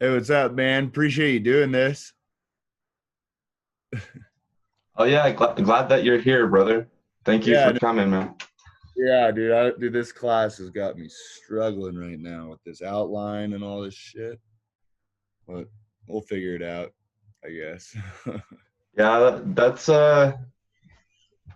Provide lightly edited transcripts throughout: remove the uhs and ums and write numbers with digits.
Hey, what's up, man? Appreciate you doing this. Oh yeah, glad that you're here, brother. Thank you Yeah, for coming, man. yeah, dude. Dude, this class has got me struggling right now with this outline and all this shit. But we'll figure it out, I guess. Yeah, that's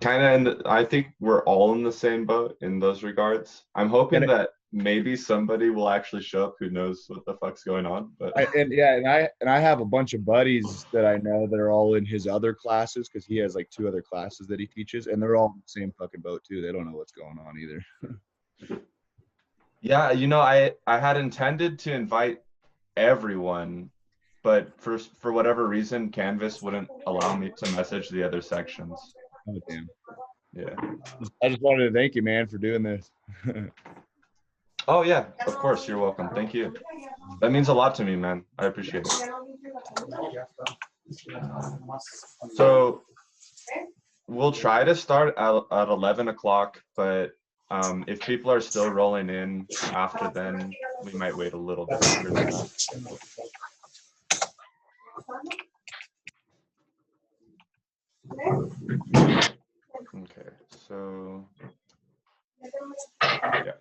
kind of I think we're all in the same boat in those regards. I'm hoping and that maybe somebody will actually show up who knows what the fuck's going on, but I have a bunch of buddies that I know that are all in his other classes because he has like two other classes that he teaches, and they're all in the same fucking boat too. They don't know what's going on either. yeah, I had intended to invite everyone, but for whatever reason, Canvas wouldn't allow me to message the other sections. Oh damn! Yeah. I just wanted to thank you, man, for doing this. Oh yeah, of course, you're welcome. Thank you. That means a lot to me, man. I appreciate it. So we'll try to start at 11 o'clock, but if people are still rolling in after then, we might wait a little bit longer than that. Okay, so yeah.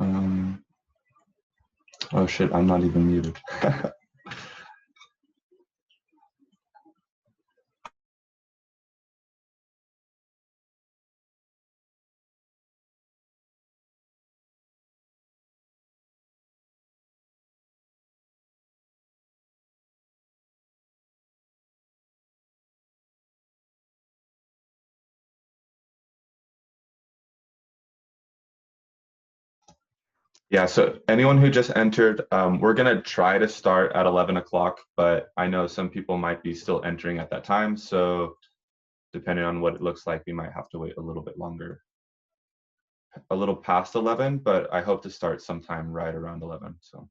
Um, oh shit, I'm not even muted. Yeah, so anyone who just entered, we're gonna try to start at 11 o'clock, but I know some people might be still entering at that time. So depending on what it looks like, we might have to wait a little bit longer, a little past 11, but I hope to start sometime right around 11. So.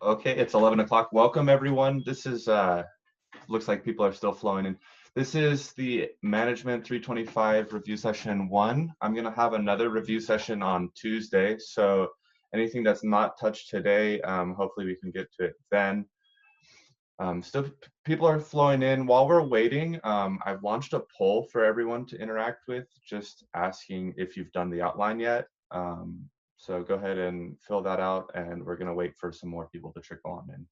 Okay, it's 11 o'clock. Welcome everyone. This is, looks like people are still flowing in. This is the Management 325 review session 1. I'm gonna have another review session on Tuesday. So anything that's not touched today, hopefully we can get to it then. Still, people are flowing in. While we're waiting, I've launched a poll for everyone to interact with, just asking if you've done the outline yet. So go ahead and fill that out, and we're gonna wait for some more people to trickle on in.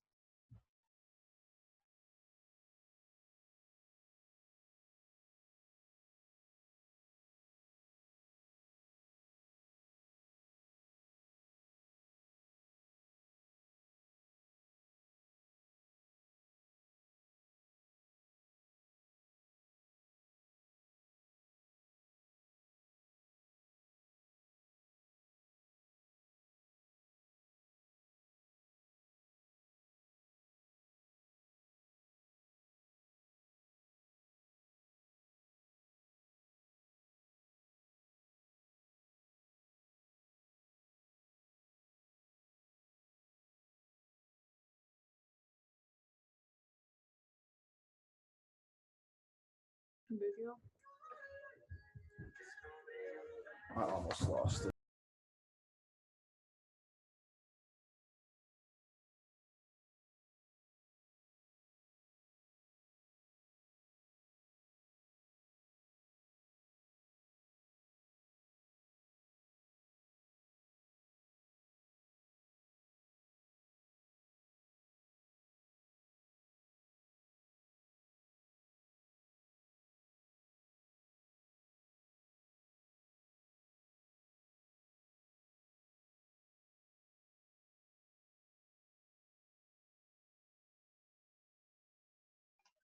I almost lost it.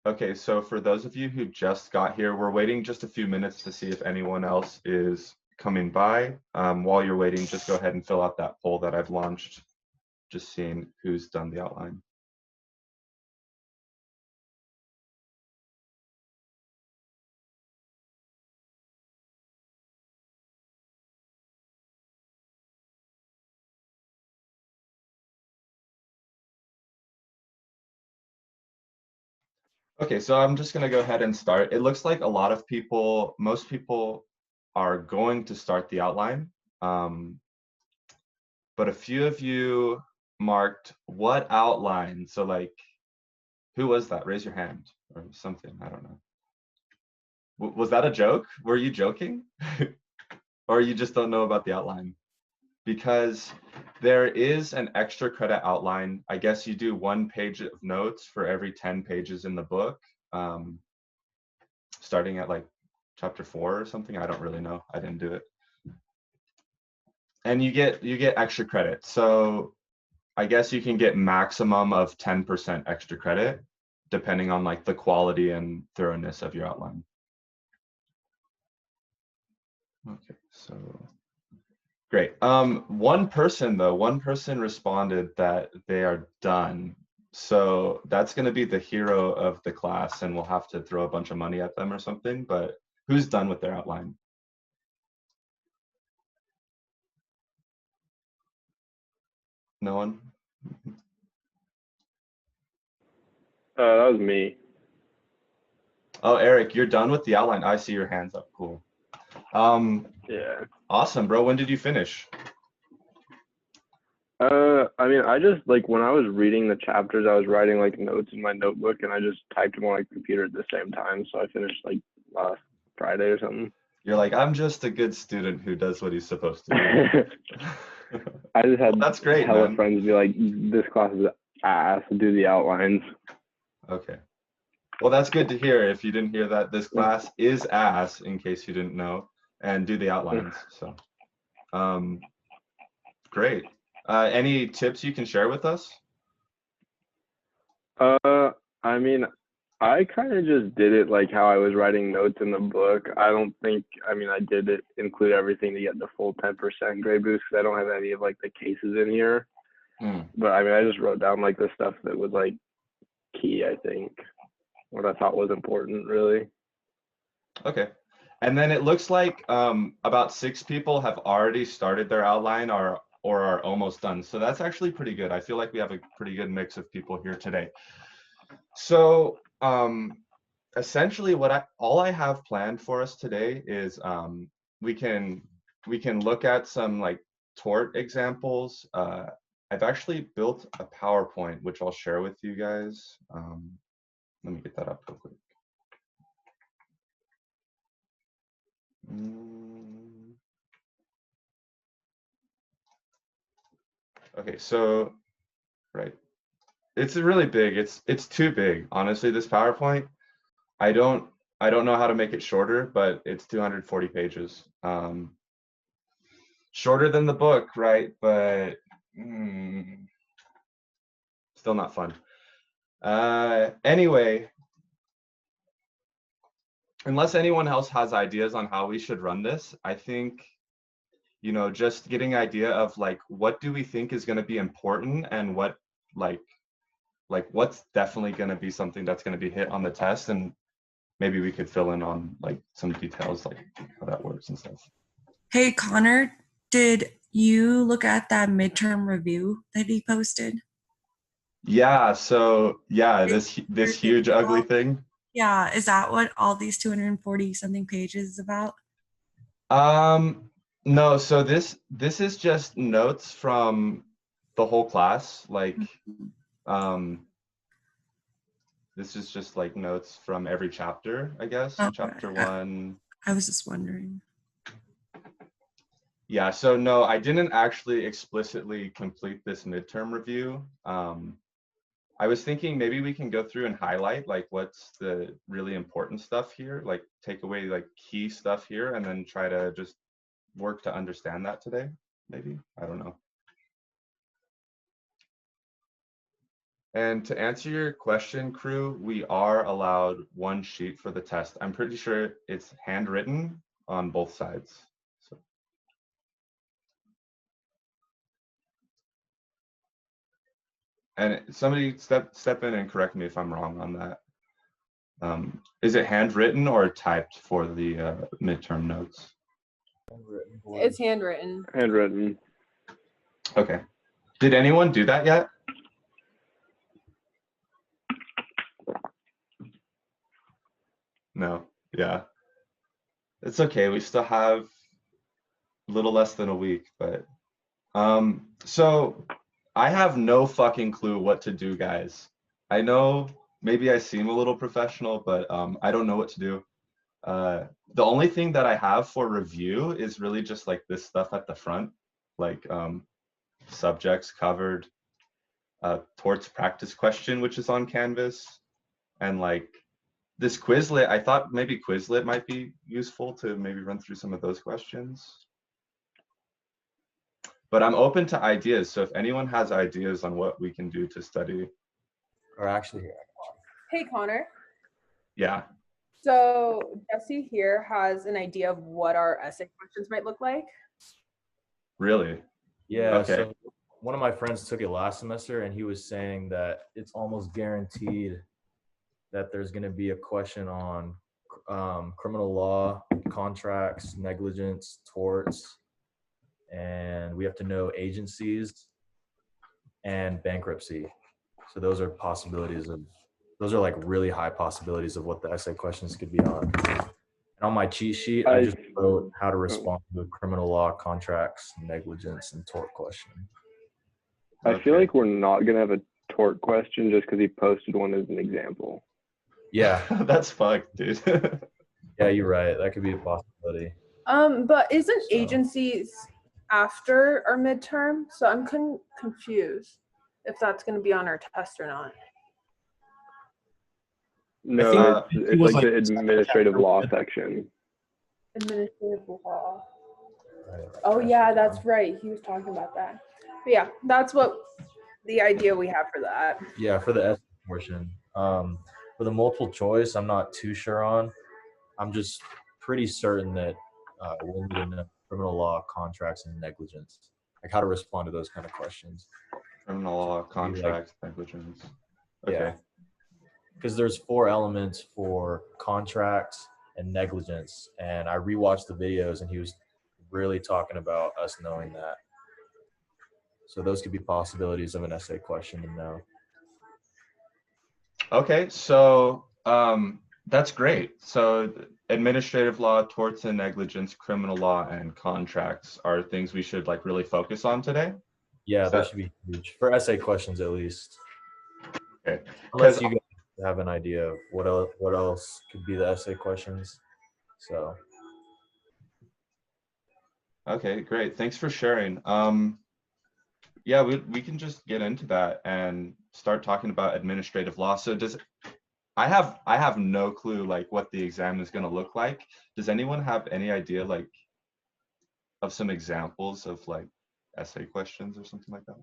Okay, so for those of you who just got here, we're waiting just a few minutes to see if anyone else is coming by. While you're waiting, just go ahead and fill out that poll that I've launched, just seeing who's done the outline. Okay, so I'm just gonna go ahead and start. It looks like a lot of people, most people are going to start the outline. But a few of you marked what outline? So like, who was that? Raise your hand or something, I don't know. Was that a joke? Were you joking? Or you just don't know about the outline? Because there is an extra credit outline. I guess you do 1 page of notes for every 10 pages in the book, starting at like chapter 4 or something. I don't really know. I didn't do it. And you get extra credit. So I guess you can get maximum of 10% extra credit, depending on like the quality and thoroughness of your outline. Okay, so great. One person responded that they are done. So that's going to be the hero of the class, and we'll have to throw a bunch of money at them or something. But who's done with their outline? No one? That was me. Oh, Eric, you're done with the outline. I see your hands up. Cool. Yeah. Awesome, bro. When did you finish? I mean, I just like when I was reading the chapters, I was writing like notes in my notebook, and I just typed them on my computer at the same time. So I finished like last Friday or something. You're like, I'm just a good student who does what he's supposed to do. I just had That's great, hella man. friends be like, "This class is ass. Do the outlines." Okay. Well, that's good to hear. If you didn't hear that, this class is ass, in case you didn't know, and do the outlines. So, great. Any tips you can share with us? I mean, I kind of just did it like how I was writing notes in the book. I mean, I did it, include everything to get the full 10% grade boost because I don't have any of like the cases in here. But I mean, I just wrote down like the stuff that was like key, I think, what I thought was important, really. Okay. And then it looks like about 6 people have already started their outline, are or are almost done. So that's actually pretty good. I feel like we have a pretty good mix of people here today. So essentially all I have planned for us today is we can look at some like tort examples. I've actually built a PowerPoint which I'll share with you guys. Let me get that up real quick. Okay, so right, it's really big. It's too big, honestly. This PowerPoint, I don't know how to make it shorter, but it's 240 pages. Shorter than the book, right? But still not fun. Anyway, unless anyone else has ideas on how we should run this, I think, you know, just getting idea of like, what do we think is going to be important and what like what's definitely going to be something that's going to be hit on the test, and maybe we could fill in on like some details like how that works and stuff. Hey, Connor, did you look at that midterm review that he posted? Yeah, so yeah, this huge ugly thing. Yeah, is that what all these 240 something pages is about? No, so this is just notes from the whole class. Like this is just like notes from every chapter, I guess. Okay. Chapter 1. I was just wondering. Yeah, so no, I didn't actually explicitly complete this midterm review. I was thinking maybe we can go through and highlight like what's the really important stuff here, like take away like key stuff here, and then try to just work to understand that today, maybe. I don't know. And to answer your question, crew, we are allowed one sheet for the test. I'm pretty sure it's handwritten on both sides. So. And somebody step in and correct me if I'm wrong on that. Is it handwritten or typed for the midterm notes? It's handwritten. Handwritten. Okay. Did anyone do that yet? No. Yeah. It's okay. We still have a little less than a week, but so I have no fucking clue what to do, guys. I know maybe I seem a little professional, but I don't know what to do. The only thing that I have for review is really just like this stuff at the front, like subjects covered, torts practice question, which is on Canvas, and like this Quizlet. I thought maybe Quizlet might be useful to maybe run through some of those questions. But I'm open to ideas, so if anyone has ideas on what we can do to study. Or actually, Hey, Connor. Yeah. So Jesse here has an idea of what our essay questions might look like. Really? yeah. Okay. So one of my friends took it last semester, and he was saying that it's almost guaranteed that there's going to be a question on criminal law, contracts, negligence, torts, and we have to know agencies and bankruptcy. So those are possibilities of, those are like really high possibilities of what the essay questions could be on. And on my cheat sheet, I just wrote how to respond to a criminal law, contracts, negligence, and tort question. I feel like we're not gonna have a tort question just because he posted one as an example. Yeah. That's fucked, dude. Yeah, you're right. That could be a possibility. But isn't agencies after our midterm? So I'm confused if that's going to be on our test or not. No, it's like the administrative law section. Administrative law. Oh yeah, that's right. He was talking about that. But yeah, that's what the idea we have for that. Yeah, for the essay portion. For the multiple choice, I'm not too sure on. I'm just pretty certain that we'll need to know criminal law, contracts, and negligence, like how to respond to those kind of questions. Criminal law, contracts, negligence. Okay. Yeah. Because there's 4 elements for contracts and negligence, and I rewatched the videos, and he was really talking about us knowing that. So those could be possibilities of an essay question to know. Okay, so that's great. So administrative law, torts and negligence, criminal law, and contracts are things we should like really focus on today. Yeah, Is that that- should be huge for essay questions at least. Okay. Unless you guys have an idea of what else could be the essay questions. So Okay, great. Thanks for sharing. Yeah, we can just get into that and start talking about administrative law. So I have no clue like what the exam is going to look like. Does anyone have any idea like of some examples of like essay questions or something like that?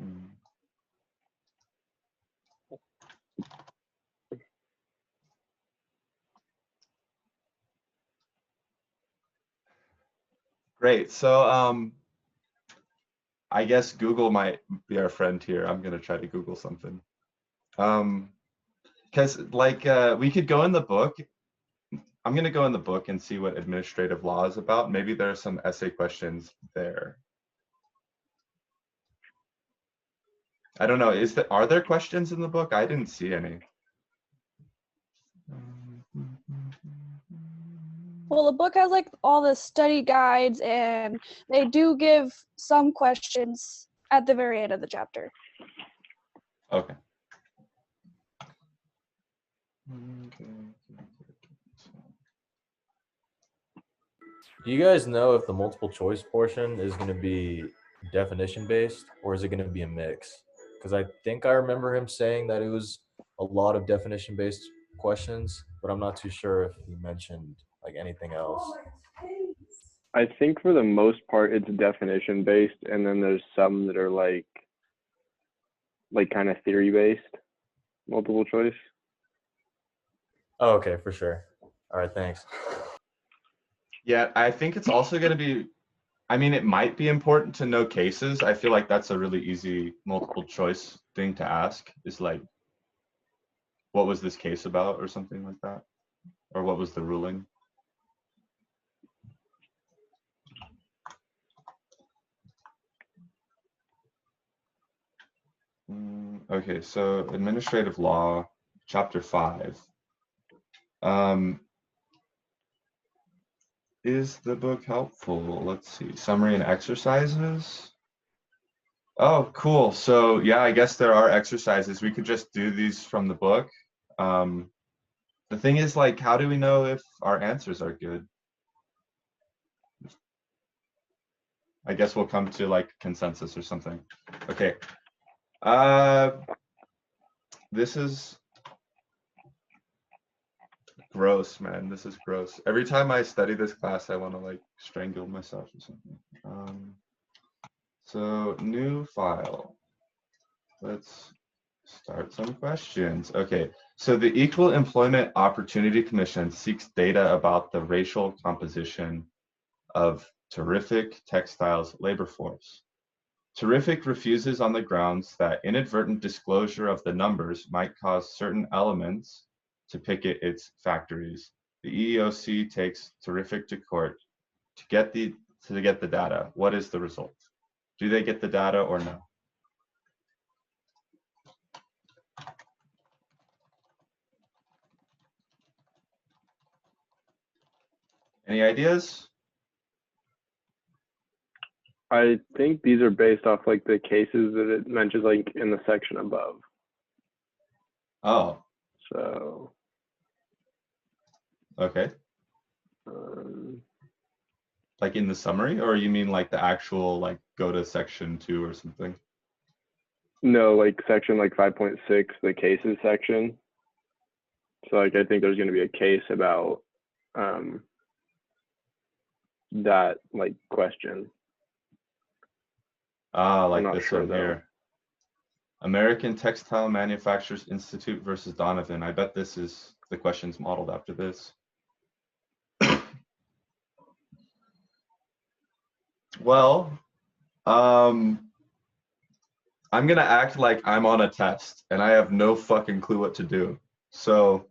Mm. Great. So I guess Google might be our friend here. I'm gonna try to Google something. Because like we could go in the book. I'm gonna go in the book and see what administrative law is about. Maybe there are some essay questions there. I don't know. Are there questions in the book? I didn't see any. Well, the book has like all the study guides, and they do give some questions at the very end of the chapter. Okay. do you guys know if the multiple choice portion is going to be definition based or is it going to be a mix? Because I think I remember him saying that it was a lot of definition based questions, but I'm not too sure if he mentioned like anything else. I think for the most part it's definition based, and then there's some that are like kind of theory based, multiple choice. Oh, okay, for sure. All right, thanks. Yeah, I think it's also going to be, I mean, it might be important to know cases. I feel like that's a really easy multiple choice thing to ask is like, what was this case about or something like that? Or what was the ruling? Okay, so administrative law, chapter 5. Is the book helpful? Let's see, summary and exercises. Oh, cool. So yeah, I guess there are exercises. We could just do these from the book. The thing is, like, how do we know if our answers are good? I guess we'll come to like consensus or something. Okay. This is gross, man. This is gross. Every time I study this class, I want to like strangle myself or something. So new file. Let's start some questions. Okay, so the Equal Employment Opportunity Commission seeks data about the racial composition of Terrific Textiles labor force. Terrific refuses on the grounds that inadvertent disclosure of the numbers might cause certain elements to picket its factories. The EEOC takes Terrific to court to get the data. What is the result? Do they get the data or no? Any ideas? I think these are based off like the cases that it mentions like in the section above. Oh, So okay. Like in the summary, or you mean like the actual like go to section 2 or something? no, like section like 5.6, the cases section. So like I think there's going to be a case about that like question. Like not this sure, one though. here. American Textile Manufacturers Institute versus Donovan. I bet this is the questions modeled after this. Well, I'm gonna act like I'm on a test and I have no fucking clue what to do. So,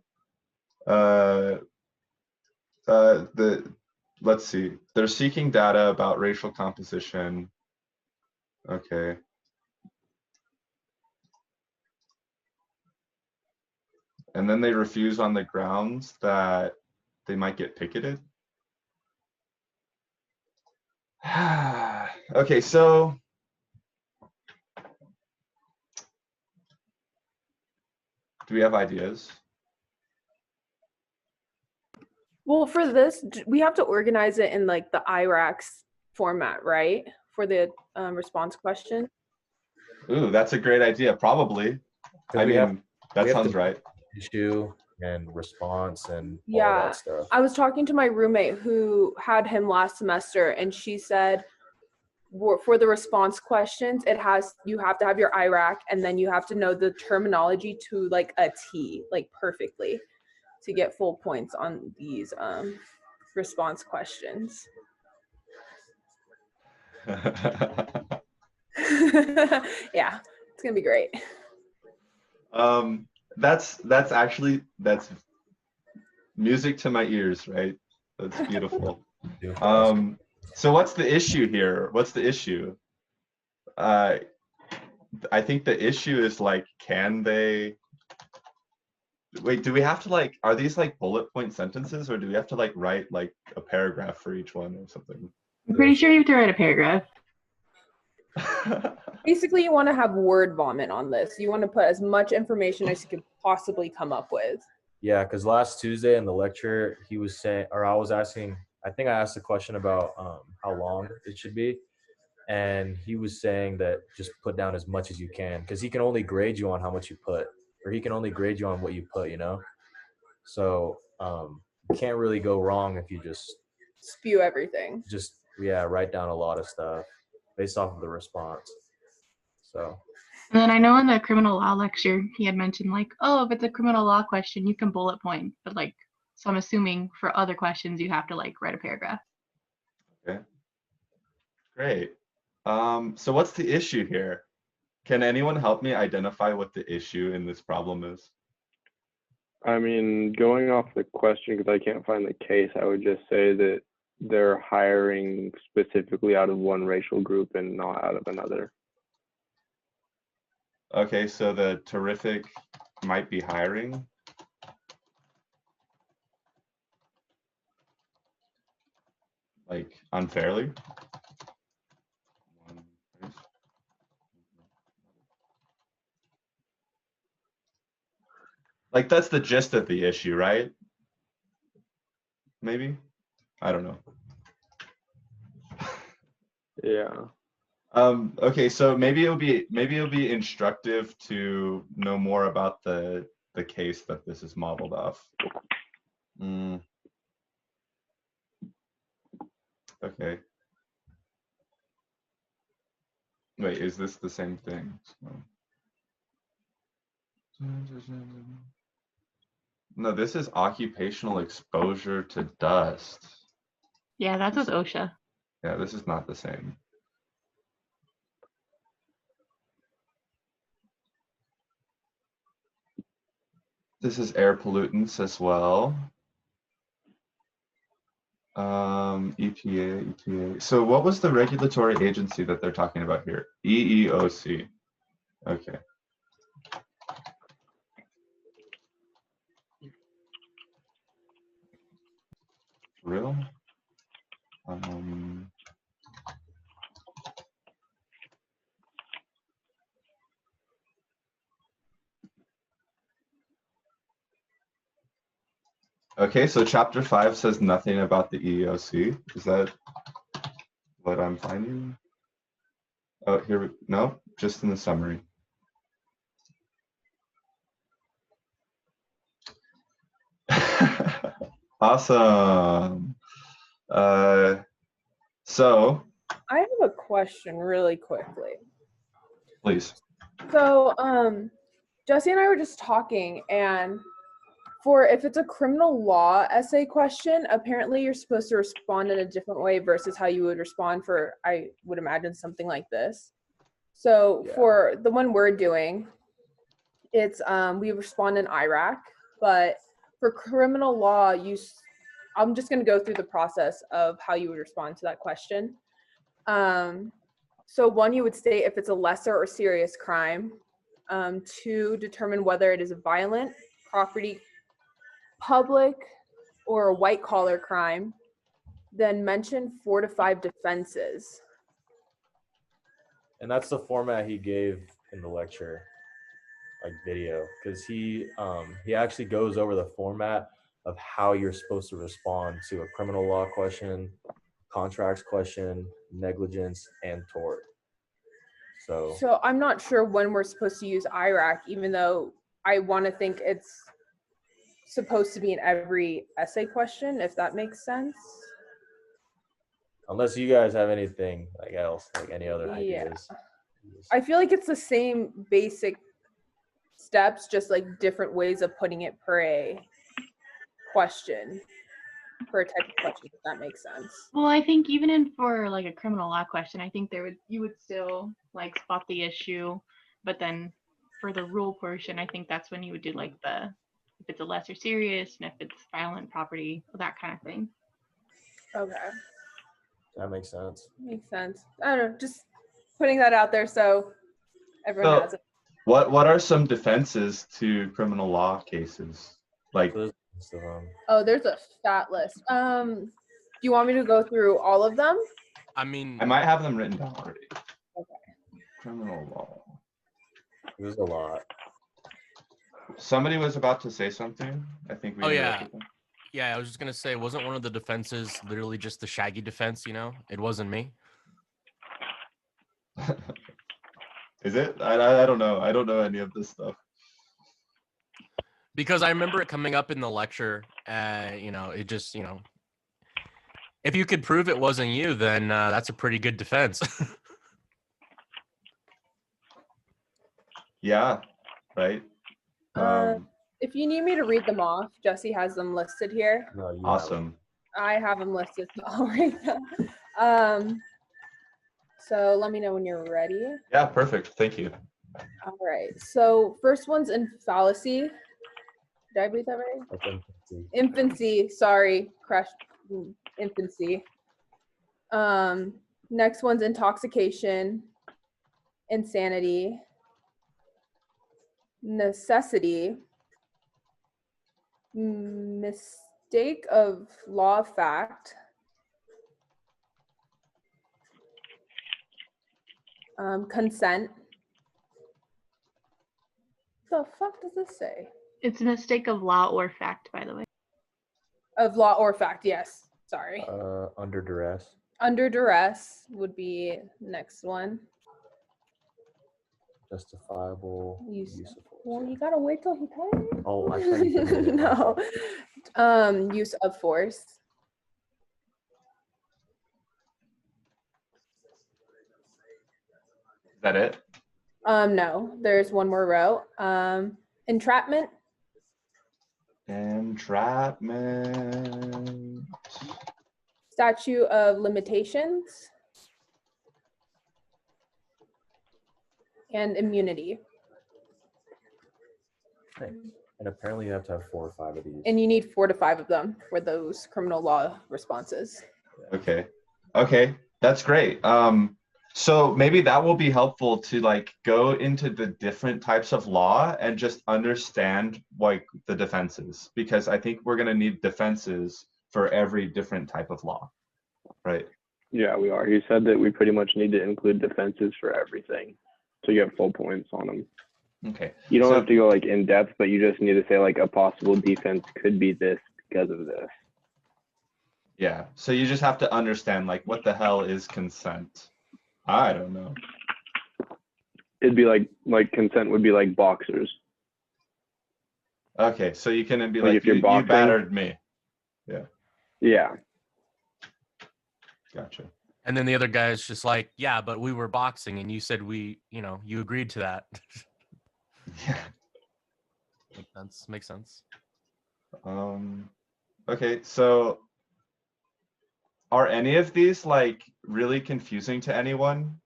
let's see. They're seeking data about racial composition. Okay. And then they refuse on the grounds that they might get picketed. Okay, so do we have ideas? Well, for this, we have to organize it in like the IRACS format, right? For the response question. Ooh, that's a great idea. Probably. 'Cause I we have- mean, that we have sounds to- right. Issue and response and all Yeah, that stuff. I was talking to my roommate who had him last semester, and she said for the response questions, you have to have your IRAC, and then you have to know the terminology to like a T, like perfectly, to get full points on these response questions. Yeah, it's gonna be great. That's music to my ears, right? That's beautiful. So what's the issue here? What's the issue? I think the issue is like, can they wait, do we have to like, are these like bullet point sentences, or do we have to like write like a paragraph for each one or something? I'm pretty sure you have to write a paragraph. Basically, you want to have word vomit on this. You want to put as much information as you could possibly come up with. Yeah, because last Tuesday in the lecture, he was saying, or I was asking, I think I asked a question about how long it should be. And he was saying that just put down as much as you can, because he can only grade you on how much you put, or he can only grade you on what you put, you know? So you can't really go wrong if you just spew everything. Write down a lot of stuff based off of the response. So. And then I know in the criminal law lecture, he had mentioned like, oh, if it's a criminal law question, you can bullet point, but like, so I'm assuming for other questions, you have to like write a paragraph. Okay, great. So what's the issue here? Can anyone help me identify what the issue in this problem is? I mean, going off the question, because I can't find the case, I would just say that they're hiring specifically out of one racial group and not out of another. Okay, so the terrific might be hiring. Like unfairly. Like that's the gist of the issue, right? Maybe? I don't know. Yeah. Okay, so maybe it'll be instructive to know more about the case that this is modeled off. Okay. Wait, is this the same thing? No, this is occupational exposure to dust. Yeah, that's with OSHA. Yeah, this is not the same. This is air pollutants as well. EPA. So what was the regulatory agency that they're talking about here? EEOC. Okay. Real? Okay, so chapter 5 says nothing about the EEOC. Is that what I'm finding? Oh, here, no, just in the summary. Awesome. So I have a question really quickly. Please. So Jesse and I were just talking, and if it's a criminal law essay question, apparently you're supposed to respond in a different way versus how you would respond for, I would imagine, something like this. So Yeah. for the one we're doing, it's we respond in Iraq, but for criminal law, I'm just going to go through the process of how you would respond to that question. So one, you would state if it's a lesser or serious crime. To determine whether it is a violent, property, public, or a white collar crime. Then mention 4 to 5 defenses. And that's the format he gave in the lecture, like video, because he actually goes over the format of how you're supposed to respond to a criminal law question, contracts question, negligence, and tort. So I'm not sure when we're supposed to use Iraq, even though I want to think it's supposed to be in every essay question, if that makes sense. Unless you guys have anything like else, like any other Yeah. ideas. I feel like it's the same basic steps, just like different ways of putting it per a question, for a type of question, if that makes sense. Well, I think even for like a criminal law question, I think you would still like spot the issue, but then for the rule portion, I think that's when you would do like if it's a lesser serious and if it's violent property, that kind of thing. Okay. That makes sense. Makes sense. I don't know, just putting that out there so everyone has it. What are some defenses to criminal law cases? Like, Oh, there's a fat list. Do you want me to go through all of them? I mean, I might have them written down already. Okay. Criminal law. There's a lot. Somebody was about to say something. I think we. Oh, yeah. interrupted them. Yeah, I was just gonna say, wasn't one of the defenses literally just the Shaggy defense? You know, it wasn't me. Is it? I don't know. I don't know any of this stuff. Because I remember it coming up in the lecture. You know, it just, you know, if you could prove it wasn't you, then that's a pretty good defense. Yeah. Right. If you need me to read them off, Jesse has them listed here. No, you Awesome. I have them listed, so I'll read them. So let me know when you're ready. Yeah. Perfect. Thank you. All right. So first one's in fallacy. Did I read that right? Infancy. Sorry, crashed. Infancy. Next one's intoxication, insanity, necessity, mistake of law of fact, consent. The fuck does this say? It's a mistake of law or fact, by the way. Of law or fact, yes. Sorry. Under duress. Under duress would be next one. Justifiable use of force. Well, you gotta wait till he types. Oh, I thought you could read it. No. Use of force. Is that it? No, there's one more row. Entrapment. Entrapment. Statute of limitations. And immunity. Nice. And apparently you have to have 4 or 5 of these. And you need 4 to 5 of them for those criminal law responses. Okay. Okay. That's great. So maybe that will be helpful to like go into the different types of law and just understand like the defenses, because I think we're going to need defenses for every different type of law. Right. Yeah, we are. He said that we pretty much need to include defenses for everything to get full points on them. Okay. You don't have to go like in depth, but you just need to say like a possible defense could be this because of this. Yeah. So you just have to understand like what the hell is consent? I don't know. It'd be like consent would be like boxers. Okay, so you can be Like like, if you're you boxing. battered me. Yeah. Yeah. Gotcha. And then the other guy is just like, yeah, but we were boxing and you said you agreed to that. Yeah. Makes sense. Okay, so are any of these like really confusing to anyone?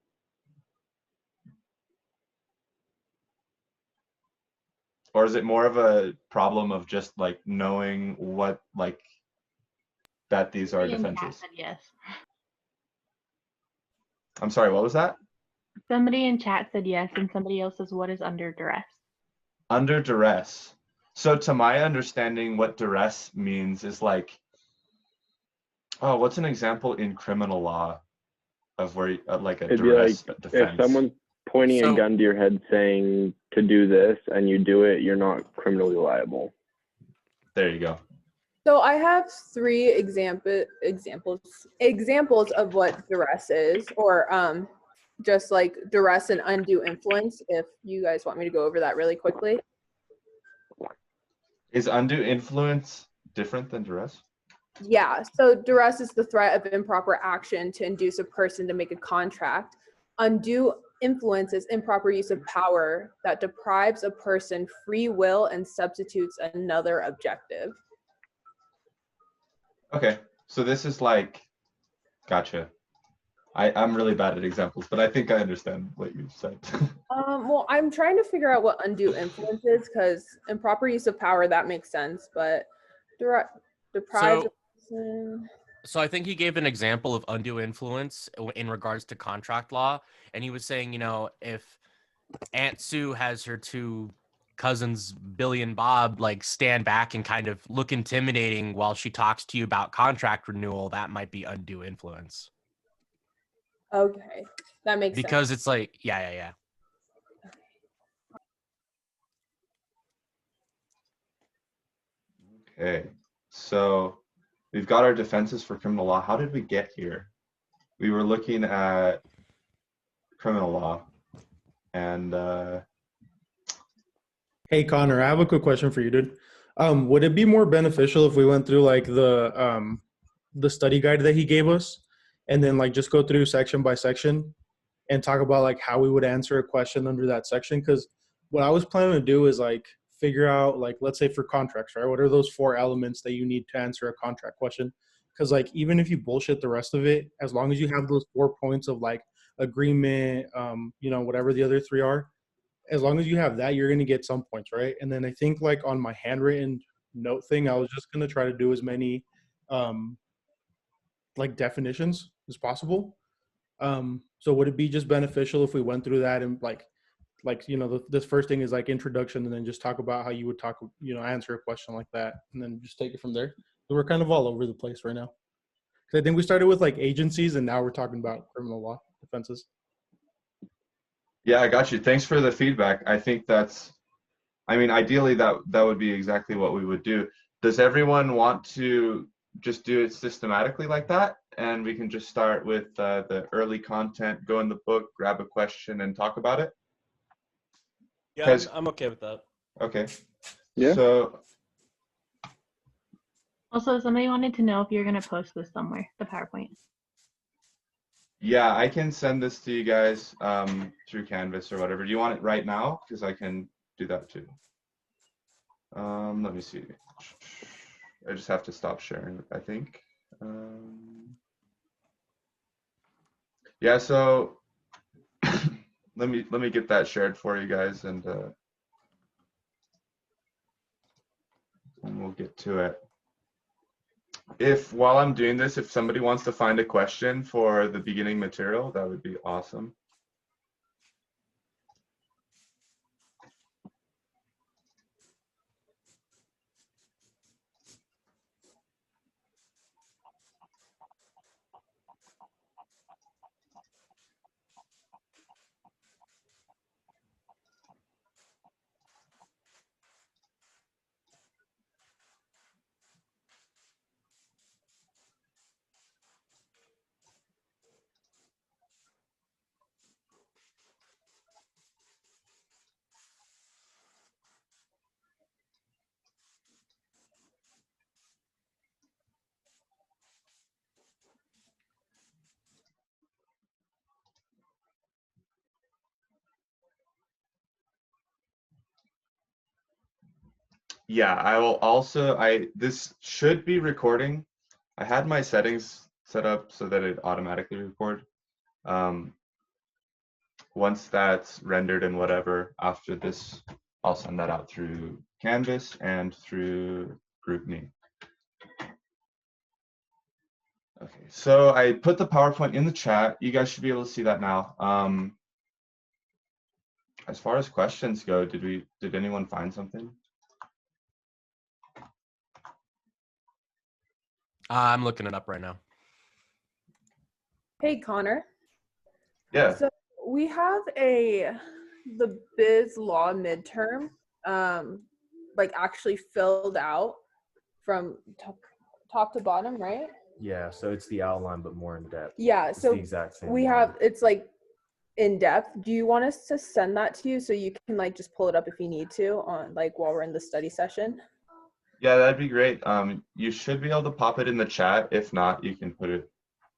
Or is it more of a problem of just like knowing what like that these are Somebody in chat defenses? said yes. I'm sorry, what was that? Somebody in chat said yes, and somebody else says, what is under duress? Under duress. So to my understanding, what duress means is like, oh, what's an example in criminal law of where like a It'd be duress like defense? if someone's pointing So- a gun to your head saying to do this and you do it, you're not criminally liable. There you go. So I have three examples of what duress is, or just like duress and undue influence. If you guys want me to go over that really quickly. Is undue influence different than duress? Yeah, so duress is the threat of improper action to induce a person to make a contract. Undue influence is improper use of power that deprives a person free will and substitutes another objective. Okay, so this is like, gotcha. I'm really bad at examples, but I think I understand what you said. Well, I'm trying to figure out what undue influence is, because improper use of power, that makes sense, but deprives a person. So I think he gave an example of undue influence in regards to contract law, and he was saying, you know, if Aunt Sue has her two cousins, Billy and Bob, like stand back and kind of look intimidating while she talks to you about contract renewal, that might be undue influence. Okay, that makes sense. Because it's like, yeah. Okay, so we've got our defenses for criminal law. How did we get here? We were looking at criminal law, and Hey Connor, I have a quick question for you, dude. Would it be more beneficial if we went through like the study guide that he gave us, and then like just go through section by section and talk about like how we would answer a question under that section? Because what I was planning to do is like figure out, like, let's say for contracts, right? What are those 4 elements that you need to answer a contract question? Because like even if you bullshit the rest of it, as long as you have those 4 points of like agreement, you know, whatever the other 3 are, as long as you have that, you're going to get some points, right? And then I think like on my handwritten note thing, I was just going to try to do as many like definitions as possible. So would it be just beneficial if we went through that and like you know, this first thing is like introduction, and then just talk about how you would talk, you know, answer a question like that, and then just take it from there. So we're kind of all over the place right now. 'Cause I think we started with like agencies, and now we're talking about criminal law defenses. yeah, I got you. Thanks for the feedback. I think that's, I mean, ideally that would be exactly what we would do. Does everyone want to just do it systematically like that? And we can just start with the early content, go in the book, grab a question, and talk about it? Yeah, I'm okay with that. Okay. Yeah. So, Also, somebody wanted to know if you're going to post this somewhere, the PowerPoint. yeah, I can send this to you guys through Canvas or whatever. Do you want it right now? Because I can do that too. Let me see. I just have to stop sharing, I think. Yeah, so let me get that shared for you guys, and we'll get to it. If while I'm doing this, if somebody wants to find a question for the beginning material, that would be awesome. Yeah, I will also, this should be recording. I had my settings set up so that it automatically record. Once that's rendered and whatever, after this I'll send that out through Canvas and through GroupMe. Okay, so I put the PowerPoint in the chat. You guys should be able to see that now. As far as questions go, did anyone find something? I'm looking it up right now. Hey, Connor. Yeah. So we have the biz law midterm, like actually filled out from top to bottom, right? Yeah, so it's the outline, but more in depth. Yeah. It's So the exact same. we have, it's like in depth. Do you want us to send that to you so you can like just pull it up if you need to on like while we're in the study session? Yeah, that'd be great. You should be able to pop it in the chat. If not, you can put it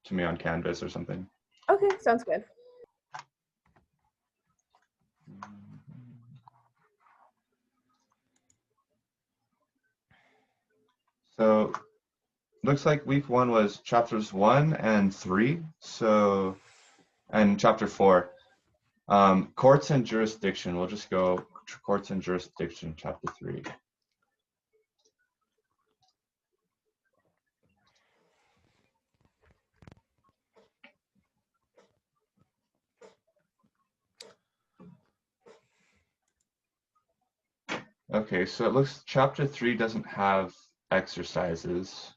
to me on Canvas or something. Okay, sounds good. So looks like week 1 was chapters 1 and 3. So, and chapter 4, courts and jurisdiction. We'll just go courts and jurisdiction, chapter 3. Okay, so it looks chapter 3 doesn't have exercises,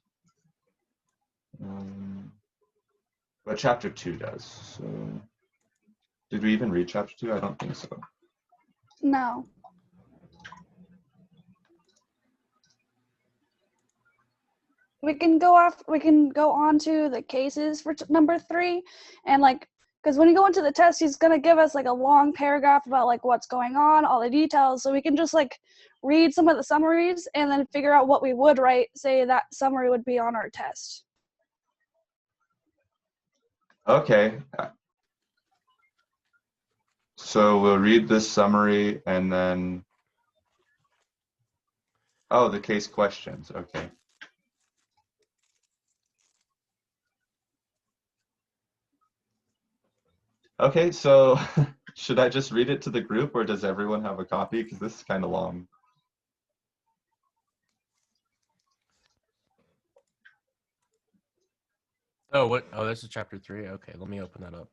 but chapter 2 does. So, did we even read chapter 2? I don't think so. No. We can go on to the cases for number 3, and like, because when you go into the test, he's gonna give us like a long paragraph about like what's going on, all the details, so we can just like read some of the summaries and then figure out what we would write, say that summary would be on our test. Okay. So we'll read this summary and then, oh, the case questions. Okay. Okay, so should I just read it to the group or does everyone have a copy? Because this is kind of long. Oh, what? Oh, this is chapter 3. Okay, let me open that up.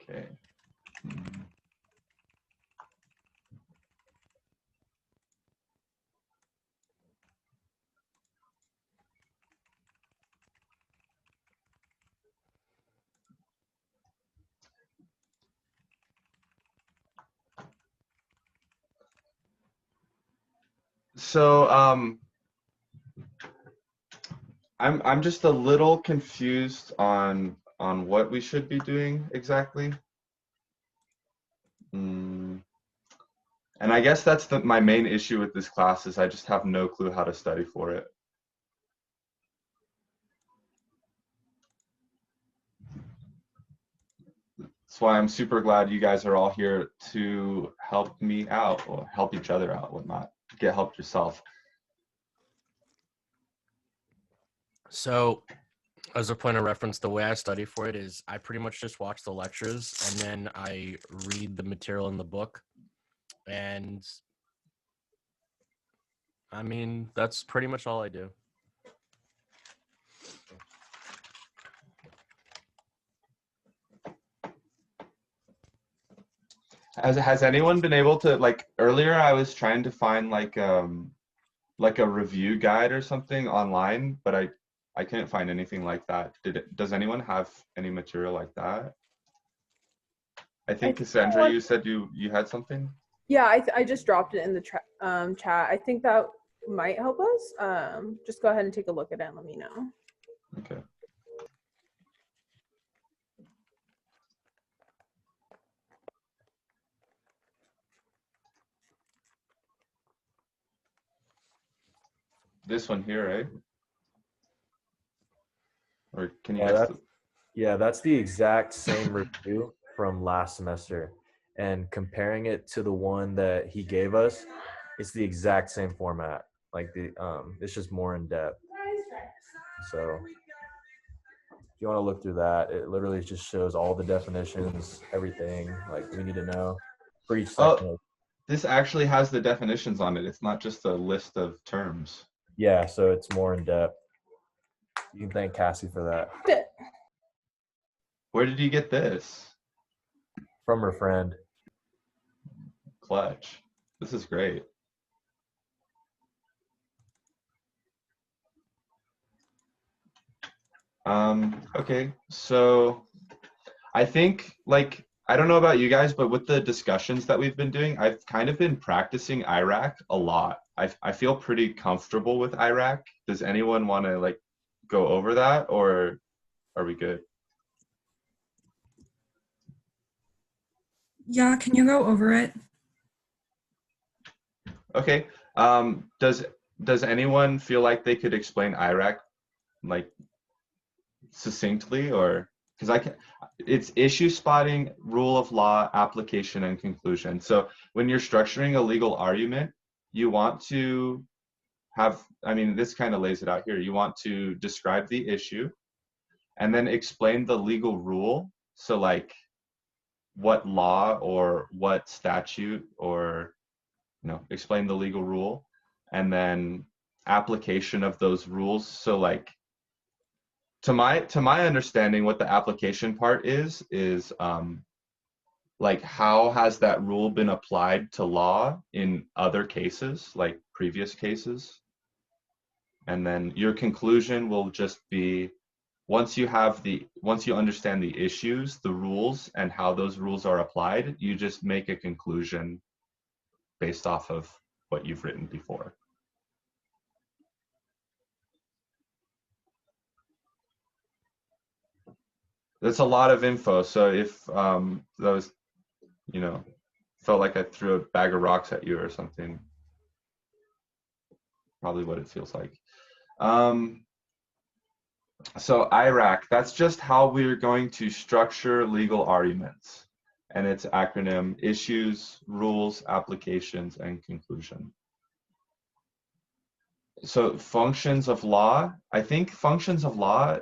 Okay. So I'm just a little confused on what we should be doing exactly. And I guess that's my main issue with this class is I just have no clue how to study for it. That's why I'm super glad you guys are all here to help me out or help each other out, whatnot. Get help yourself. So, as a point of reference, the way I study for it is I pretty much just watch the lectures and then I read the material in the book. And I mean, that's pretty much all I do. Has anyone been able to, like, earlier I was trying to find like a review guide or something online, but I couldn't find anything like that. Does anyone have any material like that? I think Cassandra, you said you had something? Yeah, I just dropped it in the chat. I think that might help us. Just go ahead and take a look at it and let me know. Okay. This one here, right? Or can you Yeah, guys? that's the exact same review from last semester. And comparing it to the one that he gave us, it's the exact same format. Like it's just more in depth. So if you want to look through that, it literally just shows all the definitions, everything like we need to know for each section. Oh, this actually has the definitions on it. It's not just a list of terms. Yeah, so it's more in depth. You can thank Cassie for that. Where did you get this? From her friend. Clutch. This is great. Okay, so I think, like, I don't know about you guys, but with the discussions that we've been doing, I've kind of been practicing IRAC a lot. I feel pretty comfortable with IRAC. Does anyone want to like go over that, or are we good? Yeah, can you go over it? Okay. Does anyone feel like they could explain IRAC like succinctly, or because it's issue spotting, rule of law, application, and conclusion. So when you're structuring a legal argument, you want to have, I mean, this kind of lays it out here. You want to describe the issue and then explain the legal rule. So like what law or what statute, or explain the legal rule, and then application of those rules. So like to my understanding, what the application part is like how has that rule been applied to law in other cases, like previous cases. And then your conclusion will just be, once you understand the issues, the rules, and how those rules are applied, you just make a conclusion based off of what you've written before. That's a lot of info. So if that was, felt like I threw a bag of rocks at you or something, probably what it feels like. So IRAC, that's just how we're going to structure legal arguments. And its acronym: issues, rules, applications, and conclusion. So functions of law, I think functions of law,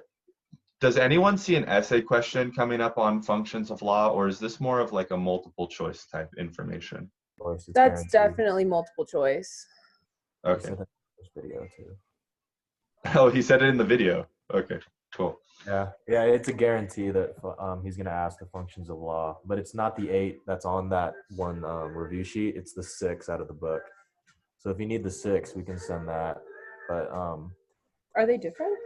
does anyone see an essay question coming up on functions of law, or is this more of like a multiple choice type information? That's definitely multiple choice. Okay. Video too. Oh, he said it in the video. Okay, cool. Yeah, it's a guarantee that he's going to ask the functions of law, but it's not the 8 that's on that one review sheet. It's the 6 out of the book. So if you need the 6, we can send that. But are they different?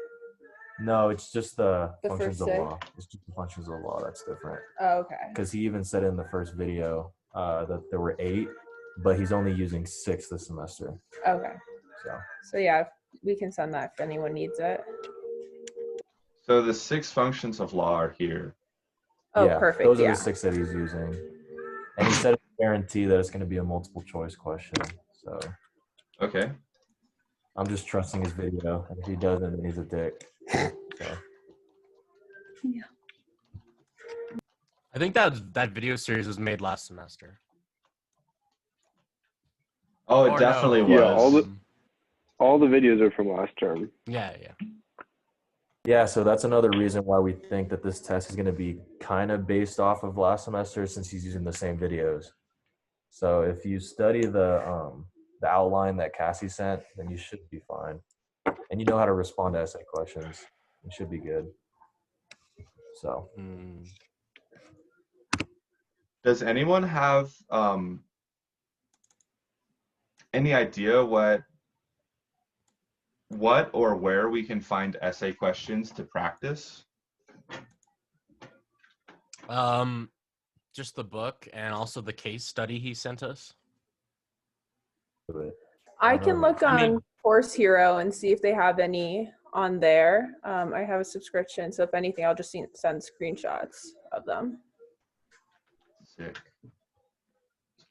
No, it's just the functions first of 6? law. It's just the functions of law that's different. Oh, okay. Because he even said in the first video that there were 8, but he's only using 6 this semester. Okay. So yeah, we can send that if anyone needs it. So the 6 functions of law are here. Oh, yeah, perfect. Those are the 6 that he's using. And he said it's a guarantee that it's going to be a multiple choice question. So okay. I'm just trusting his video. And if he doesn't, then he's a dick. So. Yeah. I think that video series was made last semester. Oh, it definitely was. Yeah, all the videos are from last term. Yeah. Yeah, so that's another reason why we think that this test is going to be kind of based off of last semester, since he's using the same videos. So if you study the outline that Cassie sent, then you should be fine. And you know how to respond to essay questions. You should be good. So. Does anyone have any idea what or where we can find essay questions to practice? Just the book and also the case study he sent us. I can look on Course Hero and see if they have any on there. I have a subscription, so if anything, I'll just send screenshots of them. Sick.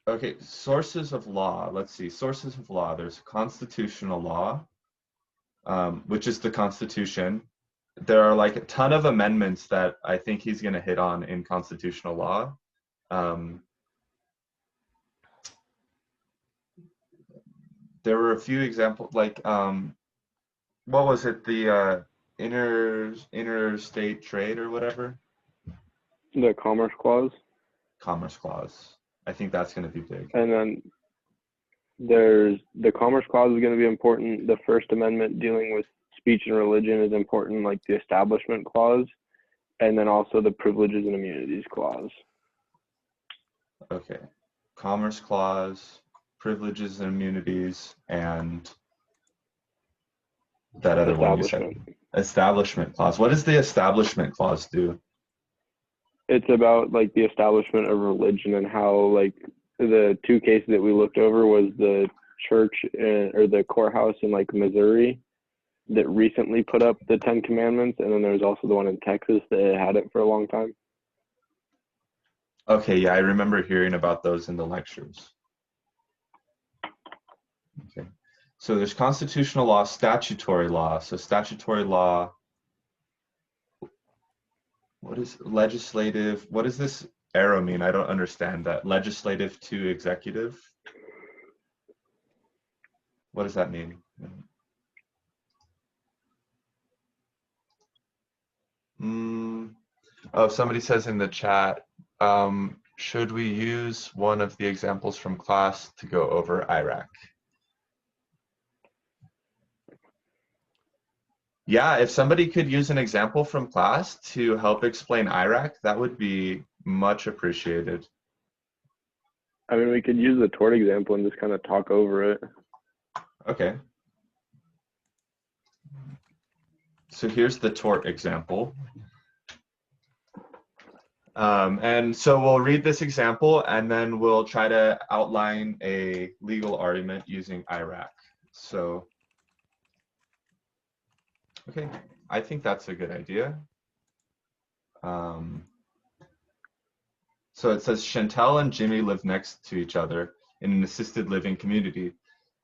Okay, sources of law. Let's see. Sources of law. There's constitutional law, which is the Constitution. There are like a ton of amendments that I think he's going to hit on in constitutional law. There were a few examples, like what was it? The interstate trade or whatever. The Commerce Clause. Commerce Clause. I think that's going to be big. And then there's the Commerce Clause is going to be important. The First Amendment dealing with speech and religion is important, like the Establishment Clause, and then also the Privileges and Immunities Clause. Okay. Commerce Clause, Privileges and Immunities, and that other one you said. Establishment Clause. What does the Establishment Clause do? It's about like the establishment of religion and how like the two cases that we looked over was the church or the courthouse in like Missouri that recently put up the 10 Commandments, and then there was also the one in Texas that had it for a long time. Okay, yeah, I remember hearing about those in the lectures. Okay, so there's constitutional law, statutory law. So statutory law, what is legislative? What does this arrow mean? I don't understand that. Legislative to executive? What does that mean? Oh, somebody says in the chat, should we use one of the examples from class to go over Iraq? Yeah, if somebody could use an example from class to help explain Iraq, that would be much appreciated. I mean, we could use the tort example and just kind of talk over it. Okay. So here's the tort example. And so we'll read this example and then we'll try to outline a legal argument using Iraq. So, okay, I think that's a good idea. So it says Chantel and Jimmy live next to each other in an assisted living community.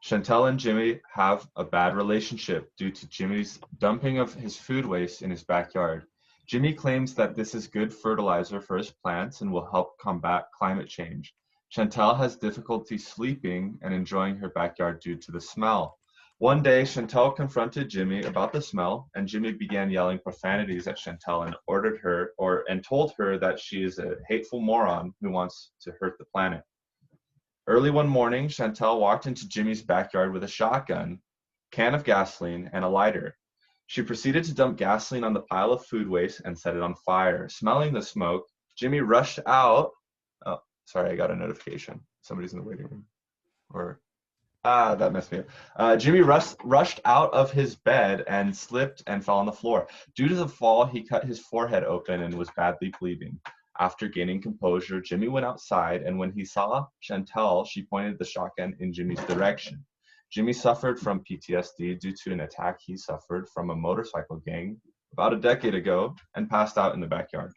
Chantel and Jimmy have a bad relationship due to Jimmy's dumping of his food waste in his backyard. Jimmy claims that this is good fertilizer for his plants and will help combat climate change. Chantel has difficulty sleeping and enjoying her backyard due to the smell. One day, Chantel confronted Jimmy about the smell, and Jimmy began yelling profanities at Chantel and ordered her and told her that she is a hateful moron who wants to hurt the planet. Early one morning, Chantel walked into Jimmy's backyard with a shotgun, can of gasoline, and a lighter. She proceeded to dump gasoline on the pile of food waste and set it on fire. Smelling the smoke, Jimmy rushed out. Oh, sorry, I got a notification. Somebody's in the waiting room. That messed me up. Jimmy rushed out of his bed and slipped and fell on the floor. Due to the fall, he cut his forehead open and was badly bleeding. After gaining composure, Jimmy went outside, and when he saw Chantel, she pointed the shotgun in Jimmy's direction. Jimmy suffered from PTSD due to an attack he suffered from a motorcycle gang about a decade ago and passed out in the backyard.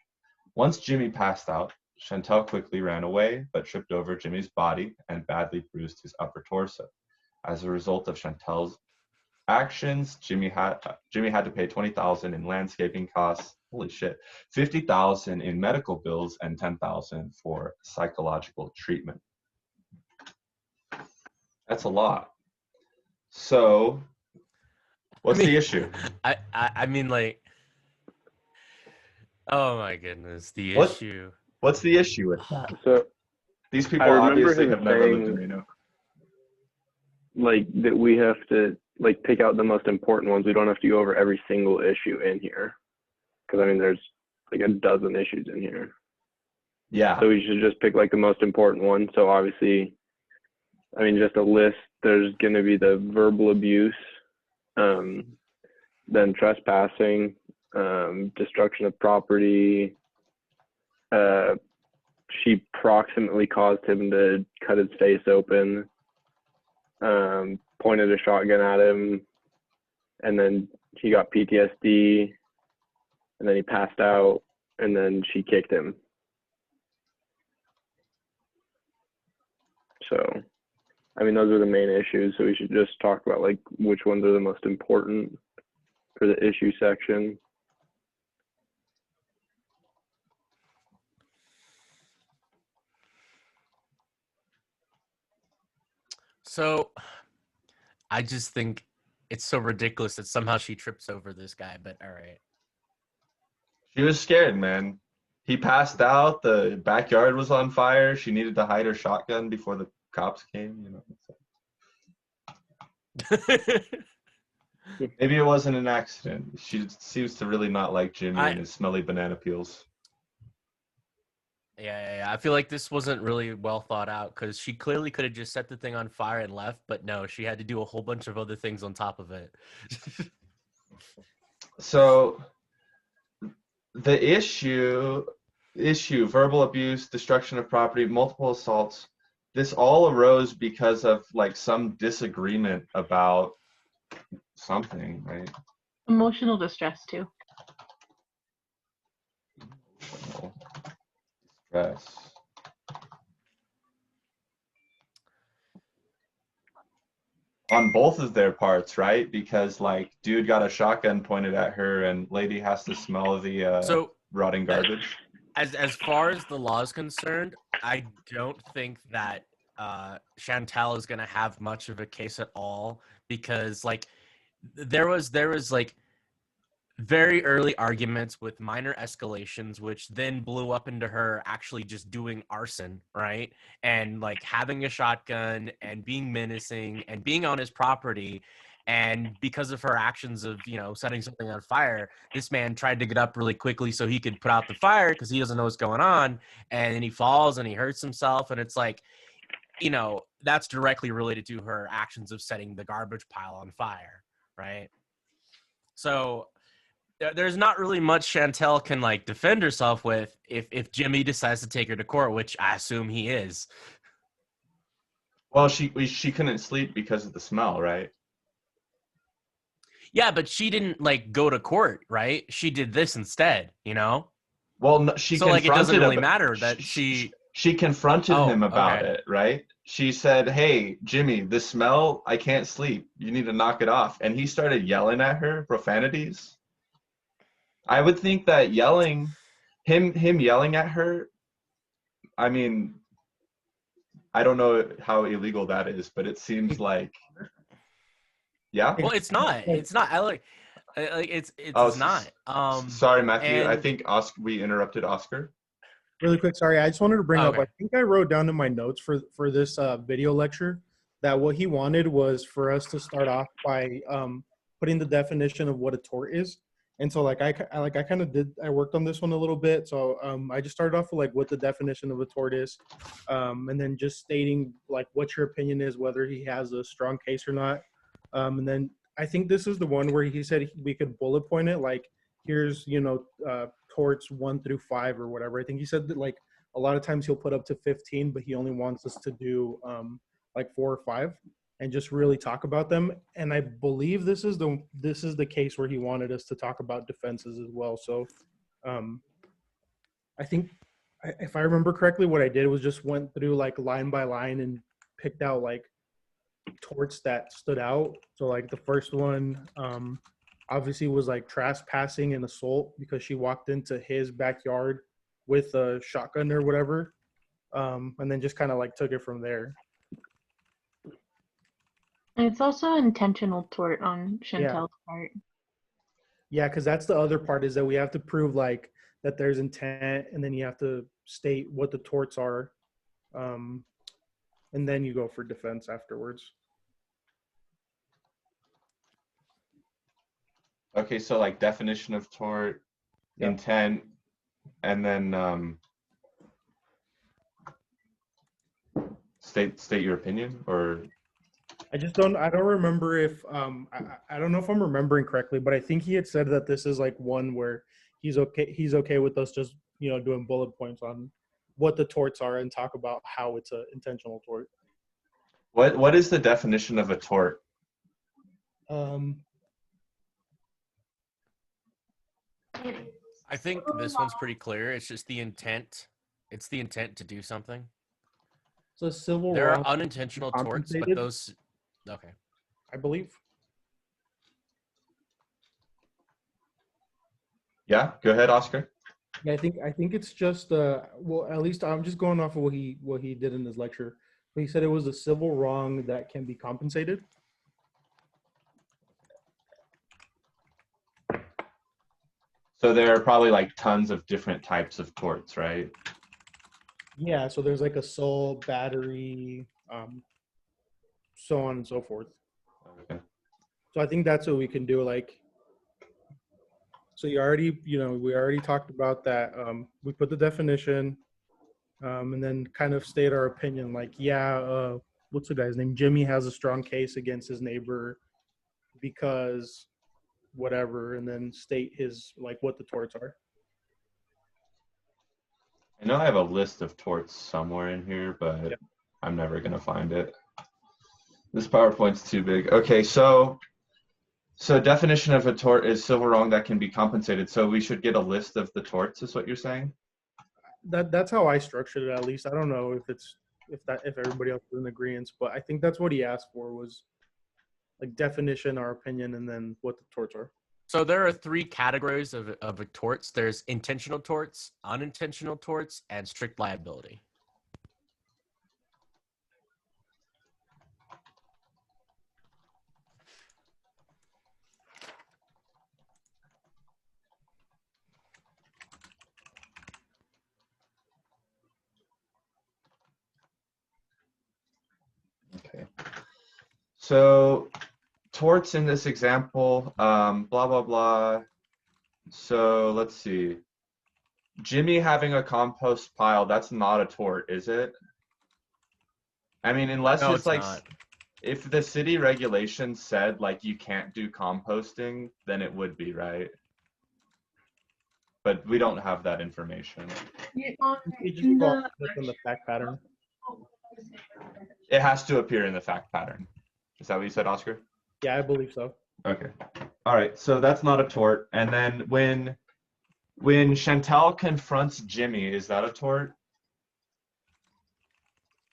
Once Jimmy passed out, Chantel quickly ran away, but tripped over Jimmy's body and badly bruised his upper torso. As a result of Chantel's actions, Jimmy had to pay $20,000 in landscaping costs. Holy shit! $50,000 in medical bills and $10,000 for psychological treatment. That's a lot. So, what's the issue? I mean, like, oh my goodness, the issue. What's the issue with that? So these people obviously have never lived in Reno. Like that we have to like pick out the most important ones. We don't have to go over every single issue in here. Because I mean there's like a dozen issues in here. Yeah. So we should just pick like the most important one. So obviously, I mean just a list, there's gonna be the verbal abuse, then trespassing, destruction of property, she proximately caused him to cut his face open, pointed a shotgun at him, and then he got PTSD, and then he passed out, and then she kicked him. So, I mean, those are the main issues, so we should just talk about like which ones are the most important for the issue section. So I just think it's so ridiculous that somehow she trips over this guy, but all right. She was scared, man. He passed out. The backyard was on fire. She needed to hide her shotgun before the cops came. You know. Maybe it wasn't an accident. She seems to really not like Jimmy and his smelly banana peels. Yeah. I feel like this wasn't really well thought out because she clearly could have just set the thing on fire and left, but no, she had to do a whole bunch of other things on top of it. So the issue, verbal abuse, destruction of property, multiple assaults, this all arose because of like some disagreement about something, right? Emotional distress too. Stress. On both of their parts, right? Because like dude got a shotgun pointed at her and lady has to smell the rotting garbage. As far as the law is concerned, I don't think that Chantal is going to have much of a case at all because like there was like very early arguments with minor escalations, which then blew up into her actually just doing arson, right? And like having a shotgun and being menacing and being on his property. And because of her actions of, you know, setting something on fire, this man tried to get up really quickly so he could put out the fire because he doesn't know what's going on. And then he falls and he hurts himself. And it's like, you know, that's directly related to her actions of setting the garbage pile on fire, right? So there's not really much Chantel can like defend herself with if Jimmy decides to take her to court, which I assume he is. Well, she couldn't sleep because of the smell, right? Yeah, but she didn't like go to court, right? She did this instead, you know? Well, no, she so like it doesn't really him. matter that she confronted him about it, right? She said, "Hey, Jimmy, the smell, I can't sleep. You need to knock it off." And he started yelling at her profanities. I would think that him yelling at her, I mean, I don't know how illegal that is, but it seems like, yeah. Well, it's not. It's not. It's not. Sorry, Matthew. I think we interrupted Oscar. Really quick, sorry. I just wanted to bring up. I think I wrote down in my notes for this video lecture that what he wanted was for us to start off by putting the definition of what a tort is. And so I kind of did. I worked on this one a little bit. So I just started off with like what the definition of a tort is, and then just stating like what your opinion is, whether he has a strong case or not. And then I think this is the one where he said we could bullet point it like here's torts 1 through 5 or whatever. I think he said that like a lot of times he'll put up to 15, but he only wants us to do like 4 or 5 and just really talk about them. And I believe this is the case where he wanted us to talk about defenses as well. So I think if I remember correctly, what I did was just went through like line by line and picked out like torts that stood out. So like the first one obviously was like trespassing and assault because she walked into his backyard with a shotgun or whatever, and then just kind of like took it from there. And it's also intentional tort on Chantel's part. Yeah, because that's the other part is that we have to prove like that there's intent, and then you have to state what the torts are, and then you go for defense afterwards. Okay, so like definition of tort, intent, and then state your opinion, or I don't remember if I don't know if I'm remembering correctly, but I think he had said that this is like one where he's okay with us just doing bullet points on what the torts are and talk about how it's an intentional tort. What is the definition of a tort? I think this one's pretty clear. It's just the intent. It's the intent to do something. So civil There wrong are unintentional torts, but compensated, those. Okay. I believe. Yeah, go ahead, Oscar. Yeah, I think it's just well, at least I'm just going off of what he did in his lecture. But he said it was a civil wrong that can be compensated. So there are probably like tons of different types of torts, right? Yeah, so there's like assault, battery, so on and so forth. Okay. So I think that's what we can do. Like, so we already talked about that. We put the definition, and then kind of state our opinion. Like, yeah, what's the guy's name? Jimmy has a strong case against his neighbor because whatever, and then state his like what the torts are. I know I have a list of torts somewhere in here, but Yep. I'm never gonna find it. This PowerPoint's too big. Okay, so definition of a tort is civil wrong that can be compensated. So we should get a list of the torts, is what you're saying? That's how I structured it. At least I don't know if everybody else is in agreement, but I think that's what he asked for was like definition, our opinion, and then what the torts are. So there are three categories of torts. There's intentional torts, unintentional torts, and strict liability. Okay. So torts in this example, blah, blah, blah. So let's see. Jimmy having a compost pile, that's not a tort, is it? I mean, unless No, it's like, not. if the city regulations said like you can't do composting, then it would be, right? But we don't have that information. You just fall in the fact pattern. It has to appear in the fact pattern. Is that what you said, Oscar? Yeah, I believe so. Okay. All right. So that's not a tort. And then when Chantal confronts Jimmy, is that a tort?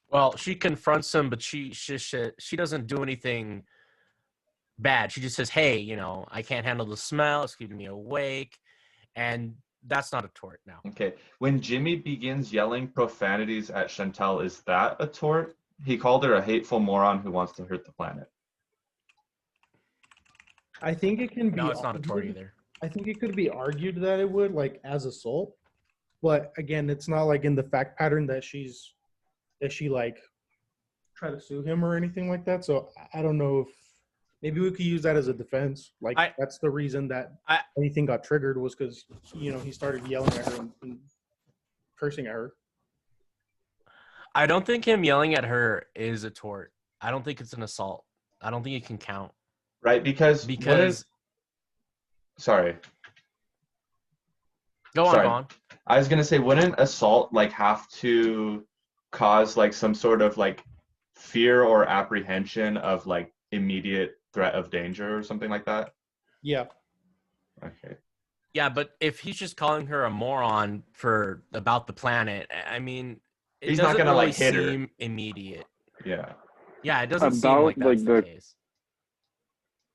Well, she confronts him, but she doesn't do anything bad. She just says, "Hey, I can't handle the smell. It's keeping me awake," and that's not a tort now. Okay. When Jimmy begins yelling profanities at Chantal, is that a tort? He called her a hateful moron who wants to hurt the planet. I think it can be. No, it's not a tort argued- either. I think it could be argued that it would, like, as assault, but again, it's not like in the fact pattern that she like try to sue him or anything like that. So I don't know if maybe we could use that as a defense. Like that's the reason that anything got triggered was because he started yelling at her and cursing at her. I don't think him yelling at her is a tort. I don't think it's an assault. I don't think it can count. Right? Because sorry. Go on. I was gonna say, wouldn't assault like have to cause like some sort of like fear or apprehension of like immediate threat of danger or something like that? Yeah. Okay. Yeah, but if he's just calling her a moron about the planet, I mean, he's not gonna really like hit seem her. Immediate. Yeah. Yeah, it doesn't seem like that's the case.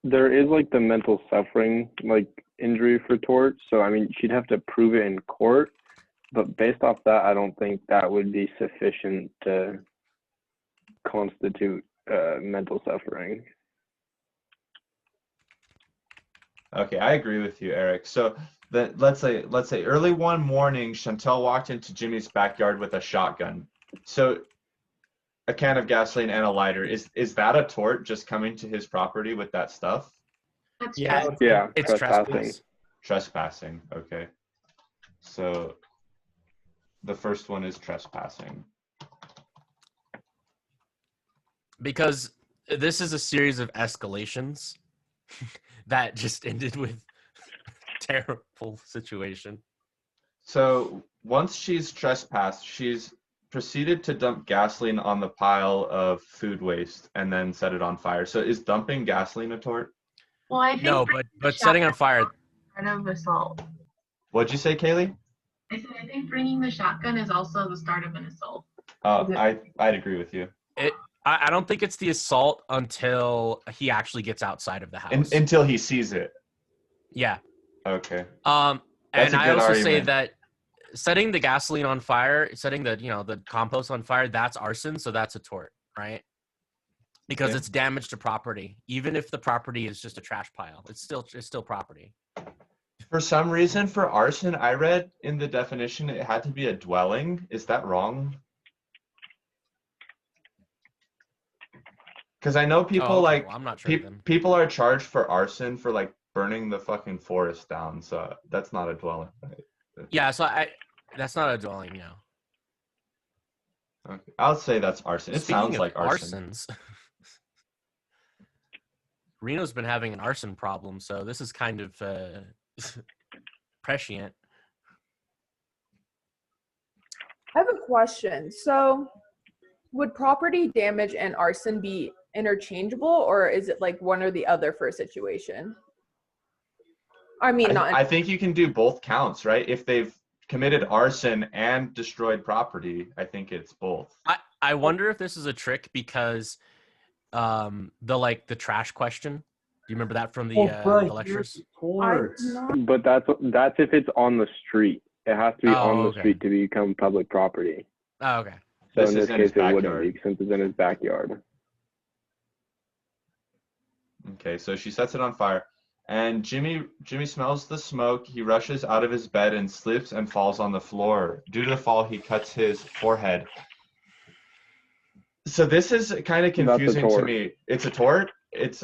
There is like the mental suffering like injury for tort. So I mean, she'd have to prove it in court, but based off that, I don't think that would be sufficient to constitute mental suffering. Okay, I agree with you, Eric. So let's say early one morning, Chantal walked into Jimmy's backyard with a shotgun. So a can of gasoline and a lighter. Is that a tort, just coming to his property with that stuff? Yeah. It's trespassing. Trespassing. Okay. So the first one is trespassing. Because this is a series of escalations that just ended with terrible situation. So once she's trespassed, she's proceeded to dump gasoline on the pile of food waste and then set it on fire. So is dumping gasoline a tort? Well, I think no, but setting on fire. Part of assault. What'd you say, Kaylee? I said I think bringing the shotgun is also the start of an assault. I'd agree with you. I don't think it's the assault until he actually gets outside of the house. Until he sees it. Yeah. Okay. And That's a I good also say argument. that setting the gasoline on fire, setting the compost on fire, that's arson, so that's a tort, right? Because it's damage to property. Even if the property is just a trash pile, it's still property. For some reason, for arson, I read in the definition it had to be a dwelling. Is that wrong? Because I know people well, I'm not sure then. people are charged for arson for like burning the fucking forest down. So that's not a dwelling, right? Yeah, so that's not a dwelling, no. Okay. I'll say that's arson. It Speaking sounds of like arson. arsons, Reno's been having an arson problem, so this is kind of prescient. I have a question. So, would property damage and arson be interchangeable, or is it like one or the other for a situation? I mean, I think you can do both counts, right? If they've committed arson and destroyed property, I think it's both. I wonder if this is a trick because the trash question. Do you remember that from the lectures? But that's if it's on the street. It has to be on the street to become public property. Oh, okay. So in this case, it wouldn't be since it's in his backyard. Okay, so she sets it on fire, and Jimmy smells the smoke. He rushes out of his bed and slips and falls on the floor. Due to the fall, he cuts his forehead. So this is kind of confusing to me. It's a tort? It's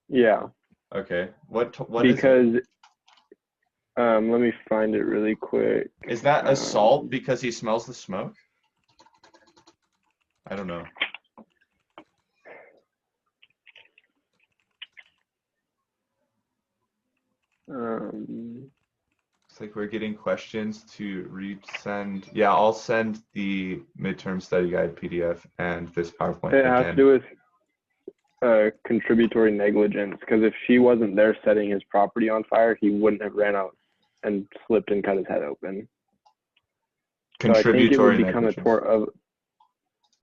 Yeah. Okay. What because is it? Let me find it really quick. Is that assault because he smells the smoke? I don't know. It's like we're getting questions to resend. Yeah, I'll send the midterm study guide PDF and this PowerPoint It has to do with contributory negligence, because if she wasn't there setting his property on fire, he wouldn't have ran out and slipped and cut his head open. Contributory negligence.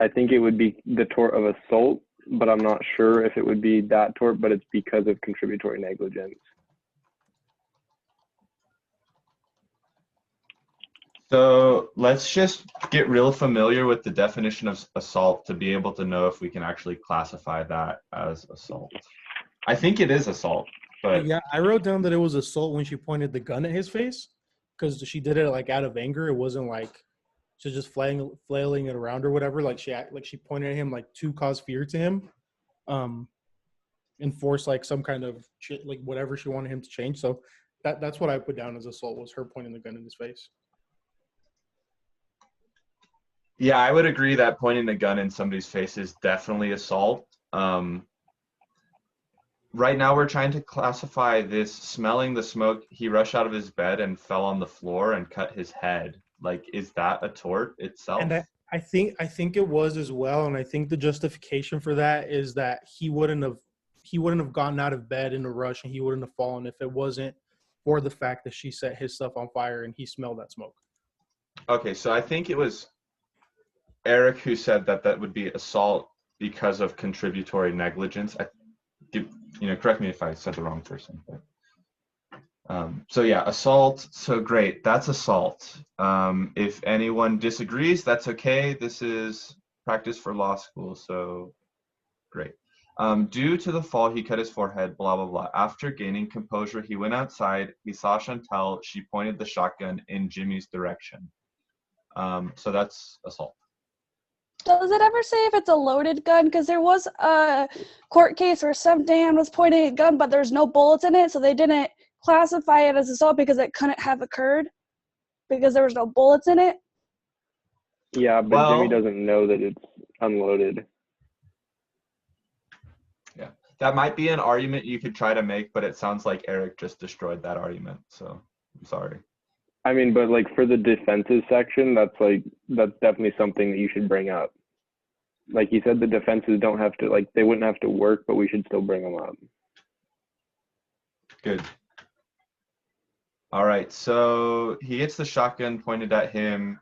I think it would be the tort of assault, but I'm not sure if it would be that tort, but it's because of contributory negligence. So let's just get real familiar with the definition of assault to be able to know if we can actually classify that as assault. I think it is assault, but yeah, I wrote down that it was assault when she pointed the gun at his face, because she did it like out of anger. It wasn't like she's just flailing it around or whatever. Like she pointed at him like to cause fear to him, and force like some kind of like whatever she wanted him to change. So that's what I put down as assault, was her pointing the gun in his face. Yeah, I would agree that pointing the gun in somebody's face is definitely assault. Right now we're trying to classify this smelling the smoke. He rushed out of his bed and fell on the floor and cut his head. Like, is that a tort itself? And I think it was as well. And I think the justification for that is that he wouldn't have gotten out of bed in a rush, and he wouldn't have fallen if it wasn't for the fact that she set his stuff on fire and he smelled that smoke. Okay, so I think it was Eric who said that would be assault because of contributory negligence. Correct me if I said the wrong person. But, so yeah, assault. So great, that's assault. If anyone disagrees, that's okay. This is practice for law school, so great. Due to the fall, he cut his forehead, blah, blah, blah. After gaining composure, he went outside. He saw Chantel. She pointed the shotgun in Jimmy's direction. So that's assault. Does it ever say if it's a loaded gun? Because there was a court case where some man was pointing a gun, but there's no bullets in it, so they didn't classify it as assault because it couldn't have occurred because there was no bullets in it. Yeah, but Jimmy doesn't know that it's unloaded. Yeah, that might be an argument you could try to make, but it sounds like Eric just destroyed that argument, so I'm sorry. I mean, but like for the defenses section, that's definitely something that you should bring up. Like you said, the defenses don't have to, they wouldn't have to work, but we should still bring them up. Good. All right, so he gets the shotgun pointed at him.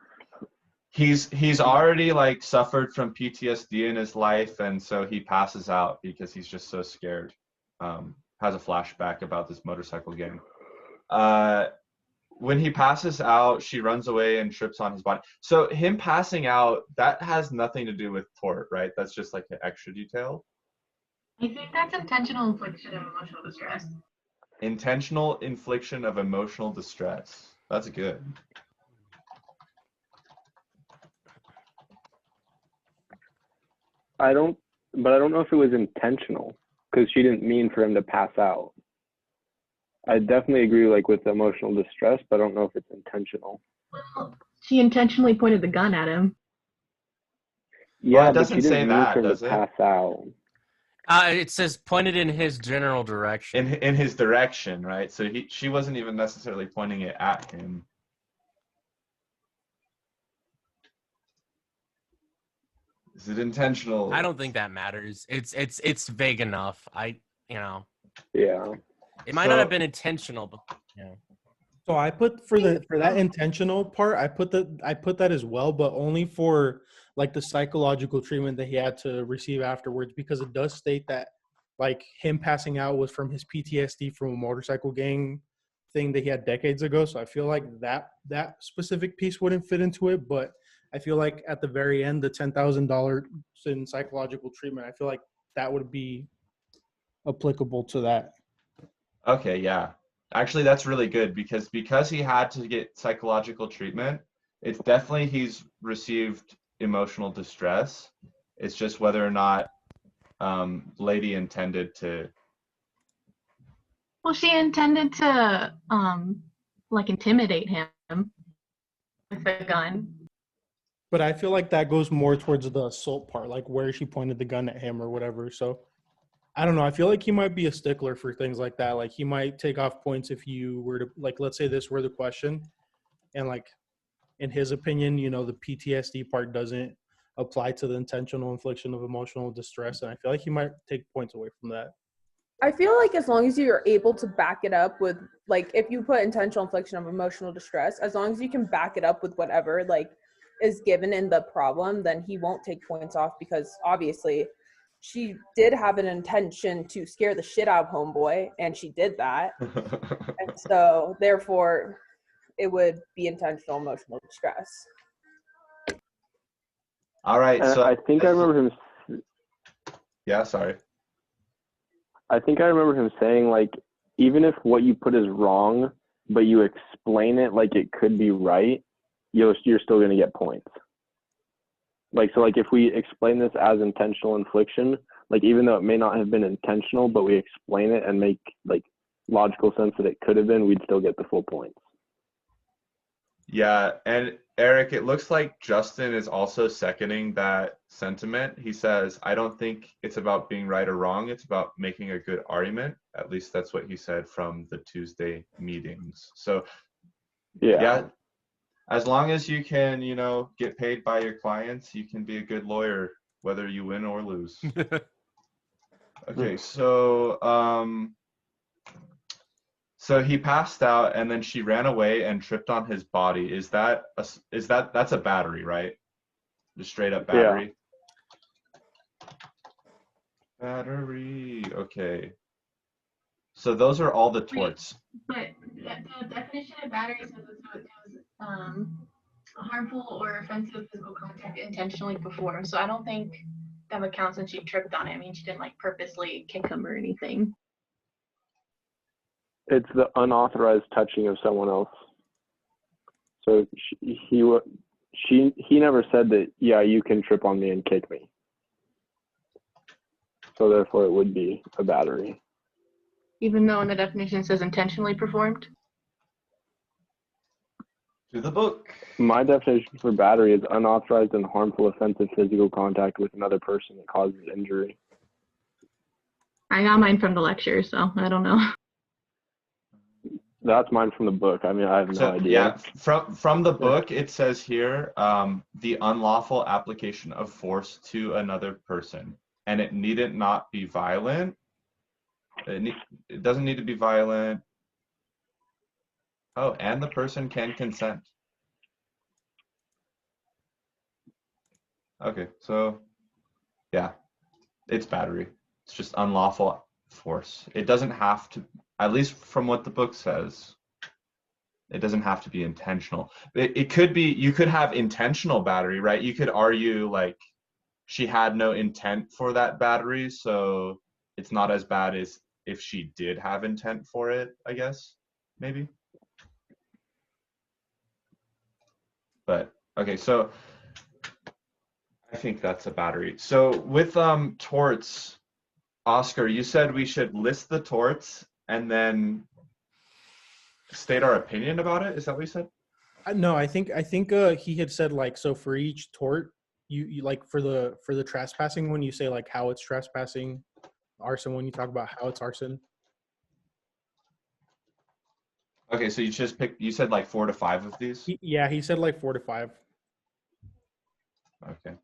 He's already like suffered from PTSD in his life, and so he passes out because he's just so scared. Has a flashback about this motorcycle gang. When he passes out, she runs away and trips on his body. So him passing out, that has nothing to do with tort, right? That's just like an extra detail. I think that's intentional infliction of emotional distress. Intentional infliction of emotional distress. That's good. I don't know if it was intentional because she didn't mean for him to pass out. I definitely agree like with emotional distress, but I don't know if it's intentional. Well, she intentionally pointed the gun at him. Yeah, Well, it but doesn't she didn't say mean that, for him does to it? pass out. It says pointed in his general direction. In his direction, right? So she wasn't even necessarily pointing it at him. Is it intentional? I don't think that matters. It's vague enough. Yeah. It might not have been intentional, but So I put for that intentional part, I put that as well, but only for like the psychological treatment that he had to receive afterwards, because it does state that like him passing out was from his PTSD from a motorcycle gang thing that he had decades ago. So I feel like that specific piece wouldn't fit into it, but I feel like at the very end, the $10,000 in psychological treatment, I feel like that would be applicable to that. Okay, yeah. Actually, that's really good because he had to get psychological treatment, it's definitely he's received emotional distress. It's just whether or not lady intended to. Well, she intended to like intimidate him with a gun. But I feel like that goes more towards the assault part, like where she pointed the gun at him or whatever. So I don't know. I feel like he might be a stickler for things like that. Like he might take off points if you were to, like, let's say this were the question, and like in his opinion, you know, the PTSD part doesn't apply to the intentional infliction of emotional distress, and I feel like he might take points away from that. I feel like as long as you're able to back it up with, like, if you put intentional infliction of emotional distress, as long as you can back it up with whatever, like, is given in the problem, then he won't take points off, because obviously she did have an intention to scare the shit out of homeboy, and she did that. And so, therefore, it would be intentional emotional distress. All right, so I think I remember him. Yeah, sorry. I think I remember him saying, like, even if what you put is wrong, but you explain it like it could be right, you're still going to get points. Like, so, like, if we explain this as intentional infliction, like, even though it may not have been intentional, but we explain it and make, like, logical sense that it could have been, we'd still get the full points. Yeah, and Eric, it looks like Justin is also seconding that sentiment. He says, I don't think it's about being right or wrong. It's about making a good argument. At least that's what he said from the Tuesday meetings. So, yeah, as long as you can, you know, get paid by your clients, you can be a good lawyer, whether you win or lose. Okay, so he passed out, and then she ran away and tripped on his body. That's a battery, right? Just straight up battery. Yeah. Battery. Okay. So those are all the torts. But the definition of battery says it was harmful or offensive physical contact intentionally before. So I don't think that would count since she tripped on it. I mean, she didn't like purposely kick him or anything. It's the unauthorized touching of someone else. So he never said that, yeah, you can trip on me and kick me. So therefore it would be a battery. Even though in the definition it says intentionally performed? To the book. My definition for battery is unauthorized and harmful offensive physical contact with another person that causes injury. I got mine from the lecture, so I don't know. That's mine from the book. I mean, I have no idea. Yeah, from the book, it says here, the unlawful application of force to another person. And it needn't not be violent. It doesn't need to be violent. Oh, and the person can consent. Okay, so yeah, it's battery. It's just unlawful force. It doesn't have to, at least from what the book says, it doesn't have to be intentional. It could be, you could have intentional battery, right? You could argue like she had no intent for that battery, so it's not as bad as if she did have intent for it, I guess, maybe. But okay, so I think that's a battery. So with torts, Oscar, you said we should list the torts and then state our opinion about it. Is that what you said? No, I think he had said like, so for each tort, you like for the trespassing one, you say like how it's trespassing, arson when you talk about how it's arson. Okay, so you just picked, you said like 4 to 5 of these? Yeah, he said like 4 to 5. Okay.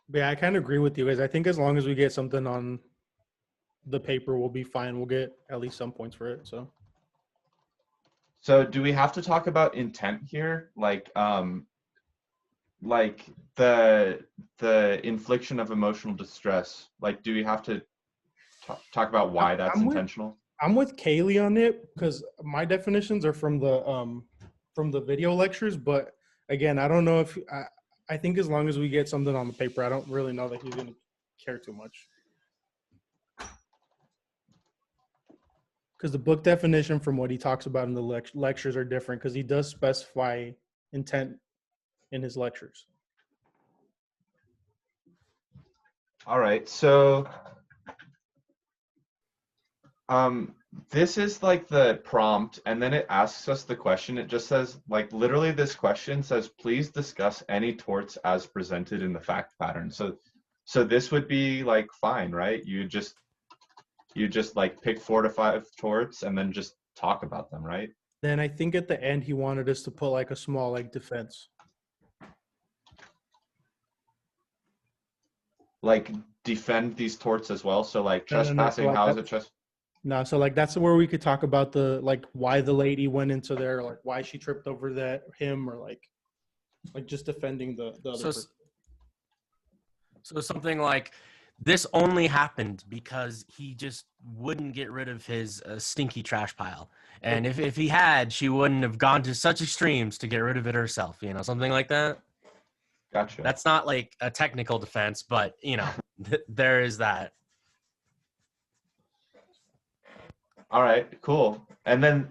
But yeah, I kind of agree with you guys. I think as long as we get something on the paper, we'll be fine. We'll get at least some points for it. So do we have to talk about intent here? Like the infliction of emotional distress. Like, do we have to talk about why that's intentional? I'm with Kaylee on it because my definitions are from the video lectures. But again, I don't know if I think as long as we get something on the paper, I don't really know that he's going to care too much. Because the book definition from what he talks about in the lectures are different because he does specify intent in his lectures. All right, so this is like the prompt, and then it asks us the question. It just says, like, literally this question says, please discuss any torts as presented in the fact pattern. So this would be like fine, right? You just like pick 4 to 5 torts and then just talk about them, right? Then I think at the end he wanted us to put like a small like defense. Like defend these torts as well. So like trespassing, how is it trespassing? No, so like that's where we could talk about the like why the lady went into there, like why she tripped over him, or like just defending the other person. So something like this only happened because he just wouldn't get rid of his stinky trash pile, and if he had, she wouldn't have gone to such extremes to get rid of it herself. You know, something like that. Gotcha. That's not like a technical defense, but you know, there is that. All right, cool. And then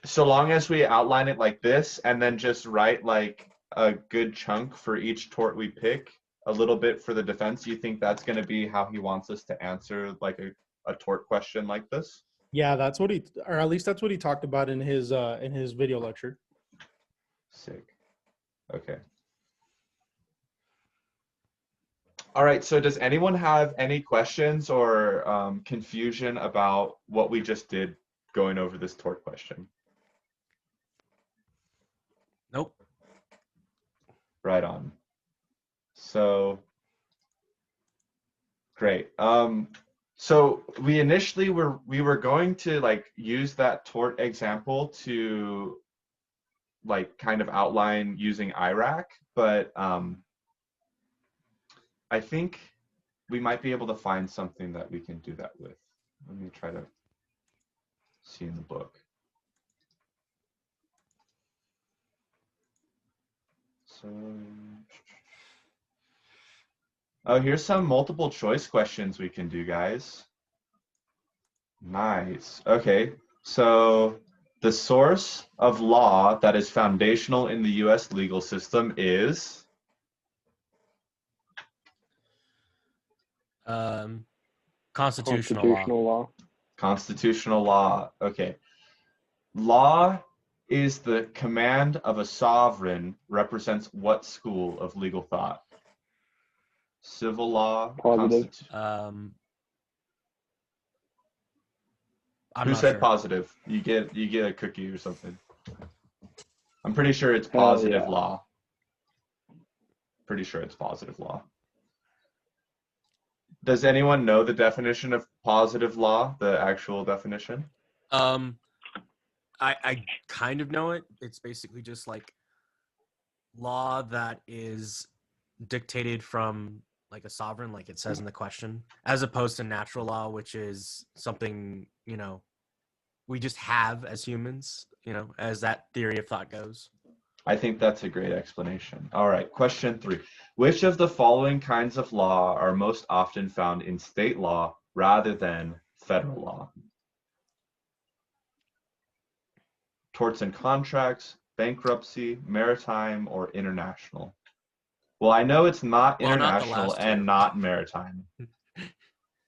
so long as we outline it like this and then just write like a good chunk for each tort we pick, a little bit for the defense, you think that's going to be how he wants us to answer like a tort question like this? Yeah, that's what or at least that's what he talked about in his video lecture. Sick. Okay. All right, so does anyone have any questions or confusion about what we just did going over this tort question? Nope. Right on. So, great. So we initially we were going to like use that tort example to like kind of outline using IRAC, but I think we might be able to find something that we can do that with. Let me try to see in the book. So, oh, here's some multiple choice questions we can do, guys. Nice. Okay, so the source of law that is foundational in the U.S. legal system is? Constitutional law. Constitutional law. Okay. Law is the command of a sovereign represents what school of legal thought? Civil law. Positive. Who said positive? You get a cookie or something. I'm pretty sure it's positive law. Pretty sure it's positive law. Does anyone know the definition of positive law, the actual definition? I kind of know it. It's basically just like law that is dictated from like a sovereign, like it says in the question, as opposed to natural law, which is something, we just have as humans, as that theory of thought goes. I think that's a great explanation. All right, question 3. Which of the following kinds of law are most often found in state law rather than federal law? Torts and contracts, bankruptcy, maritime, or international? Well, I know it's not Well, not the international last and two. not maritime.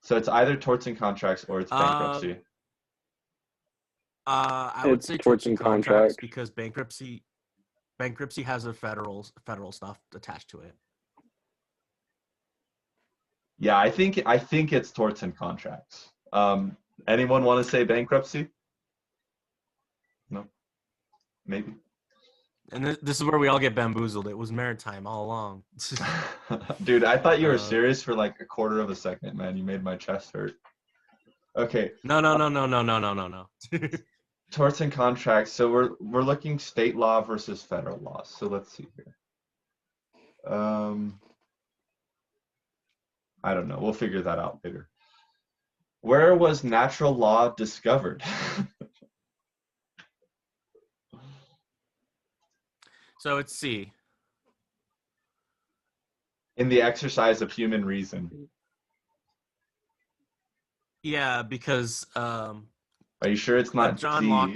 So it's either torts and contracts or it's bankruptcy. I would It's say torts torts and and contracts contracts. because bankruptcy has a federal stuff attached to it. Yeah, I think it's torts and contracts. Anyone want to say bankruptcy? No? Maybe. And this is where we all get bamboozled. It was maritime all along. Dude, I thought you were serious for like a quarter of a second, man. You made my chest hurt. Okay. No. Torts and contracts. So we're looking state law versus federal law. So let's see here. I don't know. We'll figure that out later. Where was natural law discovered? So it's C. In the exercise of human reason. Yeah, because Are you sure it's not John D? Locke,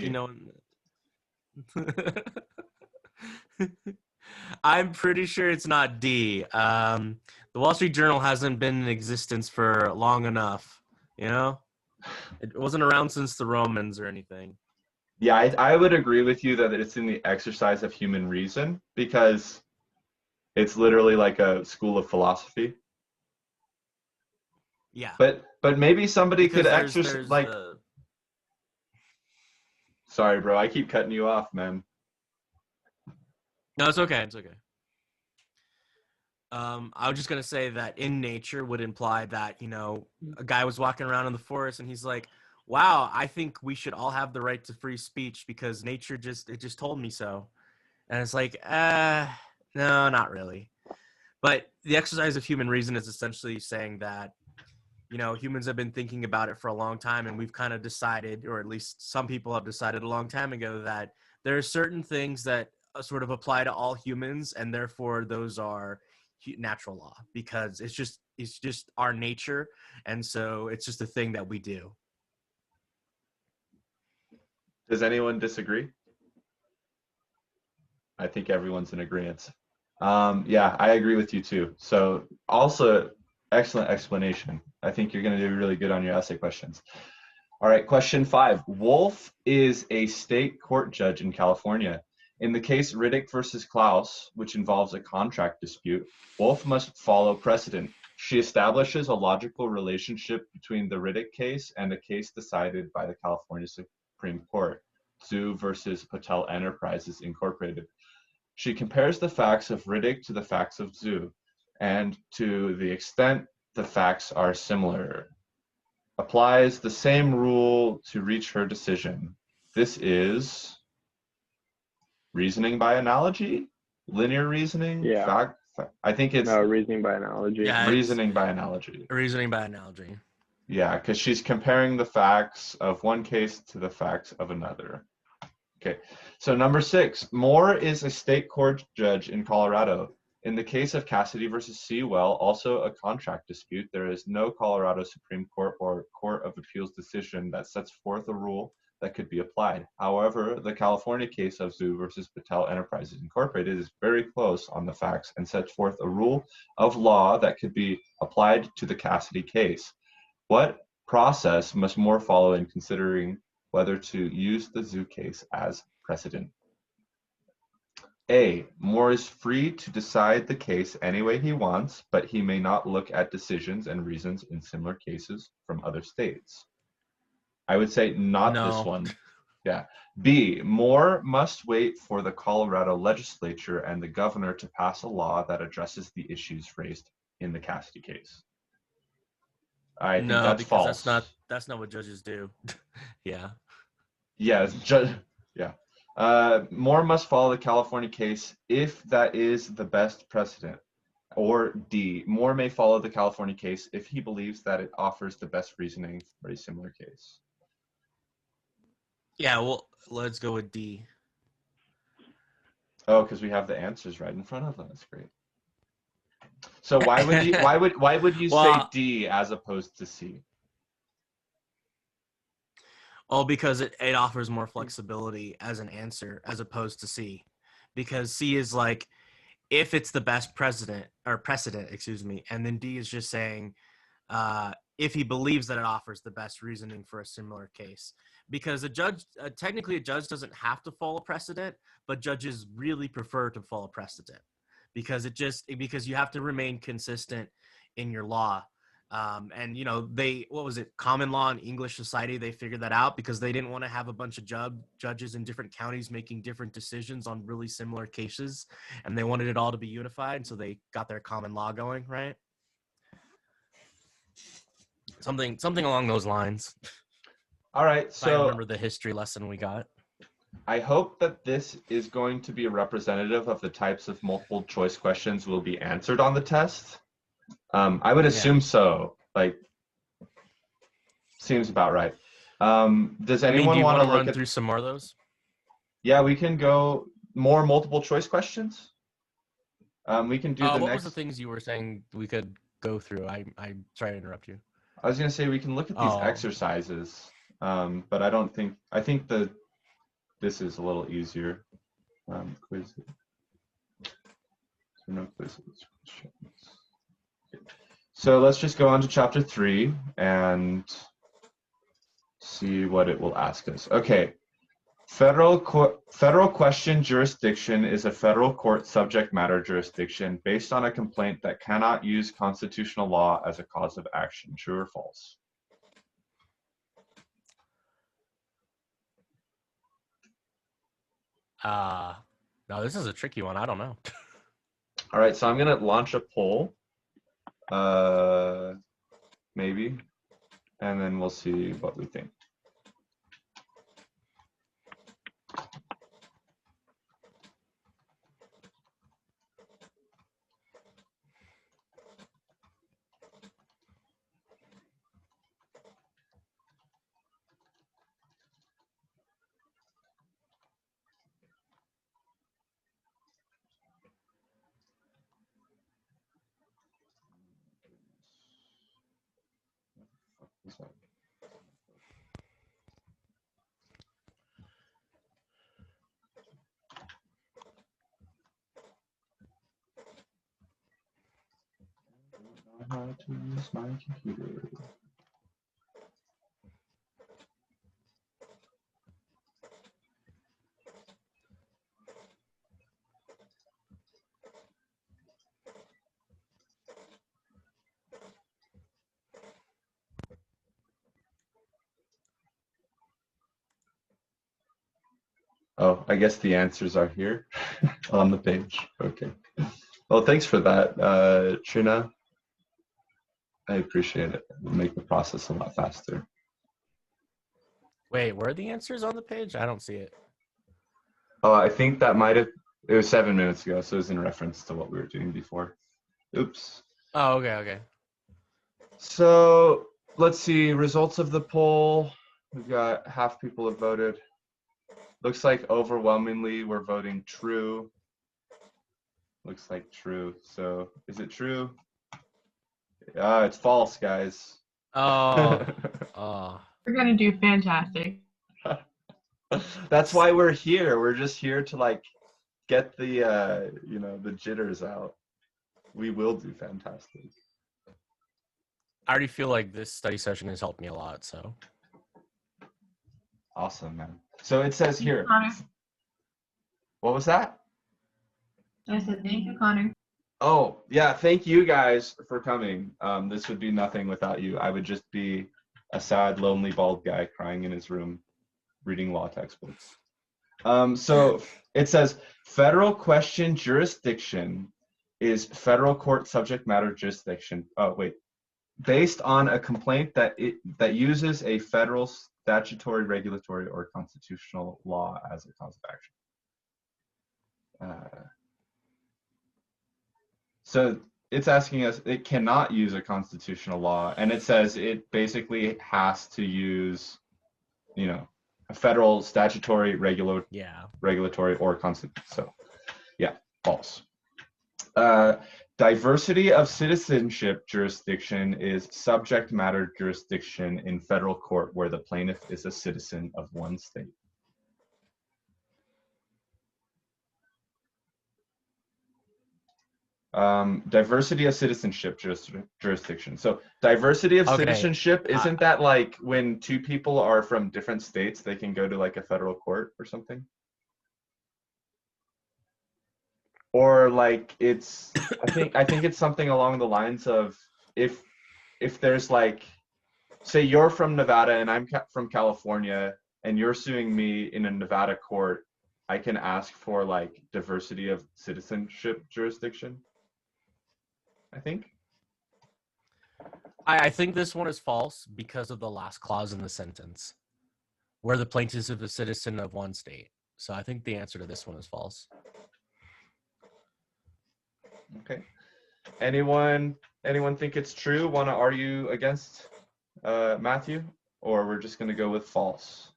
I'm pretty sure it's not D. The Wall Street Journal hasn't been in existence for long enough, It wasn't around since the Romans or anything. Yeah, I would agree with you that it's in the exercise of human reason because it's literally like a school of philosophy. Yeah. But maybe somebody Because could exercise like. Sorry, bro. I keep cutting you off, man. No, it's okay. It's okay. I was just gonna say that in nature would imply that a guy was walking around in the forest and he's like, "Wow, I think we should all have the right to free speech because nature just told me so," and it's like, no, not really. But the exercise of human reason is essentially saying that humans have been thinking about it for a long time, and we've kind of decided, or at least some people have decided a long time ago, that there are certain things that sort of apply to all humans, and therefore those are natural law because it's just our nature, and so it's just a thing that we do. Does anyone disagree? I think everyone's in agreement. Yeah, I agree with you too. So also, excellent explanation. I think you're going to do really good on your essay questions. All right, question 5. Wolf is a state court judge in California. In the case Riddick versus Klaus, which involves a contract dispute, Wolf must follow precedent. She establishes a logical relationship between the Riddick case and a case decided by the California Supreme Court, Zhu versus Patel Enterprises Incorporated. She compares the facts of Riddick to the facts of Zhu, and to the extent the facts are similar, applies the same rule to reach her decision. This is reasoning by analogy, linear reasoning, Yeah. I think it's reasoning by analogy. Yeah, reasoning by analogy. Reasoning by analogy. Yeah, because she's comparing the facts of one case to the facts of another. Okay, so number 6, Moore is a state court judge in Colorado. In the case of Cassidy versus Sewell, also a contract dispute, there is no Colorado Supreme Court or Court of Appeals decision that sets forth a rule that could be applied. However, the California case of Zhu versus Patel Enterprises Incorporated is very close on the facts and sets forth a rule of law that could be applied to the Cassidy case. What process must Moore follow in considering whether to use the Zhu case as precedent? A. Moore is free to decide the case any way he wants, but he may not look at decisions and reasons in similar cases from other states. I would say not this one. Yeah. B. Moore must wait for the Colorado legislature and the governor to pass a law that addresses the issues raised in the Cassidy case. I think that's false. That's not what judges do. Yeah. Yeah. Yeah. More must follow the California case if that is the best precedent. Or D, Moore may follow the California case if he believes that it offers the best reasoning for a similar case. Yeah, well, let's go with D. Oh, because we have the answers right in front of us. That's great. So why would you say D as opposed to C? Oh, because it offers more flexibility as an answer as opposed to C. Because C is like, if it's the best precedent, excuse me, and then D is just saying if he believes that it offers the best reasoning for a similar case. Because a judge, technically a judge doesn't have to follow precedent, but judges really prefer to follow precedent because because you have to remain consistent in your law. And you know, common law and English society, they figured that out because they didn't want to have a bunch of judges in different counties making different decisions on really similar cases, and they wanted it all to be unified, and so they got their common law going, right? Something along those lines. All right, so I remember the history lesson we got. I hope that this is going to be representative of the types of multiple choice questions will be answered on the test. I would assume so. Like, seems about right. Does anyone want to run through some more of those? Yeah, we can go more multiple choice questions. We can do the next. What was the things you were saying we could go through? I tried to interrupt you. I was going to say we can look at these exercises, but I think this is a little easier. Quiz. So no quizzes. So let's just go on to chapter 3 and see what it will ask us. Okay. Federal question jurisdiction is a federal court subject matter jurisdiction based on a complaint that cannot use constitutional law as a cause of action. True or false? No, this is a tricky one. I don't know. All right, so I'm going to launch a poll. Maybe. And then we'll see what we think. How to use my computer. Oh, I guess the answers are here on the page. Okay. Well, thanks for that, Trina. I appreciate it. It'll make the process a lot faster. Wait, where are the answers on the page? I don't see it. Oh, I think that it was 7 minutes ago, so it was in reference to what we were doing before. Oops. Oh, okay. So let's see, results of the poll. We've got half people have voted. Looks like overwhelmingly we're voting true. Looks like true. So is it true? It's false, guys. Oh. We're gonna do fantastic. That's why we're here. We're just here to like get the the jitters out. We will do fantastic. I already feel like this study session has helped me a lot, so. Awesome, man. So it says here. Connor. What was that? I said thank you, Connor. Oh, yeah, thank you guys for coming. This would be nothing without you. I would just be a sad, lonely, bald guy crying in his room, reading law textbooks. So it says, federal question jurisdiction is federal court subject matter jurisdiction. Oh, wait. Based on a complaint that uses a federal statutory, regulatory, or constitutional law as a cause of action. So it's asking us, it cannot use a constitutional law, and it says it basically has to use, you know, a federal statutory, regulatory, or constitutional. So, yeah, false. Diversity of citizenship jurisdiction is subject matter jurisdiction in federal court where the plaintiff is a citizen of one state. Diversity of citizenship jurisdiction. So diversity of citizenship, isn't that like when two people are from different states, they can go to like a federal court or something? Or like it's, I think it's something along the lines of if there's like, say you're from Nevada and I'm from California and you're suing me in a Nevada court, I can ask for like diversity of citizenship jurisdiction, I think. I think this one is false because of the last clause in the sentence, where the plaintiff is a citizen of one state. So I think the answer to this one is false. Okay. Anyone think it's true? Want to argue against Matthew? Or we're just going to go with false?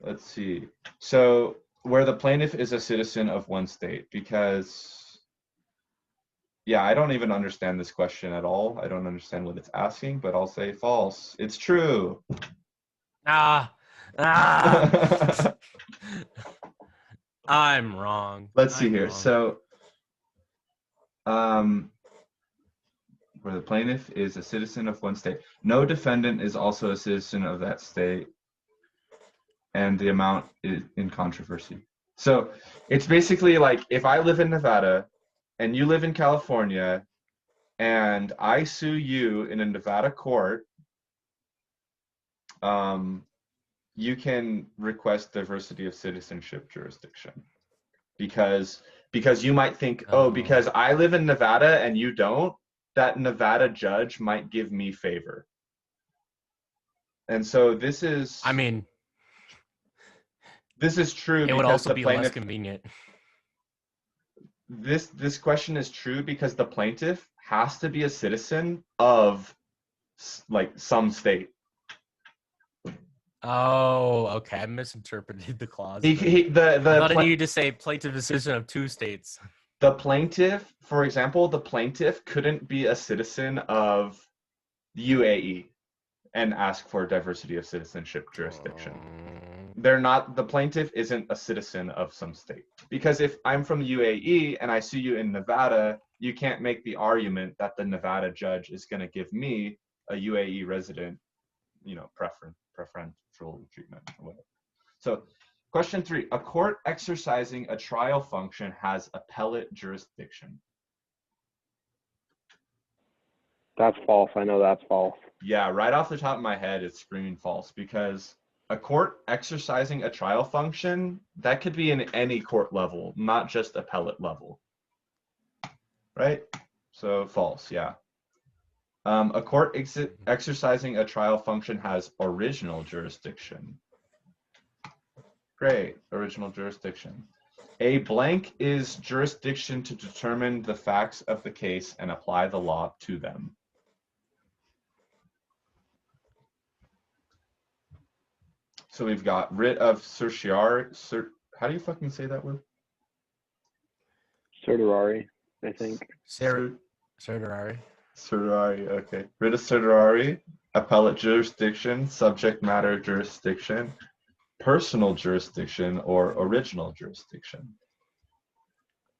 Let's see. So where the plaintiff is a citizen of one state, because, yeah, I don't even understand this question at all. I don't understand what it's asking, but I'll say false. It's true. I'm wrong. Let's see here. So, where the plaintiff is a citizen of one state. No defendant is also a citizen of that state, and the amount is in controversy. So it's basically like if I live in Nevada and you live in California and I sue you in a Nevada court, you can request diversity of citizenship jurisdiction because you might think, oh, because I live in Nevada and you don't, that Nevada judge might give me favor. And so this is, I mean, this is true. It would also be less convenient. This question is true because the plaintiff has to be a citizen of like some state. Oh, okay. I misinterpreted the clause. I thought I needed to say plaintiff is a citizen of two states. The plaintiff, for example, the plaintiff couldn't be a citizen of UAE and ask for diversity of citizenship jurisdiction. They're not, the plaintiff isn't a citizen of some state. Because if I'm from the UAE and I sue you in Nevada, you can't make the argument that the Nevada judge is going to give me, a UAE resident, you know, preferential treatment or whatever. So question 3, a court exercising a trial function has appellate jurisdiction. That's false. I know that's false. Yeah, right off the top of my head, it's screaming false because a court exercising a trial function, that could be in any court level, not just appellate level. Right? So false, yeah. A court exercising a trial function has original jurisdiction. Great, original jurisdiction. A blank is jurisdiction to determine the facts of the case and apply the law to them. So we've got writ of certiorari. How do you fucking say that word? Certiorari, I think. Certiorari. Certiorari, okay. Writ of certiorari, appellate jurisdiction, subject matter jurisdiction, personal jurisdiction, or original jurisdiction.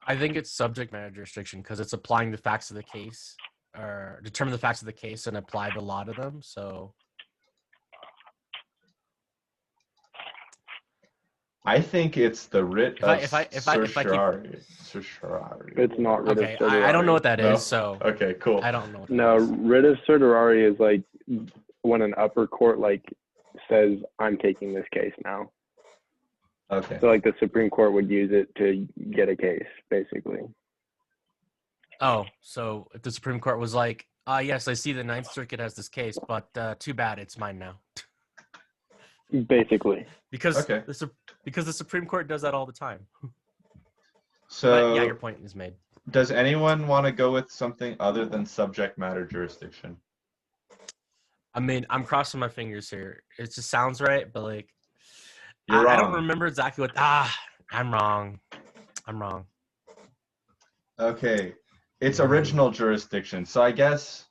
I think it's subject matter jurisdiction because it's applying the facts of the case, or determine the facts of the case and apply the law to them. So I think it's the writ of certiorari. It's not writ of certiorari. I don't know what that is, so okay, cool. I don't know. No, writ of certiorari is like when an upper court like says, I'm taking this case now. Okay. So like the Supreme Court would use it to get a case, basically. Oh, so if the Supreme Court was like, yes, I see the Ninth Circuit has this case, but too bad, it's mine now. Basically. because Okay. because the Supreme Court does that all the time. So But yeah, your point is made. does anyone want to go with something other than subject matter jurisdiction? I mean, I'm crossing my fingers here. It just sounds right, but like, You're I don't wrong. remember exactly what. I'm wrong. I'm wrong. Okay. It's original jurisdiction. So I guess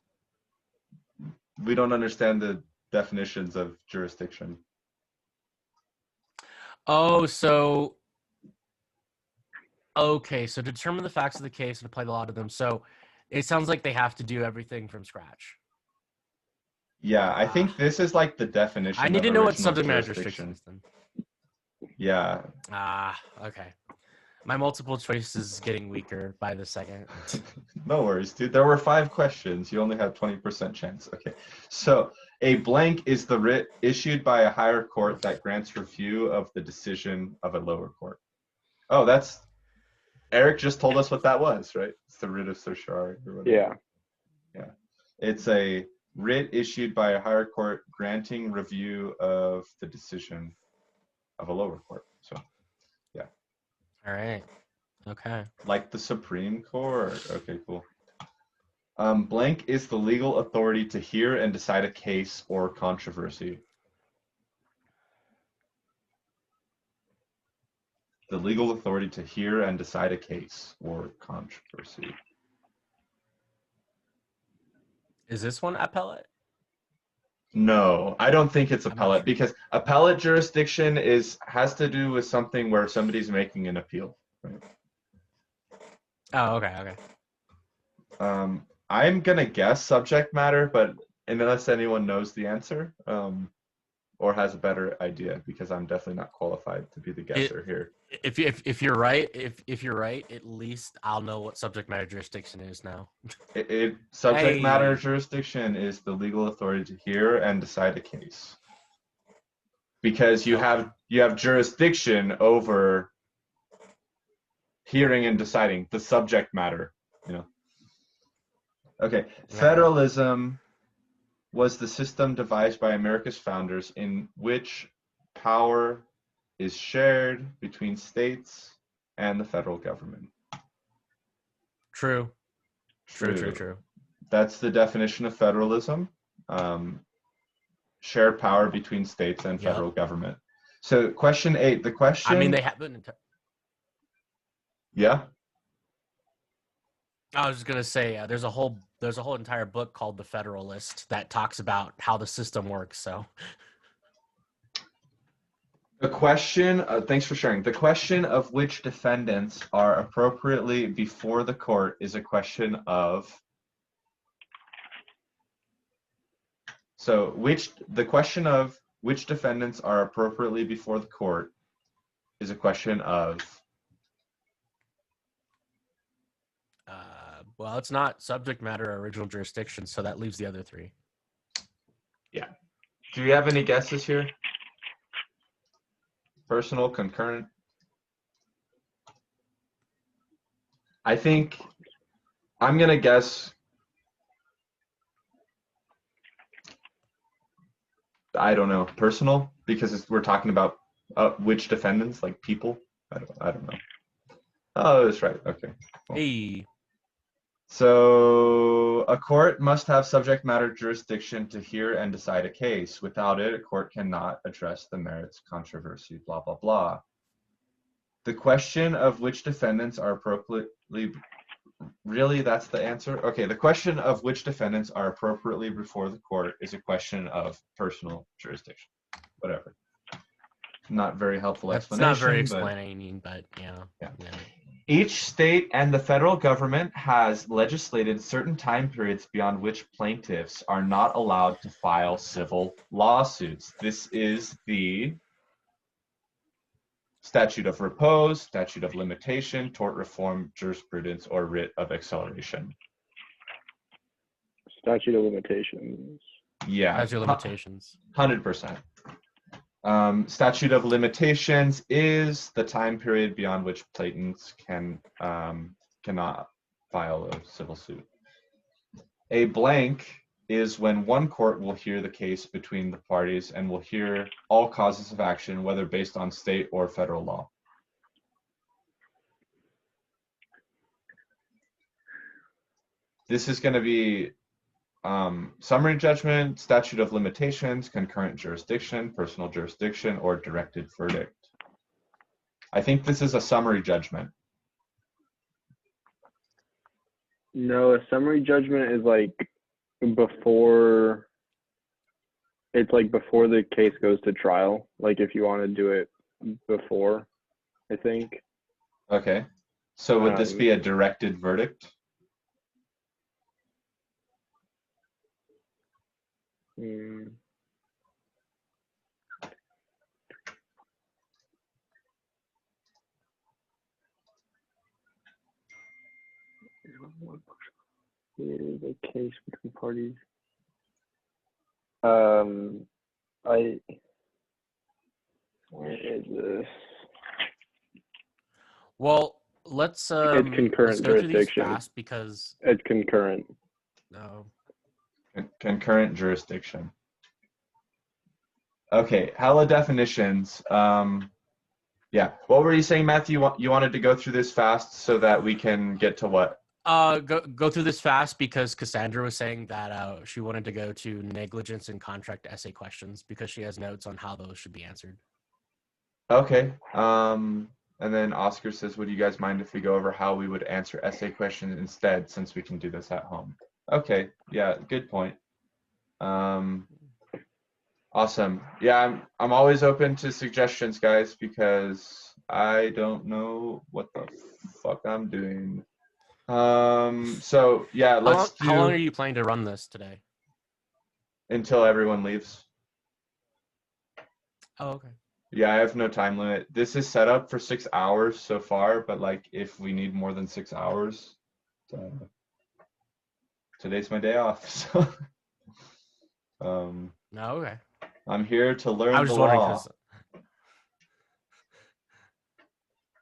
we don't understand the definitions of jurisdiction. Oh, so okay. So determine the facts of the case and apply the law to them. So it sounds like they have to do everything from scratch. Yeah, I think this is like the definition I need of to know what original subject matter jurisdiction is then. Yeah. Okay. My multiple choice is getting weaker by the second. No worries, dude. There were 5 questions. You only have 20% chance. Okay. So a blank is the writ issued by a higher court that grants review of the decision of a lower court. Oh, that's Eric just told us what that was, right? It's the writ of certiorari or whatever. Yeah. Yeah. It's a writ issued by a higher court granting review of the decision of a lower court. So, yeah. All right. Okay. Like the Supreme Court. Okay, cool. Blank is the legal authority to hear and decide a case or controversy. The legal authority to hear and decide a case or controversy. Is this one appellate? No, I don't think it's I'm not appellate sure. because appellate jurisdiction has to do with something where somebody's making an appeal. Right? Oh, okay. I'm gonna guess subject matter, but unless anyone knows the answer, or has a better idea, because I'm definitely not qualified to be the guesser here. If you're right, if you're right, at least I'll know what subject matter jurisdiction is now. Subject matter Hey. jurisdiction is the legal authority to hear and decide a case. Because you have jurisdiction over hearing and deciding the subject matter, you know. Okay, federalism was the system devised by America's founders in which power is shared between states and the federal government. True. True. That's the definition of federalism. Shared power between states and federal government. So question 8, the question... I mean, they haven't... Yeah? I was just going to say, there's a whole entire book called The Federalist that talks about how the system works, so... The question, thanks for sharing. The question of which defendants are appropriately before the court is a question of... So the question of which defendants are appropriately before the court is a question of... Well, it's not subject matter or original jurisdiction, so that leaves the other 3. Yeah. Do you have any guesses here? Personal, concurrent? I think I'm going to guess... I don't know. Personal? Because we're talking about which defendants, like people? I don't know. Oh, that's right. Okay. Cool. Hey. So a court must have subject matter jurisdiction to hear and decide a case. Without it, a court cannot address the merits, controversy, blah, blah, blah. The question of which defendants are appropriately... Really, that's the answer? Okay, the question of which defendants are appropriately before the court is a question of personal jurisdiction. Whatever. Not very helpful explanation. It's not very explaining, but yeah. Each state and the federal government has legislated certain time periods beyond which plaintiffs are not allowed to file civil lawsuits. This is the statute of repose, statute of limitation, tort reform, jurisprudence, or writ of acceleration. Statute of limitations. Yeah. Statute of limitations. 100%. Statute of limitations is the time period beyond which plaintiffs cannot file a civil suit. A blank is when one court will hear the case between the parties and will hear all causes of action, whether based on state or federal law. This is going to be summary judgment, statute of limitations, concurrent jurisdiction, personal jurisdiction, or directed verdict. I think this is a summary judgment. No, a summary judgment is like before, it's like before the case goes to trial. Like if you want to do it before, I think. Okay. So would this be a directed verdict? Here's a case between parties. Where is this? Well, let's It's concurrent go through these jurisdiction. fast because It's concurrent. no. Concurrent jurisdiction. Okay, hella definitions. Yeah, what were you saying, Matthew? You wanted to go through this fast so that we can get to what? Go through this fast because Cassandra was saying that she wanted to go to negligence and contract essay questions because she has notes on how those should be answered. Okay. And then Oscar says, would you guys mind if we go over how we would answer essay questions instead, since we can do this at home? Okay. Yeah, good point. Awesome. Yeah, I'm always open to suggestions, guys, because I don't know what the fuck I'm doing. So yeah, How long are you planning to run this today? Until everyone leaves. Oh, okay. Yeah, I have no time limit. This is set up for 6 hours so far, but like if we need more than 6 hours, today's my day off. So No, okay. I'm here to learn I was the just wondering law. because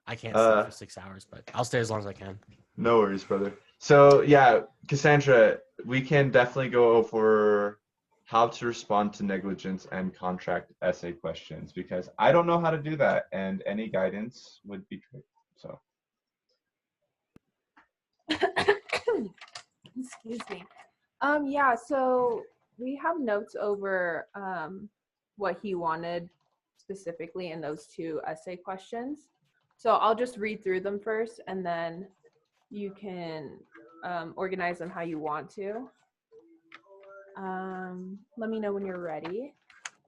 I can't stay for 6 hours, but I'll stay as long as I can. No worries, brother. So yeah, Cassandra, we can definitely go over how to respond to negligence and contract essay questions because I don't know how to do that, and any guidance would be great. So. Excuse me. Yeah, so we have notes over what he wanted specifically in those 2 essay questions. So I'll just read through them first and then you can organize them how you want to. Let me know when you're ready.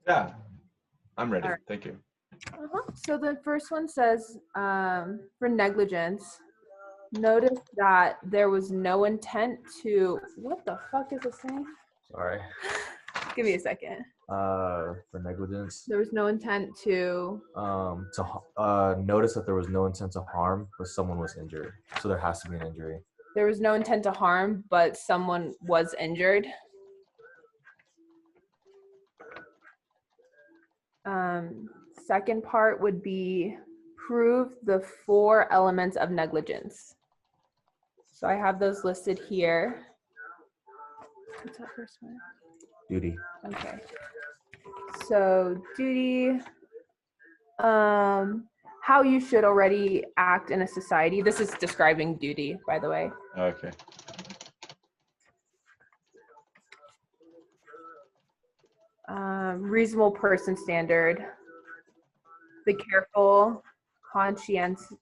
Yeah, I'm ready. Right. Thank you. So the first one says, for negligence, notice that there was no intent to, what the fuck is it saying? Sorry. Give me a second. For negligence. There was no intent to notice that there was no intent to harm, but someone was injured. So there has to be an injury. There was no intent to harm, but someone was injured. Second part would be prove the 4 elements of negligence. So I have those listed here. What's that first one? Duty. Okay. So duty, how you should already act in a society. This is describing duty, by the way. Okay. Reasonable person standard. The careful, conscientious.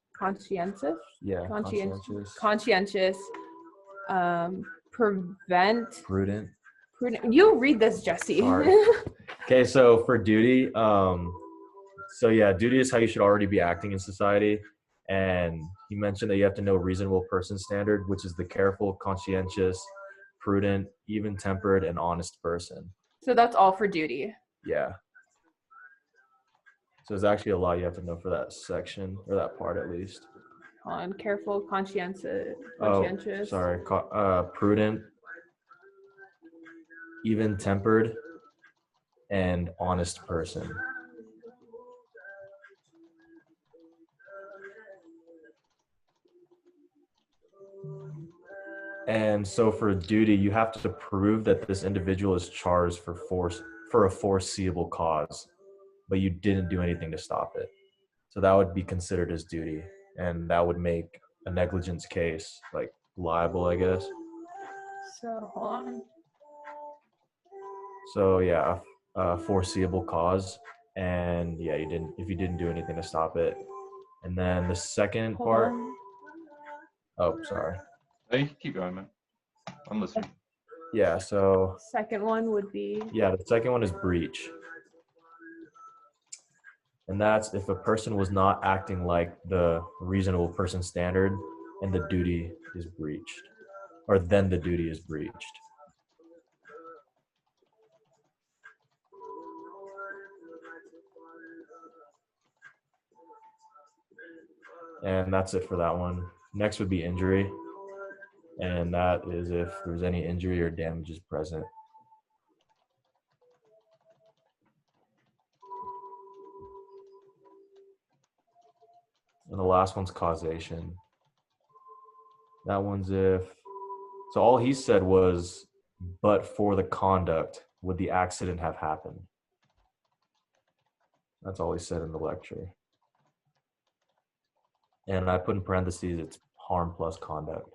Yeah. Conscientious. Prudent. You read this, Jesse. Sorry. Okay, so for duty, so yeah, duty is how you should already be acting in society. And he mentioned that you have to know reasonable person standard, which is the careful, conscientious, prudent, even-tempered, and honest person. So that's all for duty. Yeah. So there's actually a lot you have to know for that section, or that part at least. On careful, conscientious. Oh, sorry. Prudent, even-tempered, and honest person. And so for a duty, you have to prove that this individual is charged for a foreseeable cause, but you didn't do anything to stop it. So that would be considered as duty, and that would make a negligence case like liable, I guess. So hold on. So yeah, a foreseeable cause, and yeah, if you didn't do anything to stop it. And then the second Hold part. on. Oh, sorry. Oh, you can keep going, man. I'm listening. Yeah. So Second one would be yeah, the second one is breach. And that's if a person was not acting like the reasonable person standard and the duty is breached, or then the duty is breached. And that's it for that one. Next would be injury. And that is if there's any injury or damages present. And the last one's causation. That one's if, so all he said was, but for the conduct, would the accident have happened? That's all he said in the lecture. And I put in parentheses, it's harm plus conduct.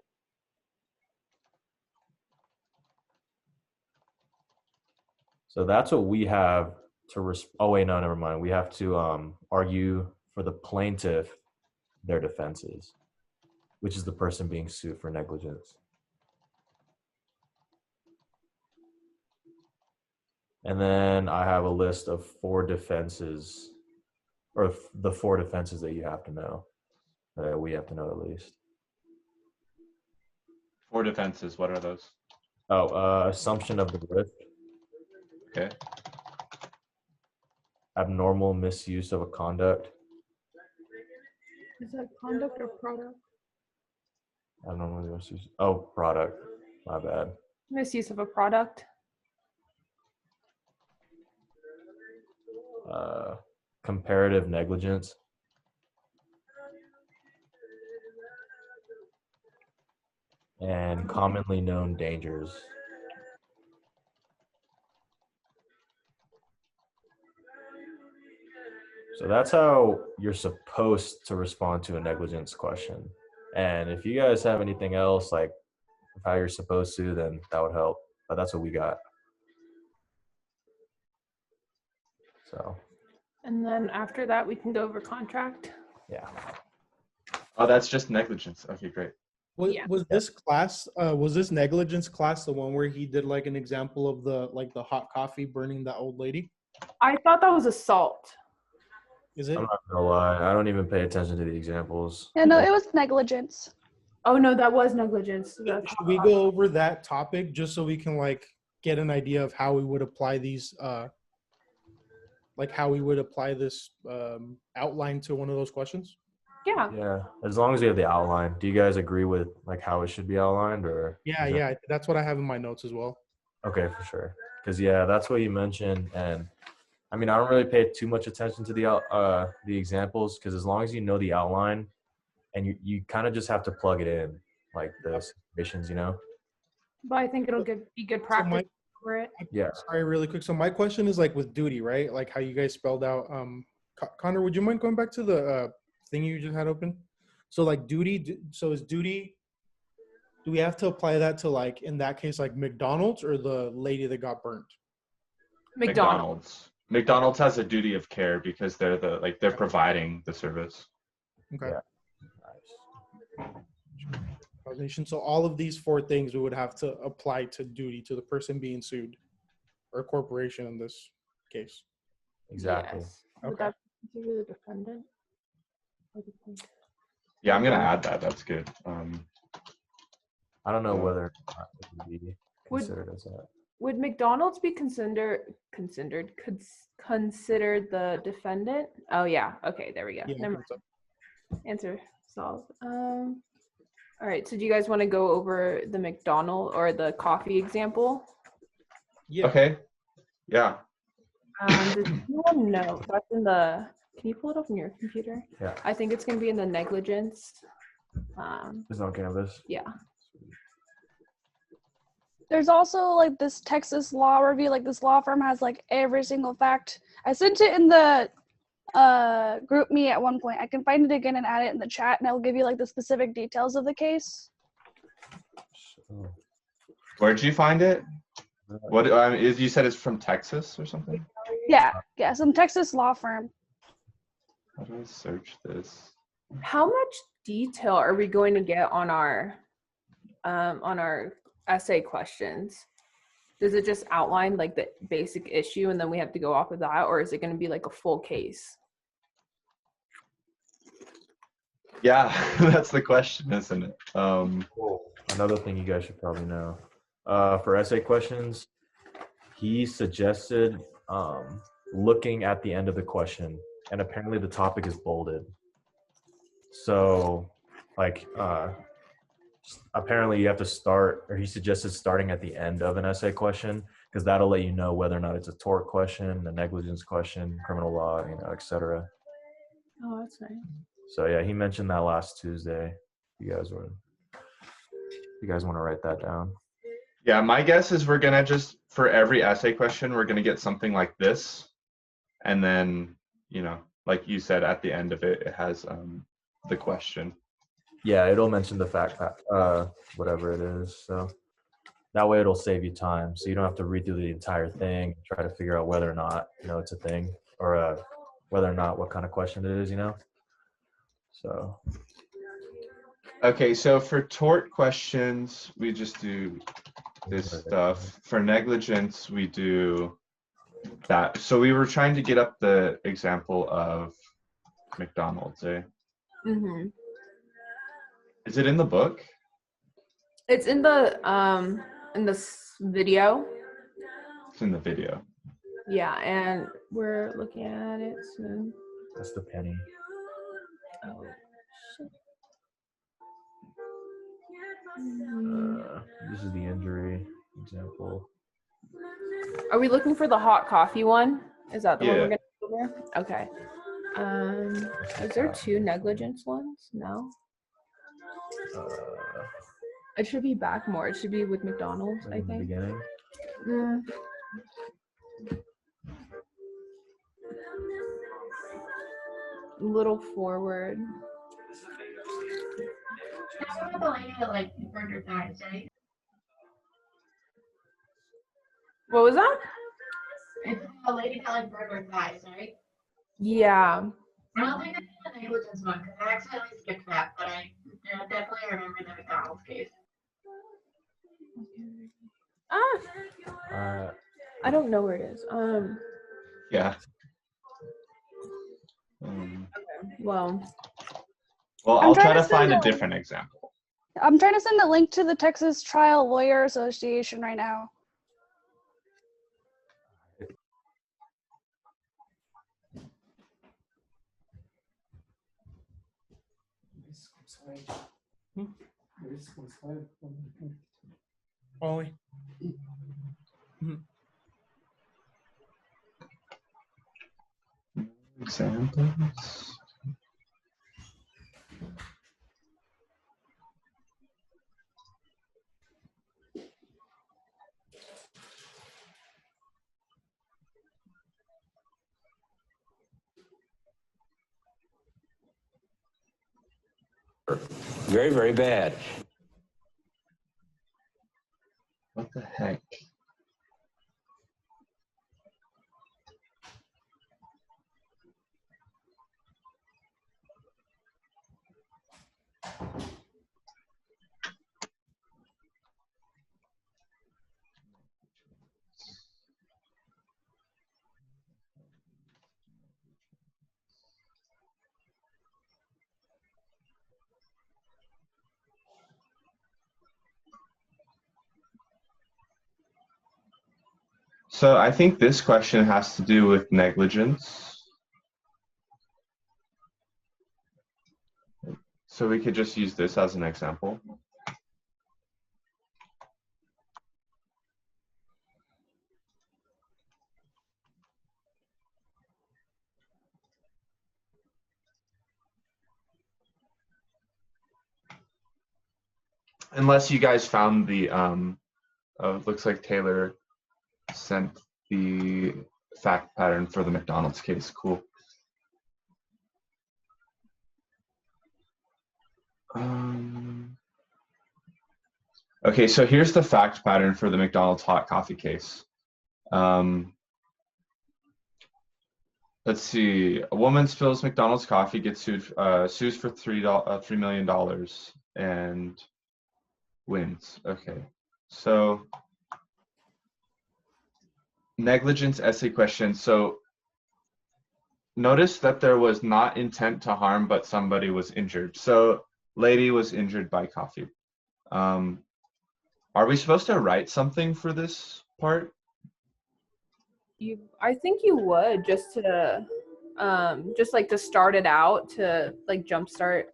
So that's what we have to, oh wait, no, never mind. We have to argue for the plaintiff their defenses, which is the person being sued for negligence. And then I have a list of 4 defenses, or the 4 defenses that you have to know, that we have to know at least. 4 defenses, what are those? Oh, assumption of the risk. Okay. Abnormal misuse of a conduct. is that conduct or product? Abnormal misuse. Oh, product. My bad. Misuse of a product. Comparative negligence. And commonly known dangers. So that's how you're supposed to respond to a negligence question. And if you guys have anything else, like how you're supposed to, then that would help. But that's what we got. So. And then after that, we can go over contract. Yeah. Oh, that's just negligence. Okay, great. Was this class, was this negligence class the one where he did like an example of the hot coffee burning that old lady? I thought that was assault. Is it? I'm not gonna lie, I don't even pay attention to the examples. Yeah, no, it was negligence. Oh no, that was negligence. Should we go over that topic just so we can like get an idea of how we would apply these, like how we would apply this outline to one of those questions? Yeah. Yeah, as long as you have the outline. Do you guys agree with like how it should be outlined, or? Yeah, that's what I have in my notes as well. Okay, for sure. Because yeah, that's what you mentioned, and I mean I don't really pay too much attention to the examples, because as long as you know the outline, and you kind of just have to plug it in, like the situations, you know. But I think it'll be good practice for it. Yeah. Sorry, really quick. So my question is like with duty, right? Like how you guys spelled out. Connor, would you mind going back to the thing you just had open? So like duty. So is duty? Do we have to apply that to like in that case like McDonald's or the lady that got burnt? McDonald's. McDonald's has a duty of care because they're they're providing the service. Okay. Yeah. Causation. So all of these 4 things we would have to apply to duty to the person being sued, or corporation in this case. Exactly. Yes. Would Okay. that consider the defendant? Yeah, I'm gonna add that. That's good. I don't know whether or not it would be considered as that. Would McDonald's be considered the defendant? Oh yeah. Okay, there we go. Yeah, I Never think so. mind. Answer solved. All right. So do you guys want to go over the McDonald or the coffee example? Yeah. Okay. Yeah. Does anyone know? That's in the. Can you pull it up on your computer? Yeah. I think it's going to be in the negligence. It's on Canvas. Yeah. There's also like this Texas law review. Like this law firm has like every single fact. I sent it in the group me at one point. I can find it again and add it in the chat, and I'll give you like the specific details of the case. Where'd you find it? What is you said it's from Texas or something? Yeah, some Texas law firm. How do I search this? How much detail are we going to get on our essay questions? Does it just outline like the basic issue and then we have to go off of that, or is it going to be like a full case? Yeah, that's the question, isn't it? Another thing you guys should probably know. For essay questions, he suggested looking at the end of the question, and apparently the topic is bolded. So, like, apparently you have to start, or he suggested starting at the end of an essay question, because that'll let you know whether or not it's a tort question, a negligence question, criminal law, et cetera. Oh, that's nice. So yeah, he mentioned that last Tuesday. You guys want to write that down? Yeah, my guess is we're gonna just, for every essay question, we're gonna get something like this, and then like you said, at the end of it, it has the question. Yeah, it'll mention the fact, whatever it is. So that way it'll save you time. So you don't have to read through the entire thing, try to figure out whether or not, it's a thing, or whether or not what kind of question it is, So. Okay, so for tort questions, we just do this stuff. For negligence, we do that. So we were trying to get up the example of McDonald's, eh? Mm-hmm. Is it in the book? It's in the video. It's in the video. Yeah, and we're looking at it soon. That's the penny. Oh, shit. This is the injury example. Are we looking for the hot coffee one? Is that the one Yeah. we're gonna go over? Okay. Is there two negligence ones? No. It should be back more. It should be with McDonald's, I In the think. beginning. A little forward. The lady that like burned her thighs, right? What was that? It's a lady that like burned her thighs, right? Yeah. I don't think I did the negligence one because I accidentally skipped that, but I definitely remember the McDonald's case. I don't know where it is. Yeah. Well, I'll try to find a different example. I'm trying to send a link to the Texas Trial Lawyer Association right now. Ollie. Examples. Very, very bad. What the heck? So I think this question has to do with negligence. So we could just use this as an example. Unless you guys found the Oh, it looks like Taylor sent the fact pattern for the McDonald's case. Cool. Okay, so here's the fact pattern for the McDonald's hot coffee case. Let's see. A woman spills McDonald's coffee, gets sued, sues for $3 million and wins. Okay, so negligence essay question. So notice that there was not intent to harm, but somebody was injured. So lady was injured by coffee. Are we supposed to write something for this part? I think you would just to like to start it out, to like jumpstart.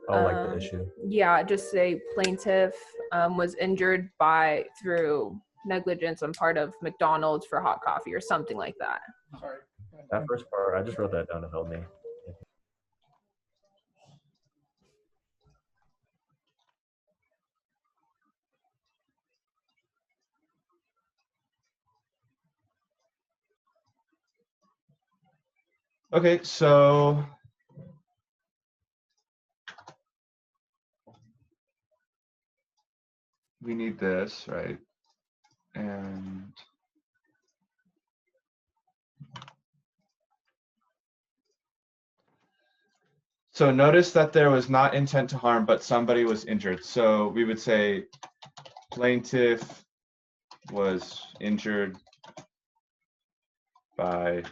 Oh, like the issue. Yeah, just say plaintiff was injured through negligence on part of McDonald's for hot coffee or something like that. Sorry. That first part, I just wrote that down to help me. Okay, so we need this, right? And so notice that there was not intent to harm, but somebody was injured. So we would say plaintiff was injured by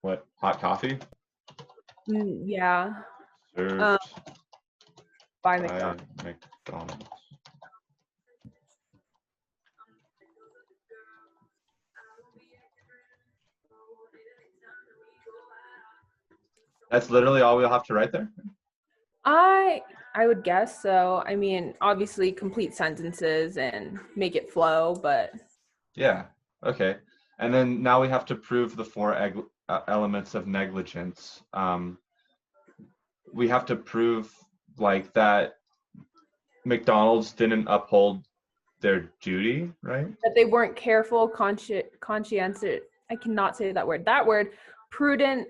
what? Hot coffee? Yeah. Served By by McDonald's. McDonald's. That's literally all we'll have to write there? I would guess so. I mean, obviously complete sentences and make it flow, but Yeah, okay. And then now we have to prove the four elements of negligence. We have to prove like that McDonald's didn't uphold their duty, right? that they weren't careful, conscientious. I cannot say that word. That word, prudent,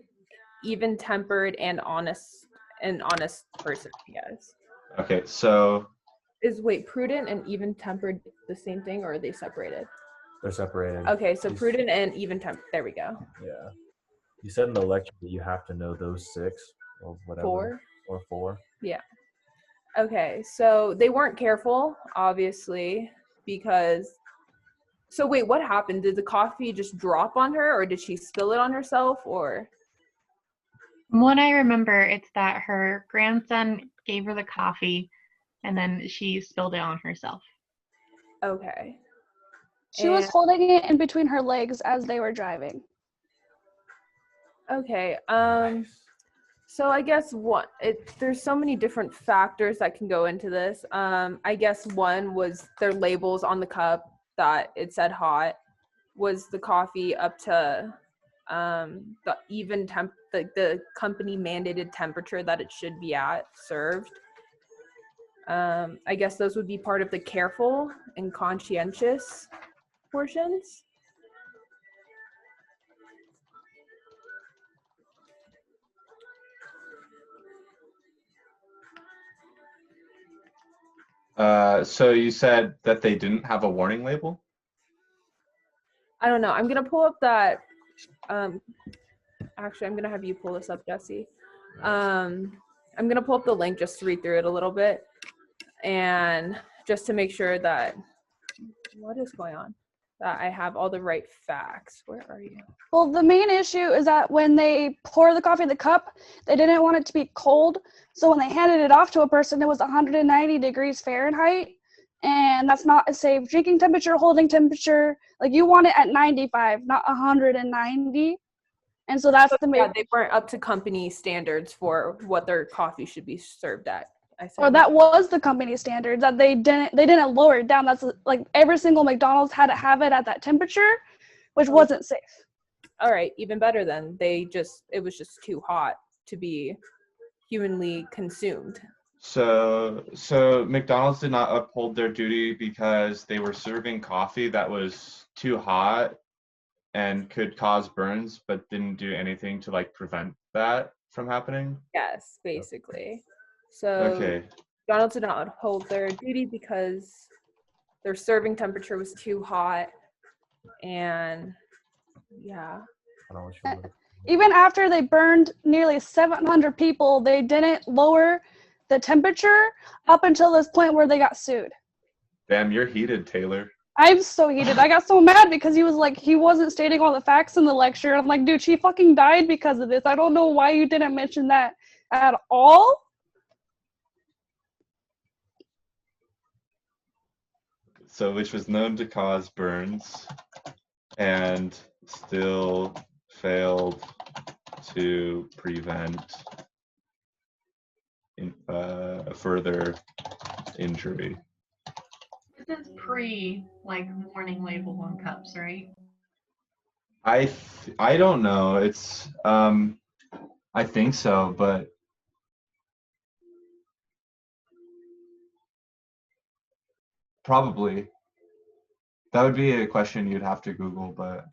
even-tempered, and honest person, I guess. Okay, so Wait, prudent and even-tempered the same thing, or are they separated? They're separated. Okay, so prudent and even-tempered. There we go. Yeah. You said in the lecture that you have to know those 6 or whatever. 4. Or 4. Yeah. Okay, so they weren't careful, obviously, because. So wait, what happened? Did the coffee just drop on her, or did she spill it on herself, or? From what I remember, it's that her grandson gave her the coffee and then she spilled it on herself. Okay. She was holding it in between her legs as they were driving. Okay. So I guess there's so many different factors that can go into this. I guess one was their labels on the cup that it said hot. Was the coffee up to the even temp, the company mandated temperature that it should be at served? I guess those would be part of the careful and conscientious portions. So you said that they didn't have a warning label? I don't know. I'm gonna pull up that. Actually, I'm gonna have you pull this up, Jesse. I'm gonna pull up the link just to read through it a little bit, and just to make sure that what is going on, that I have all the right facts. Where are you? Well, the main issue is that when they pour the coffee in the cup, they didn't want it to be cold. So when they handed it off to a person, it was 190 degrees Fahrenheit. And that's not a safe drinking temperature, holding temperature. Like, you want it at 95, not 190. And so that's the main. Yeah, they weren't up to company standards for what their coffee should be served at. Or that was the company standard, that they didn't lower it down. That's like every single McDonald's had to have it at that temperature, which wasn't safe. All right, even better then. It was just too hot to be humanly consumed. So McDonald's did not uphold their duty because they were serving coffee that was too hot and could cause burns, but didn't do anything to like prevent that from happening. Yes, basically. So Okay. McDonald's did not uphold their duty because their serving temperature was too hot, and yeah. I don't know what you would- Even after they burned nearly 700 people, they didn't lower the temperature up until this point where they got sued. Damn, you're heated, Taylor. I'm so heated. I got so mad because he was like, he wasn't stating all the facts in the lecture. I'm like, dude, she fucking died because of this. I don't know why you didn't mention that at all. So which was known to cause burns and still failed to prevent further injury. This is pre like warning label on cups, right? I don't know. It's I think so, but probably that would be a question you'd have to Google, but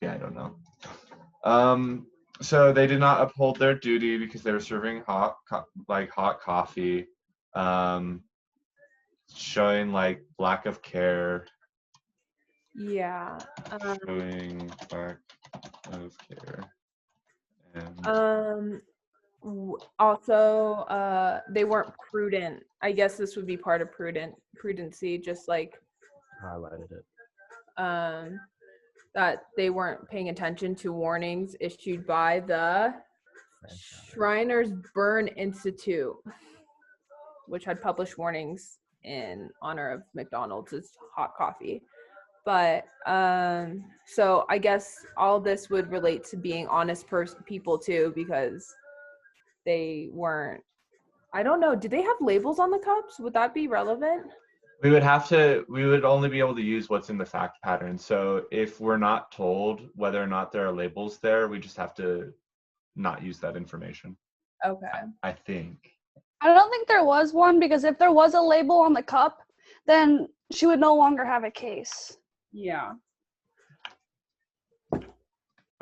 yeah, I don't know. So they did not uphold their duty because they were serving hot coffee, showing like lack of care. Yeah. Showing lack of care. And Also, they weren't prudent. I guess this would be part of prudency, just like highlighted it. that they weren't paying attention to warnings issued by the Shriners Burn Institute, which had published warnings in honor of McDonald's hot coffee. But so I guess all this would relate to being honest people too, because they weren't. I don't know. Did they have labels on the cups? Would that be relevant? we would only be able to use what's in the fact pattern. So if we're not told whether or not there are labels there, we just have to not use that information. Okay. I think. I don't think there was one, because if there was a label on the cup, then she would no longer have a case. Yeah.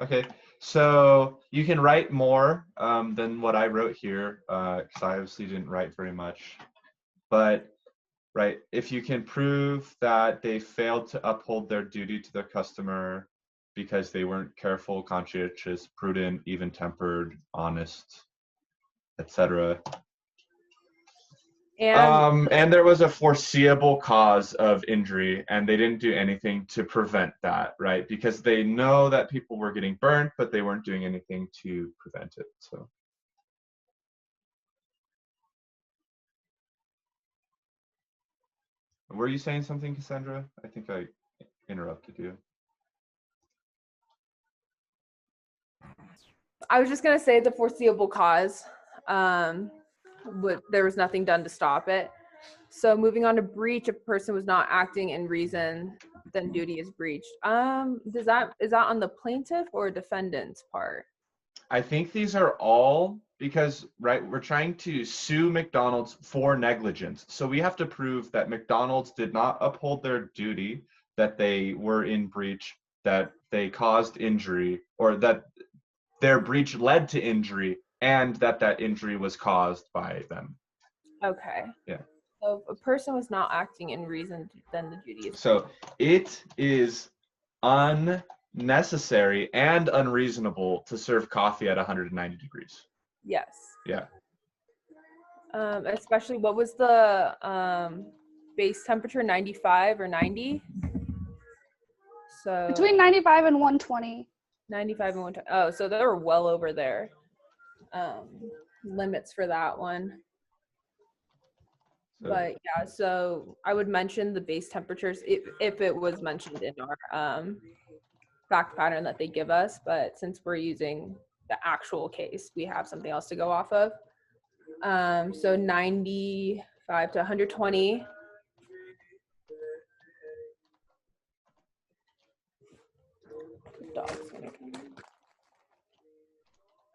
Okay, so you can write more than what I wrote here, because I obviously didn't write very much. But, right, if you can prove that they failed to uphold their duty to their customer because they weren't careful, conscientious, prudent, even-tempered, honest, etc. And there was a foreseeable cause of injury, and they didn't do anything to prevent that, right? Because they know that people were getting burnt, but they weren't doing anything to prevent it. So, were you saying something, Cassandra? I think I interrupted you. I was just gonna say the foreseeable cause. There was nothing done to stop it. So moving on to breach, if a person was not acting in reason, then duty is breached. Is that on the plaintiff or defendant's part? I think these are all because, right, we're trying to sue McDonald's for negligence. So we have to prove that McDonald's did not uphold their duty, that they were in breach, that they caused injury, or that their breach led to injury, and that injury was caused by them. Okay. Yeah. So if a person was not acting in reason, then the duty is. So it is unnecessary and unreasonable to serve coffee at 190 degrees. Yes. Yeah. Especially, what was the base temperature? 95 or 90? So Between 95 and 120. 95 and 120. Oh, so they were well over their limits for that one. But yeah, so I would mention the base temperatures if it was mentioned in our fact pattern that they give us. But since we're using the actual case, we have something else to go off of. So 95 to 120. The dog's gonna come in.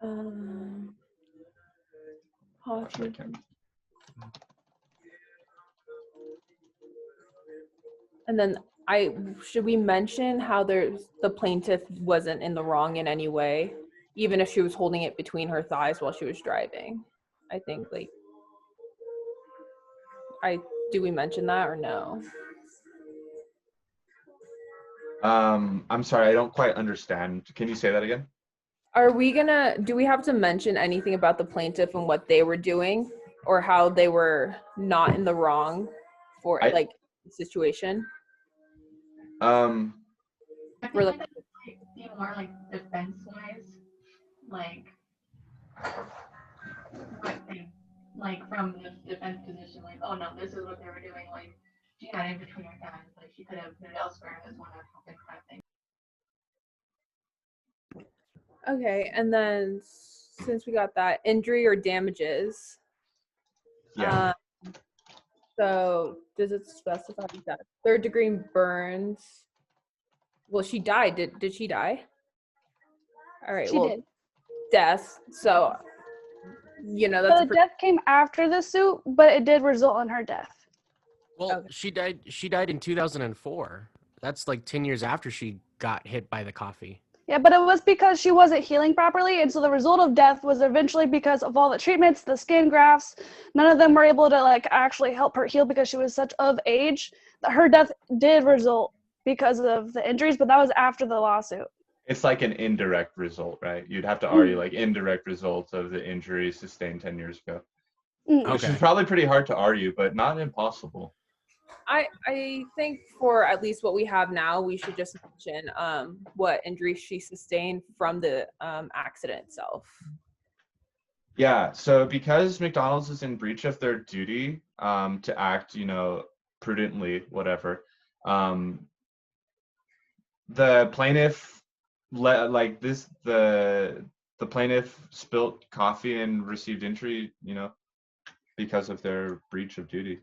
Caution. And then should we mention how the plaintiff wasn't in the wrong in any way, even if she was holding it between her thighs while she was driving? I think do we mention that or no? I'm sorry, I don't quite understand. Can you say that again? Do we have to mention anything about the plaintiff and what they were doing, or how they were not in the wrong for the situation? Um, I think that would be more like defense-wise, like what they, like from the defense position, like, oh no, this is what they were doing. Like she had it between her thighs, like she could have put it elsewhere as one of the kind of thing. Okay, and then since we got that, injury or damages. yeah. So does it specify that 3rd degree burns? Well, she died. Did she die? All right. She did. Death. So that's So the death came after the suit, but it did result in her death. Well, Okay. she died in 2004. That's like 10 years after she got hit by the coffee. Yeah, but it was because she wasn't healing properly, and so the result of death was eventually because of all the treatments, the skin grafts. None of them were able to actually help her heal because she was such of age. Her death did result because of the injuries, but that was after the lawsuit. It's like an indirect result, right? You'd have to argue like indirect results of the injury sustained 10 years ago. Which is probably pretty hard to argue, but not impossible. I think for at least what we have now, we should just mention what injuries she sustained from the accident itself. Yeah, so because McDonald's is in breach of their duty to act, prudently, whatever, the plaintiff the plaintiff spilt coffee and received injury, because of their breach of duty.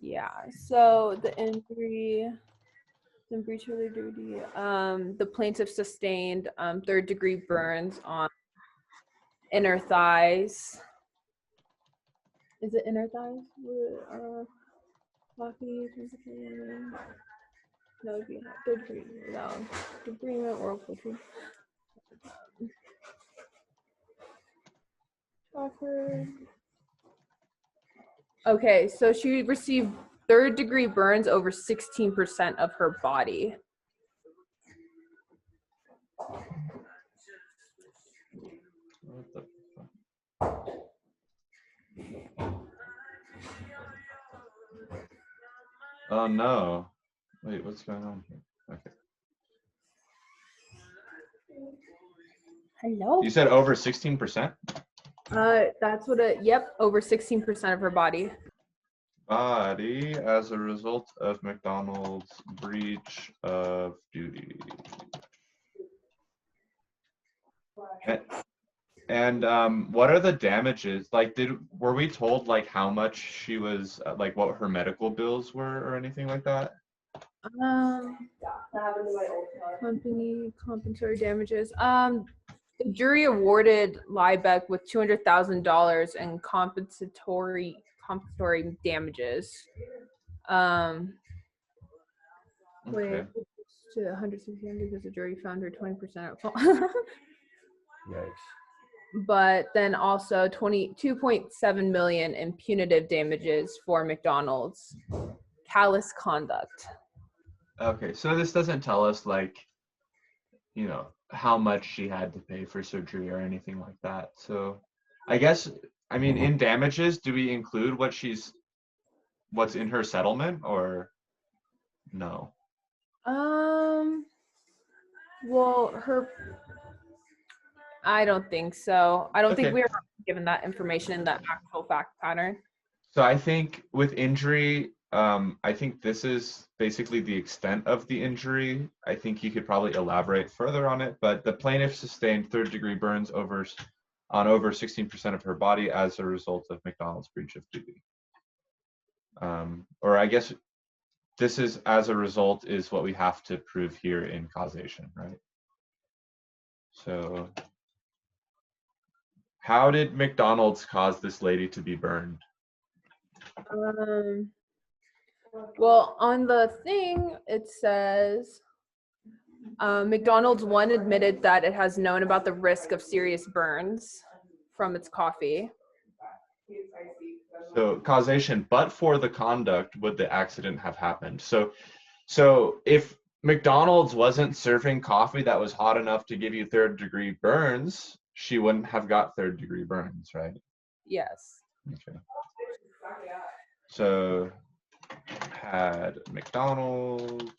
Yeah, so the injury, the breach of their duty, the plaintiff sustained 3rd degree burns on inner thighs. Is it inner thighs? Coffee, no, it'd be 3rd degree, no, debridement, oral poultry. Okay, so she received 3rd degree burns over 16% of her body. What the Oh no. Wait, what's going on here? Okay. Hello? You said over 16%? That's what over 16% of her body. Body as a result of McDonald's breach of duty. And what are the damages? Like, were we told like how much she was, like what her medical bills were or anything like that? Company compensatory damages. The jury awarded Liebeck with $200,000 in compensatory damages. Okay. To 160 because the jury found her 20% at fault. Yikes. But then also 22.7 million in punitive damages for McDonald's callous conduct. Okay, so this doesn't tell us like, how much she had to pay for surgery or anything like that. So I guess, in damages, do we include what's in her settlement or no? Well, I don't think so. I don't think Okay. we were given that information in that actual fact pattern. So I think with injury, I think this is basically the extent of the injury. I think you could probably elaborate further on it, but the plaintiff sustained 3rd degree burns on over 16% of her body as a result of McDonald's breach of duty. Or I guess this is as a result is what we have to prove here in causation, right? So How did McDonald's cause this lady to be burned? Well, on the thing, it says McDonald's one admitted that it has known about the risk of serious burns from its coffee. So causation, but for the conduct, would the accident have happened? So if McDonald's wasn't serving coffee that was hot enough to give you 3rd-degree burns, she wouldn't have got 3rd-degree burns, right? Yes. Okay. So had McDonald's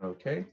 okay.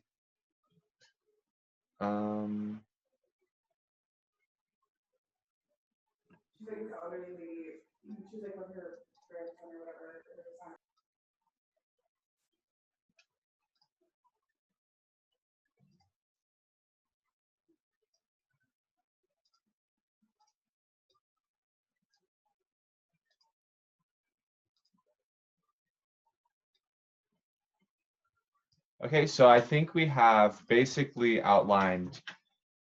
Okay, so I think we have basically outlined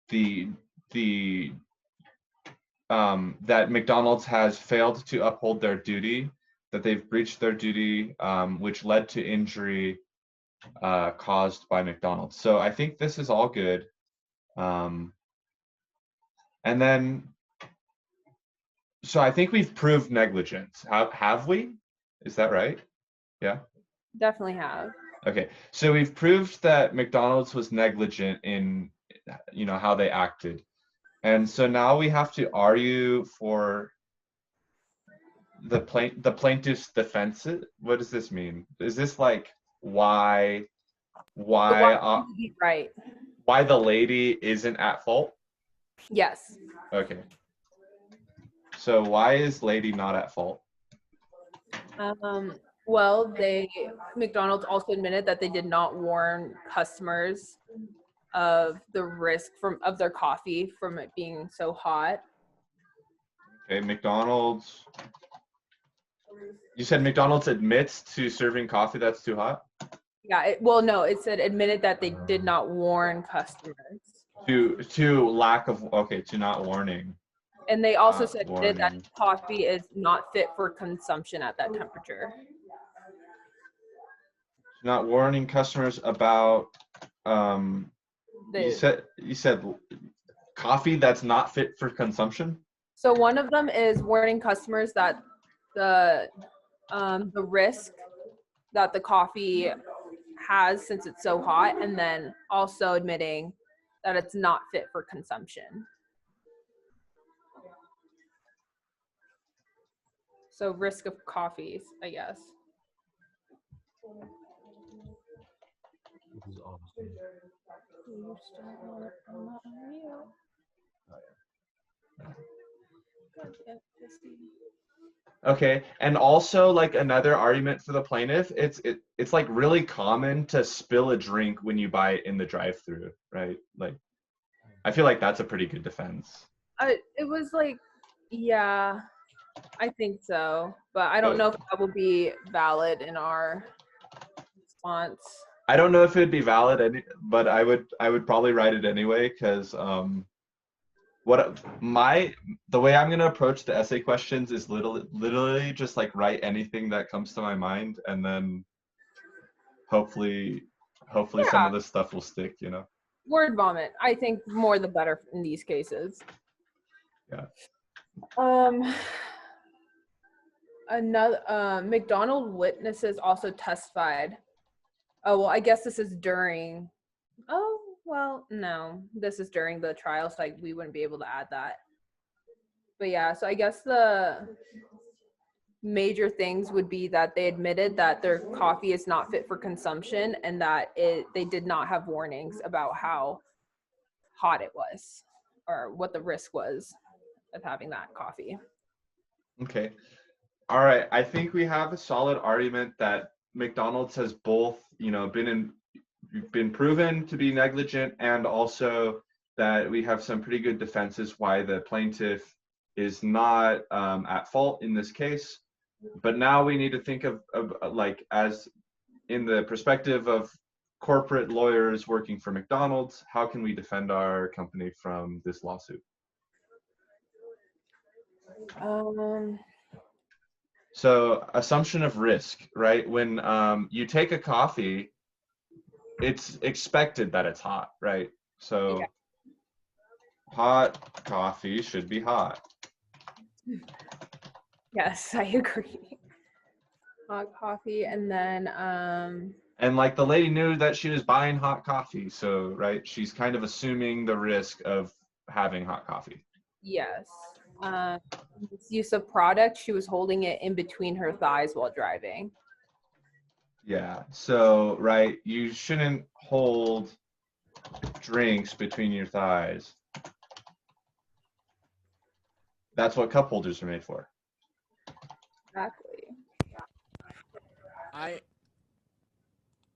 the that McDonald's has failed to uphold their duty, that they've breached their duty, which led to injury caused by McDonald's. So I think this is all good. And then, so I think we've proved negligence. Have we? Is that right? Yeah. Definitely have. Okay, so we've proved that McDonald's was negligent in, how they acted. And so now we have to argue for the plaintiff's defense. What does this mean? Is this like why Right. why the lady isn't at fault? Yes. Okay. So why is lady not at fault? Well, McDonald's also admitted that they did not warn customers of the risk of their coffee from it being so hot. Okay, McDonald's. You said McDonald's admits to serving coffee that's too hot? Yeah, it said admitted that they did not warn customers. To not warning. And they also said that coffee is not fit for consumption at that temperature. Not warning customers about you said coffee that's not fit for consumption? So one of them is warning customers that the risk that the coffee has since it's so hot, and then also admitting that it's not fit for consumption. So risk of coffees, I guess. This is awesome. Okay, and also like another argument for the plaintiff, it's like really common to spill a drink when you buy it in the drive-through, right? Like, I feel like that's a pretty good defense. It was like, yeah, I think so, but I don't know if that will be valid in our response. I don't know if it'd be valid, but I would probably write it anyway because the way I'm gonna approach the essay questions is literally just like write anything that comes to my mind, and then hopefully some of this stuff will stick, Word vomit. I think more the better in these cases. Yeah. Another McDonald witnesses also testified. Oh well, I guess this is during. Oh well, no, this is during the trial, so we wouldn't be able to add that. But yeah, so I guess the major things would be that they admitted that their coffee is not fit for consumption, and that they did not have warnings about how hot it was. or what the risk was of having that coffee. Okay. All right. I think we have a solid argument that McDonald's has both, been proven to be negligent, and also that we have some pretty good defenses why the plaintiff is not at fault in this case. But now we need to think of like, as in the perspective of corporate lawyers working for McDonald's, how can we defend our company from this lawsuit? So assumption of risk, right? When you take a coffee, it's expected that it's hot, right? So Yeah. Hot coffee should be hot. Yes, I agree. Hot coffee, and then And like the lady knew that she was buying hot coffee, so right, she's kind of assuming the risk of having hot coffee. yes. Use of product, she was holding it in between her thighs while driving. Yeah, so right, you shouldn't hold drinks between your thighs. That's what cup holders are made for. Exactly.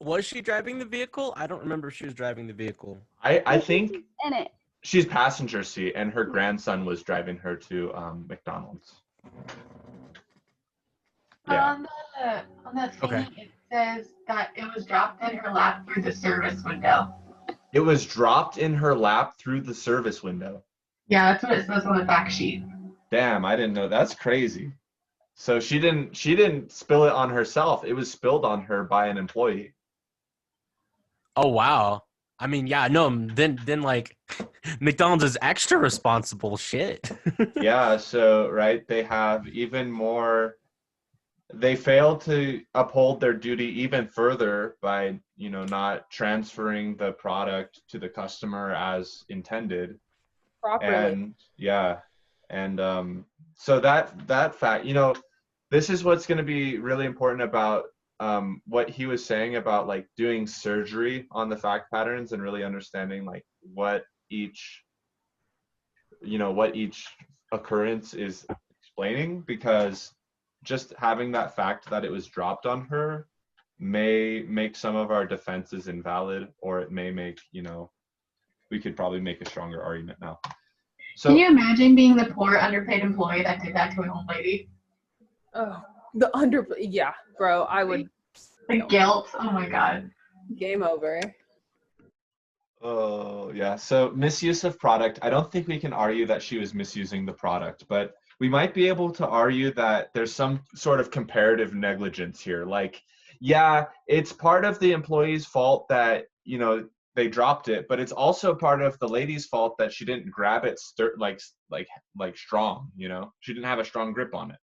Was she driving the vehicle? I don't remember if she was driving the vehicle. I think In it. she's passenger seat, and her grandson was driving her to McDonald's. Yeah. On the thing, Okay. it says that it was dropped in her lap through the service window. It was dropped in her lap through the service window. Yeah, that's what it says on the fact sheet. Damn, I didn't know. That's crazy. So she didn't spill it on herself. It was spilled on her by an employee. Oh wow. I mean, yeah, no, then like McDonald's is extra responsible. Shit. Yeah, so right, they have even more. They failed to uphold their duty even further by, not transferring the product to the customer as intended. Properly. And yeah, and so that fact, this is what's going to be really important about what he was saying about like doing surgery on the fact patterns and really understanding like what each occurrence is explaining, because just having that fact that it was dropped on her may make some of our defenses invalid, or it may make, we could probably make a stronger argument now. So Can you imagine being the poor underpaid employee that did that to an old lady? Oh, yeah, bro, I would. The guilt. Oh my god. Game over. Oh, yeah. So misuse of product. I don't think we can argue that she was misusing the product, but we might be able to argue that there's some sort of comparative negligence here. Like, yeah, it's part of the employee's fault that, they dropped it, but it's also part of the lady's fault that she didn't grab it like strong, She didn't have a strong grip on it.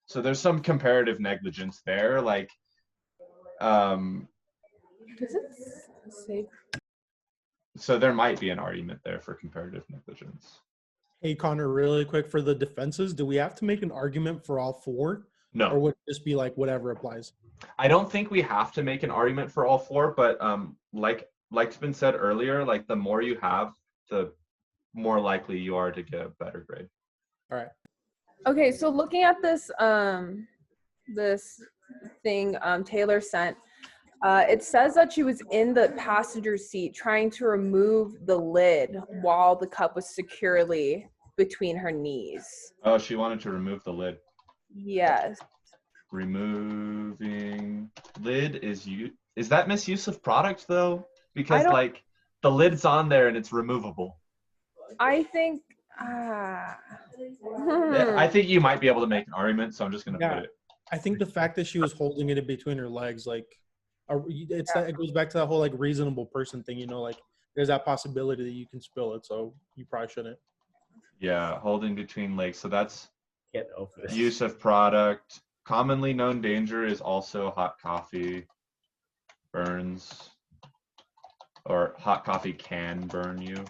So there's some comparative negligence there. Like, Does it say? so there might be an argument there for comparative negligence. Hey, Connor, really quick for the defenses, do we have to make an argument for all four? No. Or would it just be like whatever applies? I don't think we have to make an argument for all four, but like's been said earlier, like the more you have, the more likely you are to get a better grade. All right. Okay, so looking at this this thing Taylor sent, it says that she was in the passenger seat trying to remove the lid while the cup was securely between her knees. Oh, she wanted to remove the lid. Yes. Removing lid is that misuse of product though? Because like the lid's on there and it's removable. I think I think you might be able to make an argument, so I'm just gonna put it. I think the fact that she was holding it in between her legs, like, it goes back to that whole like reasonable person thing, like there's that possibility that you can spill it, so you probably shouldn't. Yeah, holding between legs. So that's Get over this. use of product. Commonly known danger is also hot coffee burns, or hot coffee can burn you.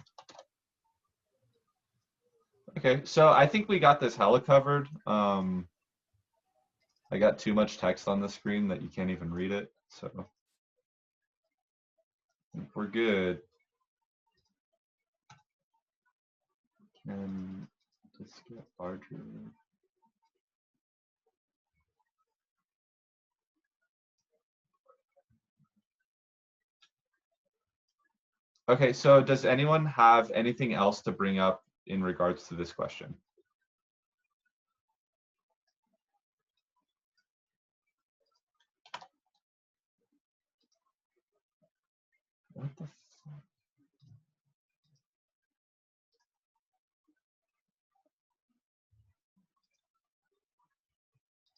Okay, so I think we got this hella covered. I got too much text on the screen that you can't even read it, so I think we're good. Can this get larger? Okay, so does anyone have anything else to bring up in regards to this question? What the fuck?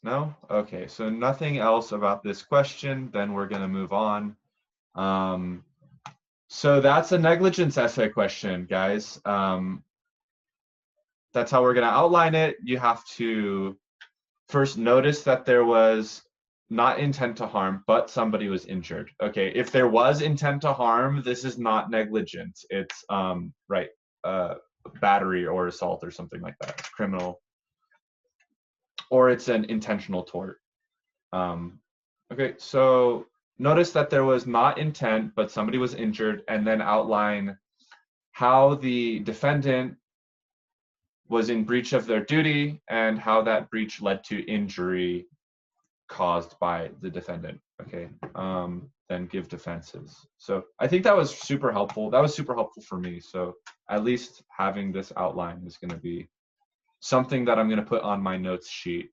No? Okay, so nothing else about this question, then we're gonna move on. So that's a negligence essay question, guys. That's how we're gonna outline it. You have to first notice that there was not intent to harm, but somebody was injured. Okay, if there was intent to harm, this is not negligence. It's battery or assault or something like that. It's criminal, or it's an intentional tort. Okay, so notice that there was not intent, but somebody was injured, and then outline how the defendant was in breach of their duty and how that breach led to injury caused by the defendant. Okay, then give defenses. So I think that was super helpful. That was super helpful for me. So at least having this outline is going to be something that I'm going to put on my notes sheet.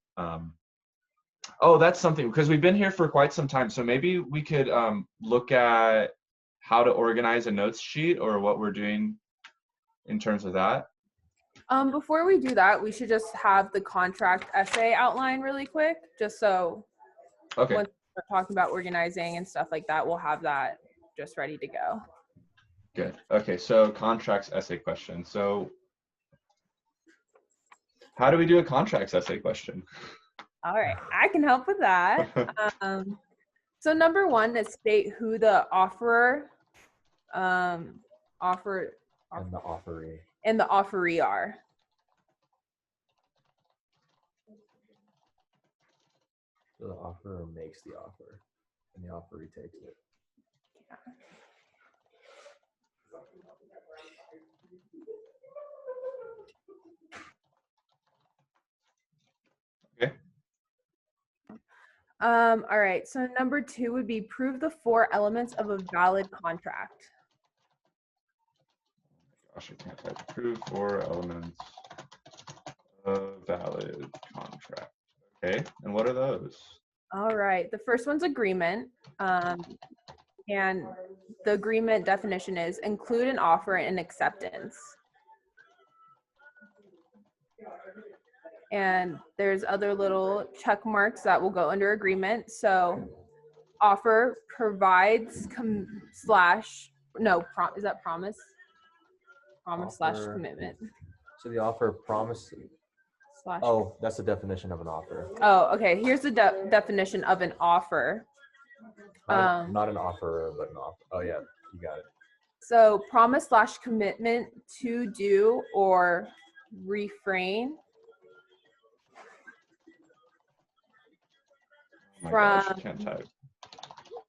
Oh, that's something, because we've been here for quite some time. So maybe we could look at how to organize a notes sheet or what we're doing in terms of that. Before we do that, we should just have the contract essay outline really quick, just so Okay. once we're talking about organizing and stuff like that, we'll have that just ready to go. Good. Okay, so contracts essay question. So how do we do a contracts essay question? All right, I can help with that. So number one is state who the offerer, And the offeree. and the offeree are. So the offerer makes the offer, and the offeree takes it. Okay. All right, so number two would be prove the 4 elements of a valid contract. Gosh, I can't type. Prove 4 elements of valid contract. Okay, and what are those? All right, the first one's agreement. And the agreement definition is include an offer and acceptance. And there's other little check marks that will go under agreement. So offer provides is that promise? Promise slash Offer. commitment. So the offer promise. Slash. Oh, that's the definition of an offer. Oh, okay. Here's the definition of an offer. Not an offerer, but an offer. Oh yeah, you got it. So promise slash commitment to do or refrain Oh my from. gosh, I can't type.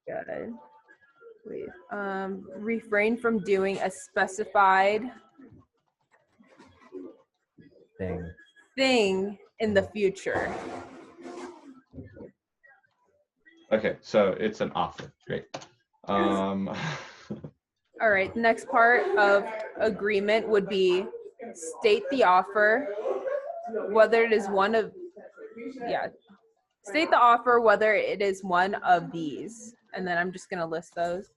Good. Wait. Refrain from doing a specified thing in the future. Okay, so it's an offer. Great. All right, the next part of agreement would be state the offer, whether it is state the offer, whether it is one of these. And then I'm just gonna list those.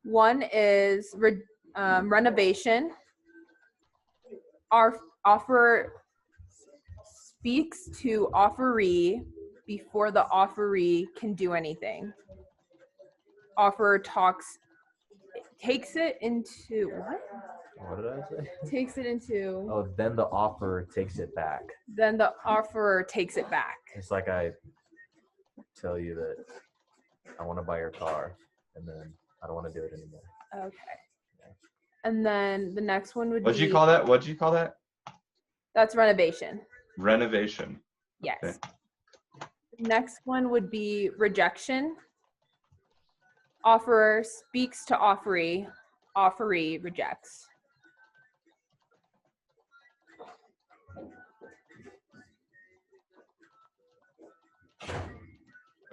One is renovation. Our offer speaks to offeree before the offeree can do anything. Offer takes it into what? What did I say? Takes it into. Oh, then the offer takes it back. Then the offerer takes it back. It's like I tell you that I want to buy your car, and then I don't want to do it anymore. Okay. And then the next one would be. What'd you call that? What'd you call that? That's renovation. Renovation. Yes. Okay. Next one would be rejection. Offerer speaks to offeree. offeree rejects.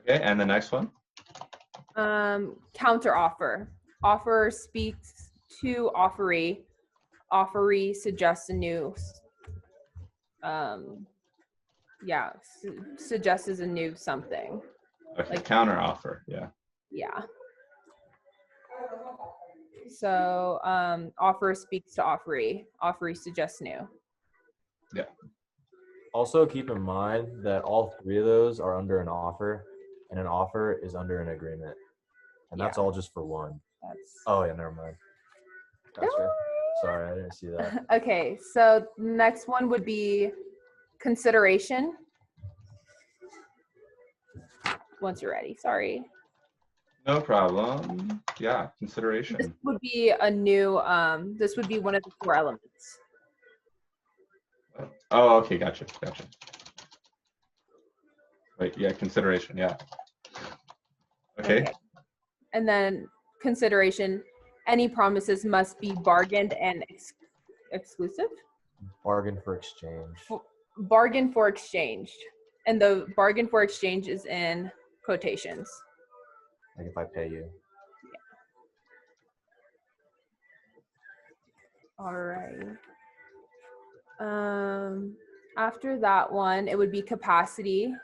Okay, and the next one? Counter offer. Offer speaks to offeree. Offeree suggests a new, suggests a new something. Okay, Like- counter offer, yeah. Yeah. So offer speaks to offeree. Offeree suggests new. Yeah. Also keep in mind that all three of those are under an offer, and an offer is under an agreement. And that's all just for one. That's Oh yeah, never mind. Gotcha. Sorry, I didn't see that. okay. So next one would be consideration. Once you're ready, sorry. No problem. Yeah, consideration. This would be a new, this would be one of the 4 elements. Oh, okay, gotcha. Wait, yeah, consideration, yeah. Okay. And then consideration, any promises must be bargained and exclusive. Bargain for exchange. Bargain for exchange. And the bargain for exchange is in quotations. Like if I pay you. All right. After that one, it would be capacity.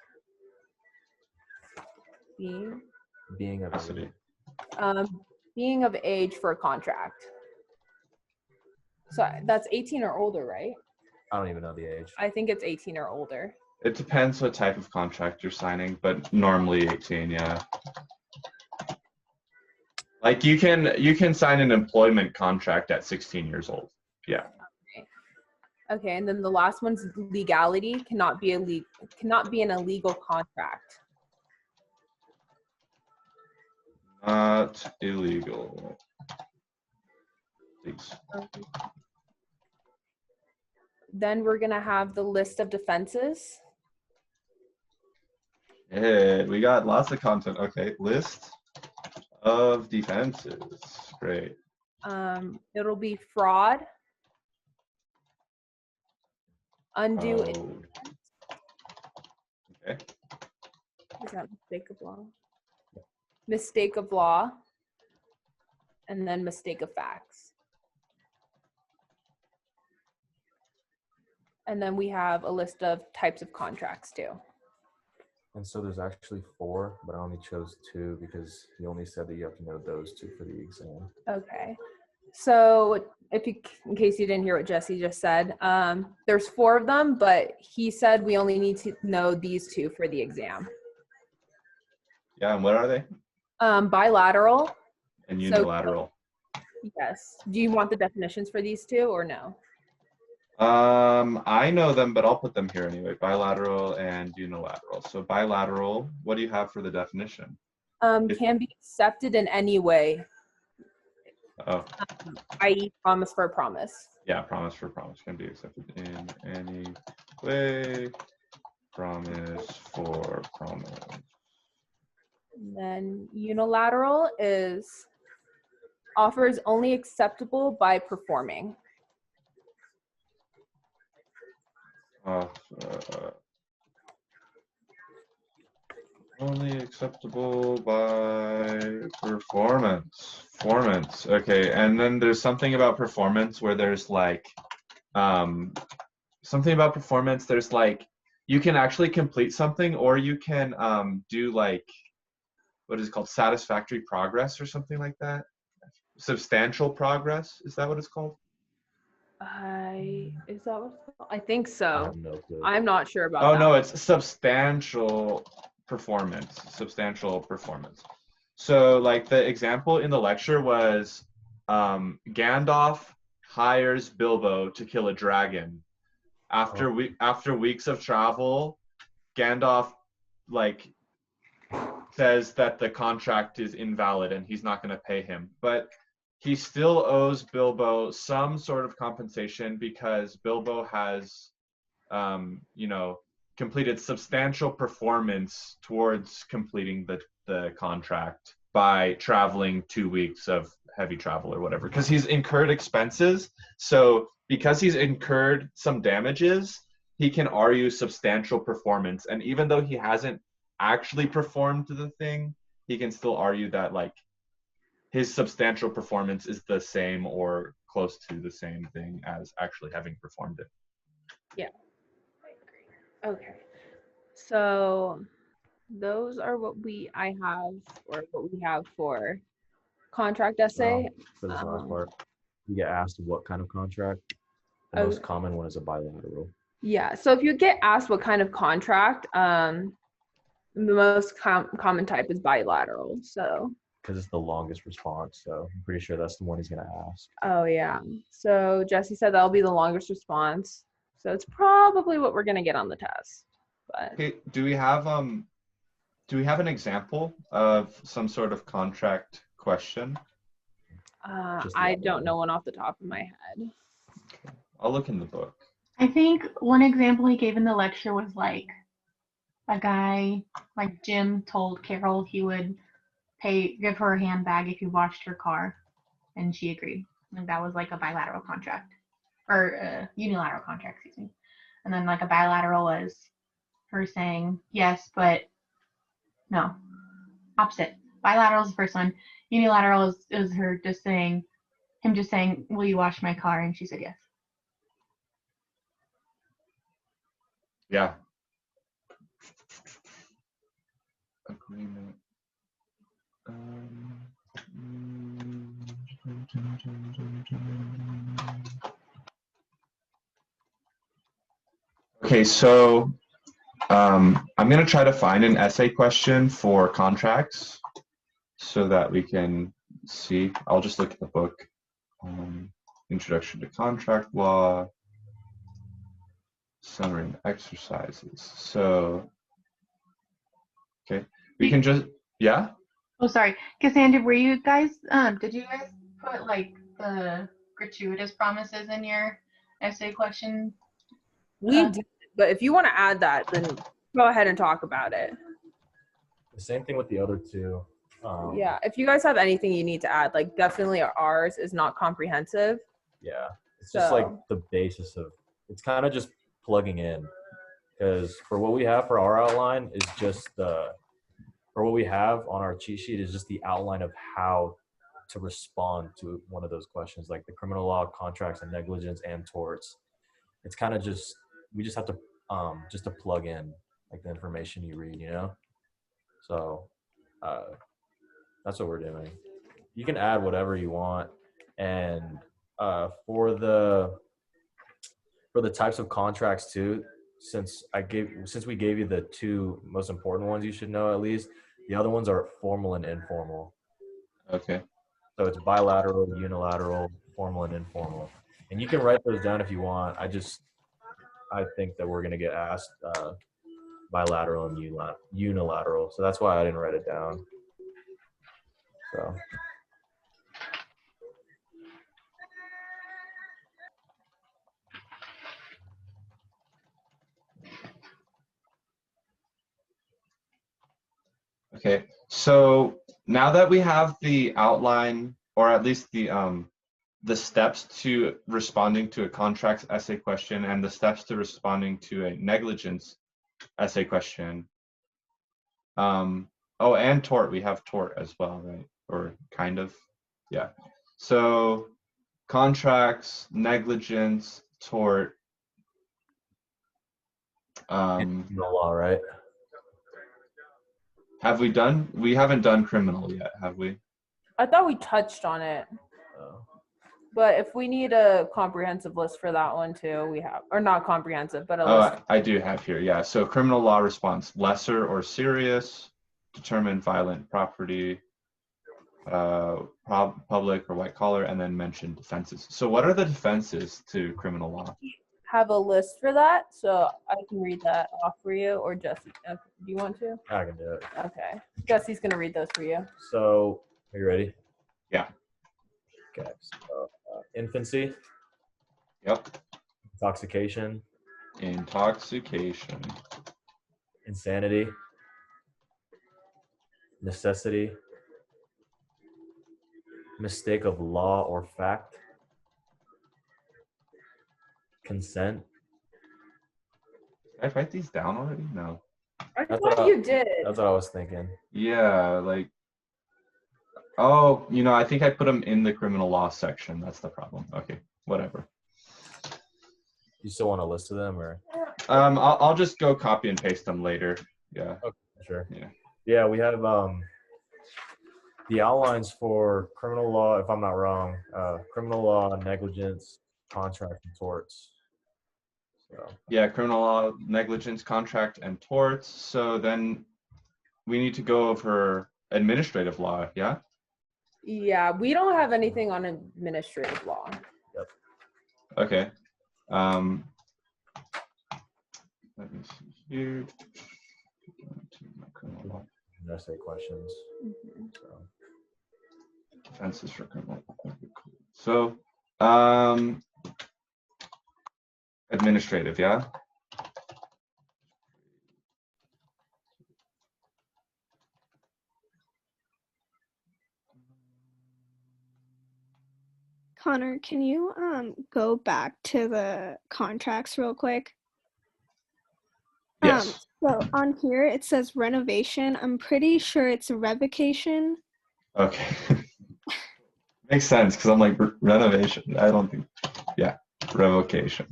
Being of Capacity. Being of age for a contract. So that's 18 or older, right? I don't even know the age. I think it's 18 or older. It depends what type of contract you're signing, but normally 18, yeah. Like you can sign an employment contract at 16 years old. Yeah. Okay, and then the last one's legality, cannot be an illegal contract. Not illegal. Please. Then we're gonna have the list of defenses. Yeah, we got lots of content. Okay, list of defenses. Great. It'll be fraud, undue. Oh. Okay. Is that mistake of law? Mistake of law, and then mistake of facts. And then we have a list of types of contracts too. And so there's actually 4, but I only chose 2 because he only said that you have to know those 2 for the exam. Okay. So in case you didn't hear what Jesse just said, there's 4 of them, but he said we only need to know these 2 for the exam. Yeah, and what are they? Bilateral. And unilateral. Yes. Do you want the definitions for these 2 or no? I know them, but I'll put them here anyway. Bilateral and unilateral. So bilateral, what do you have for the definition? Can be accepted in any way. Oh. I.e. promise for a promise. Yeah, promise for promise can be accepted in any way. Promise for promise. And then unilateral is offer is only acceptable by performing. Only acceptable by performance. Performance. Okay, and then there's something about performance where there's like something about performance. There's like you can actually complete something, or you can do like what is it called, satisfactory progress or something like that. Substantial progress. Is that what it's called? Is that what it's called? I think so. I have no clue. I'm not sure about Oh that. no, it's substantial performance. Substantial performance. So like the example in the lecture was Gandalf hires Bilbo to kill a dragon. After weeks of travel, Gandalf like says that the contract is invalid and he's not going to pay him, but he still owes Bilbo some sort of compensation because Bilbo has completed substantial performance towards completing the contract by traveling 2 weeks of heavy travel or whatever, because he's incurred expenses. So because he's incurred some damages, he can argue substantial performance. And even though he hasn't actually performed the thing, he can still argue that like his substantial performance is the same or close to the same thing as actually having performed it. Yeah. Okay. So those are what I have, or what we have for contract essay. For this last part, you get asked what kind of contract. The most common one is a bilateral. Yeah. So if you get asked what kind of contract, the most common type is bilateral. So. Because it's the longest response, so I'm pretty sure that's the one he's gonna ask. Oh yeah. So Jesse said that'll be the longest response. So it's probably what we're gonna get on the test. But Okay, do we have an example of some sort of contract question? I don't know one off the top of my head. Okay. I'll look in the book. I think one example he gave in the lecture was like a guy, like Jim told Carol he would give her a handbag if you washed her car, and she agreed. And that was like a bilateral contract, or a unilateral contract, excuse me. And then like a bilateral was her saying yes, but no. Opposite. Bilateral is the first one. Unilateral is him just saying, will you wash my car? And she said yes. Yeah. Agreement. Okay, so I'm going to try to find an essay question for contracts so that we can see. I'll just look at the book. Introduction to Contract Law, summary and exercises. So, okay, we can just, yeah? Oh, sorry. Cassandra, were you guys, did you guys put like the gratuitous promises in your essay question? We did, but if you want to add that, then go ahead and talk about it. The same thing with the other two. Yeah, if you guys have anything you need to add, like definitely ours is not comprehensive. Yeah, it's just like the basis of, it's kind of just plugging in, because for what we have for our outline is just for what we have on our cheat sheet is just the outline of how to respond to one of those questions, like the criminal law, contracts and negligence, and torts. It's kind of just, we just have to plug in like the information you read, you know? So that's what we're doing. You can add whatever you want. And for the types of contracts too, since we gave you the two most important ones you should know at least, the other ones are formal and informal. Okay. So it's bilateral, unilateral, formal, and informal. And you can write those down if you want. I think that we're going to get asked bilateral and unilateral. So that's why I didn't write it down. So. Okay, so now that we have the outline, or at least the steps to responding to a contracts essay question and the steps to responding to a negligence essay question. Oh, and tort, we have tort as well, right? Or kind of, yeah. So contracts, negligence, tort. The law, right? We haven't done criminal yet, have we? I thought we touched on it. But if we need a comprehensive list for that one too, we have, or not comprehensive, but a list. I do have here, yeah. So criminal law response, lesser or serious, determine violent property, public or white collar, and then mention defenses. So what are the defenses to criminal law? Have a list for that, so I can read that off for you, or Jesse. Do you want to? I can do it. Okay. Jesse's gonna read those for you. So, are you ready? Yeah. Okay. So, infancy. Yep. Intoxication. Intoxication. Insanity. Necessity. Mistake of law or fact. Consent. Did I write these down already? No. I That's thought what you did. That's what I was thinking. Yeah, like, oh, I think I put them in the criminal law section. That's the problem. Okay, whatever. You still want a list of them, or? I'll just go copy and paste them later. Yeah. Okay, sure. Yeah. Yeah, we have the outlines for criminal law, if I'm not wrong, criminal law, negligence, contract, and torts. So. Yeah, criminal law, negligence, contract, and torts. So then we need to go over administrative law, yeah? Yeah, we don't have anything on administrative law. Yep. Okay. Let me see here. Criminal law. Essay questions. Mm-hmm. So. Offenses for criminal law. So, administrative, yeah? Connor, can you go back to the contracts real quick? Yes. So on here it says renovation. I'm pretty sure it's a revocation. Okay. Makes sense because I'm like renovation. I don't think. Yeah, revocation.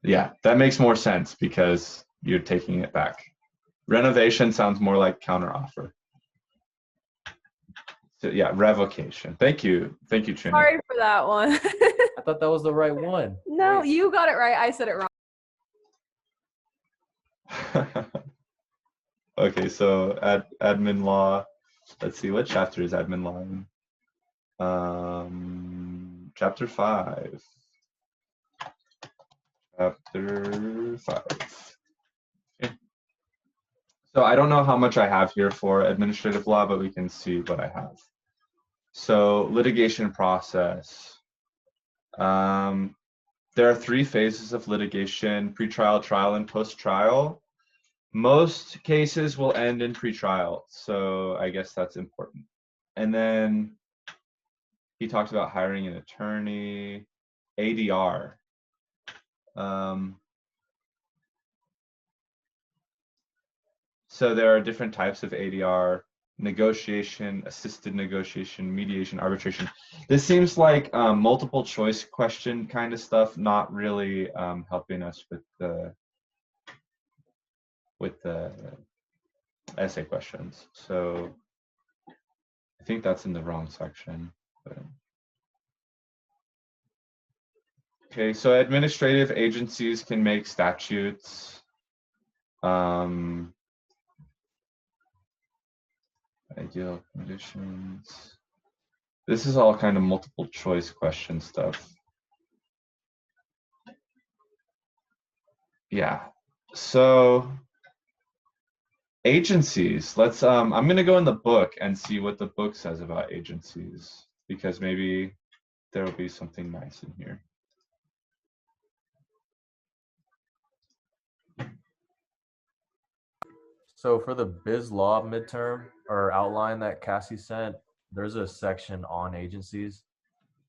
Yeah, that makes more sense because you're taking it back. Renovation sounds more like counteroffer. So yeah, revocation. Thank you, Trini. Sorry for that one. I thought that was the right one. No, you got it right. I said it wrong. Okay, so admin law. Let's see, what chapter is admin law in? Chapter 5. Chapter 5. Okay. So I don't know how much I have here for administrative law, but we can see what I have. So litigation process. There are 3 phases of litigation: pretrial, trial, and post-trial. Most cases will end in pretrial, so I guess that's important. And then he talks about hiring an attorney, ADR. So there are different types of ADR: negotiation, assisted negotiation, mediation, arbitration. This seems like multiple choice question kind of stuff, not really helping us with the essay questions. So I think that's in the wrong section. But. Okay, so administrative agencies can make statutes. Ideal conditions. This is all kind of multiple choice question stuff. Yeah, so agencies, let's I'm gonna go in the book and see what the book says about agencies, because maybe there will be something nice in here. So for the biz law midterm or outline that Cassie sent, there's a section on agencies.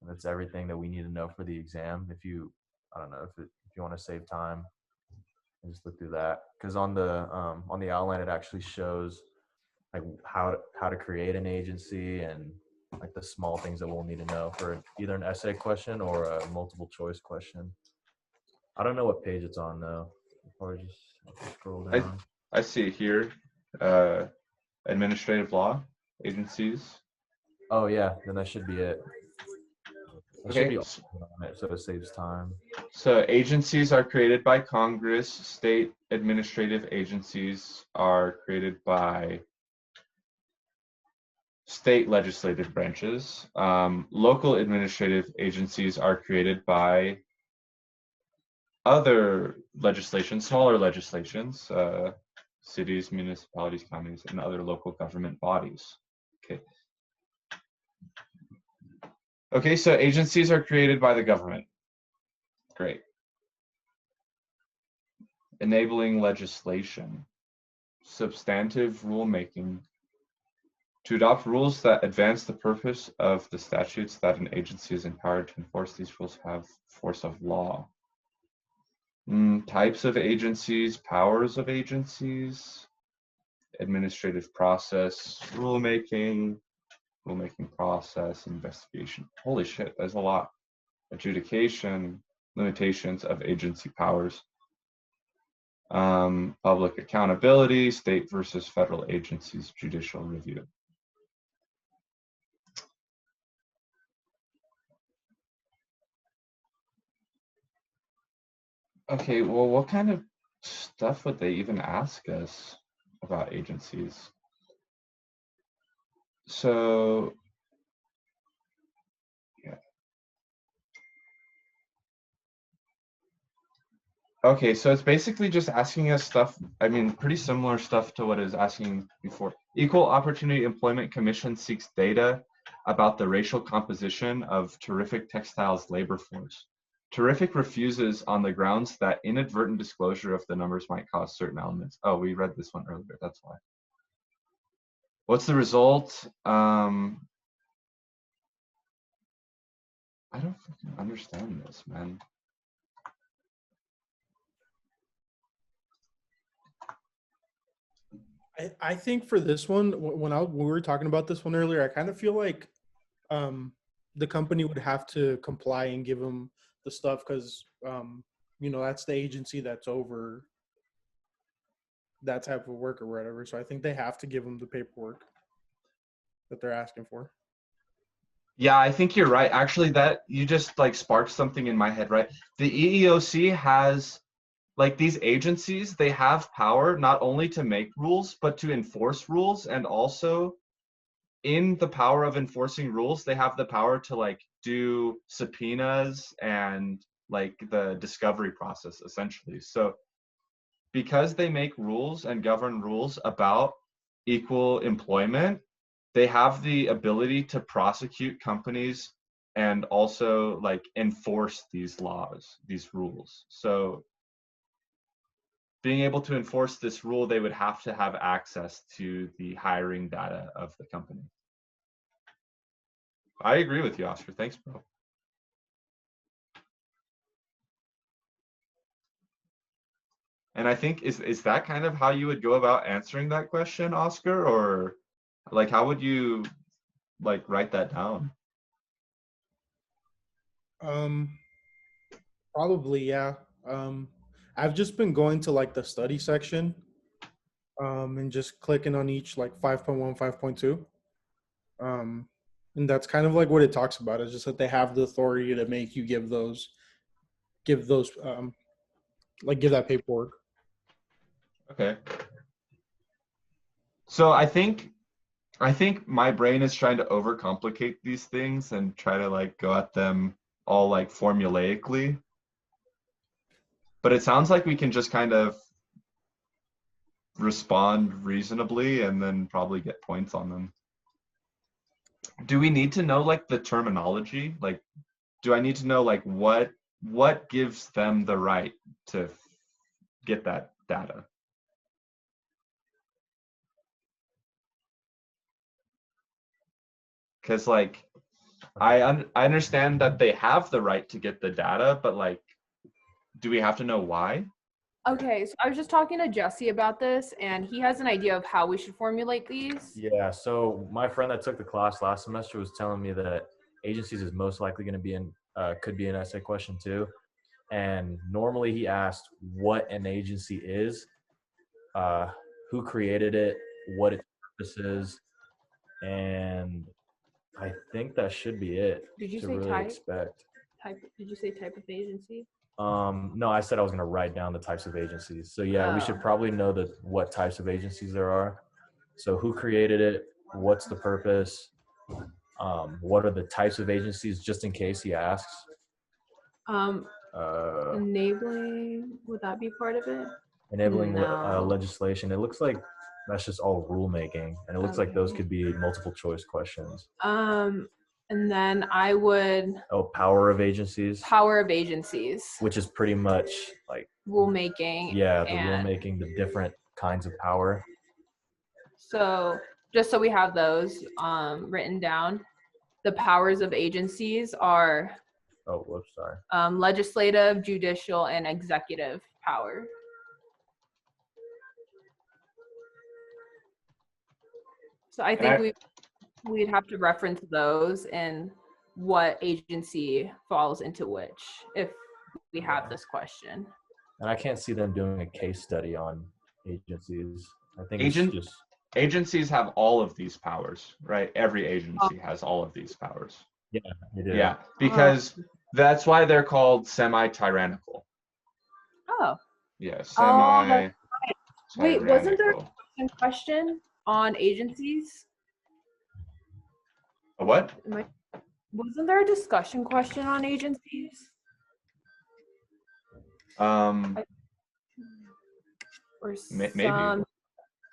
That's everything that we need to know for the exam. If you, I don't know, if you want to save time, just look through that. Because on the outline, it actually shows like how to create an agency and like the small things that we'll need to know for either an essay question or a multiple choice question. I don't know what page it's on though. Probably just scroll down. I see it here. Administrative law, agencies. Oh yeah, then that should be it. That Okay. should be on it, so it saves time. So agencies are created by Congress. State administrative agencies are created by state legislative branches. Local administrative agencies are created by other legislation, smaller legislations, cities, municipalities, counties, and other local government bodies. Okay. Okay, so agencies are created by the government. Great. Enabling legislation, substantive rulemaking To adopt rules that advance the purpose of the statutes that an agency is empowered to enforce. These rules have force of law. Types of agencies, powers of agencies, administrative process, rulemaking process, investigation. Holy shit, there's a lot. Adjudication, limitations of agency powers, public accountability, state versus federal agencies, judicial review. Okay, well, what kind of stuff would they even ask us about agencies? So, yeah. Okay, so it's basically just asking us stuff, I mean, pretty similar stuff to what it was asking before. Equal Opportunity Employment Commission seeks data about the racial composition of Terrific Textiles labor force. Terrific refuses on the grounds that inadvertent disclosure of the numbers might cause certain elements. Oh, we read this one earlier, that's why. What's the result? I don't fucking understand this, man. I think for this one, when we were talking about this one earlier, I kind of feel like the company would have to comply and give them the stuff because, you know, that's the agency that's over that type of work or whatever. So I think they have to give them the paperwork that they're asking for. Yeah, I think you're right. Actually, that you just like sparked something in my head, right? The EEOC has, like, these agencies, they have power not only to make rules, but to enforce rules. And also in the power of enforcing rules, they have the power to like do subpoenas and like the discovery process, essentially. So because they make rules and govern rules about equal employment, they have the ability to prosecute companies and also like enforce these laws, these rules. So being able to enforce this rule, they would have to have access to the hiring data of the company. I agree with you, Oscar. Thanks, bro. And I think, is that kind of how you would go about answering that question, Oscar? Or like, how would you like write that down? Probably, yeah. I've just been going to like the study section and just clicking on each like 5.1, 5.2. And that's kind of like what it talks about. It's just that they have the authority to make you give that paperwork. Okay. So I think my brain is trying to overcomplicate these things and try to like go at them all like formulaically. But it sounds like we can just kind of respond reasonably and then probably get points on them. Do we need to know like the terminology? Like, do I need to know like what gives them the right to get that data? Because like I understand that they have the right to get the data, but like, do we have to know why? Okay, so I was just talking to Jesse about this, and he has an idea of how we should formulate these. Yeah, so my friend that took the class last semester was telling me that agencies is most likely going to be could be an essay question too. And normally he asked what an agency is, who created it, what its purpose is, and I think that should be it. Did you to say really type? expect. Did you say type of agency? No, I said I was going to write down the types of agencies. So yeah, we should probably know what types of agencies there are. So who created it? What's the purpose? What are the types of agencies, just in case he asks? Enabling, would that be part of it? Enabling No. legislation. It looks like that's just all rulemaking, and it looks like those could be multiple choice questions. And then I would. Oh, power of agencies. Power of agencies. Which is pretty much like rulemaking. Yeah, the rulemaking, the different kinds of power. So just so we have those written down. The powers of agencies are Oh, whoops, sorry. legislative, judicial, and executive power. So I think we'd have to reference those and what agency falls into which if we have this question. And I can't see them doing a case study on agencies. I think Agent- it's just Agencies have all of these powers, right? Every agency has all of these powers. they do. Yeah, because that's why they're called semi-tyrannical. Oh. Yeah, Oh, that's semi-tyrannical. right. Wait, wasn't there a question on agencies? A what? Wasn't there a discussion question on agencies? Or maybe.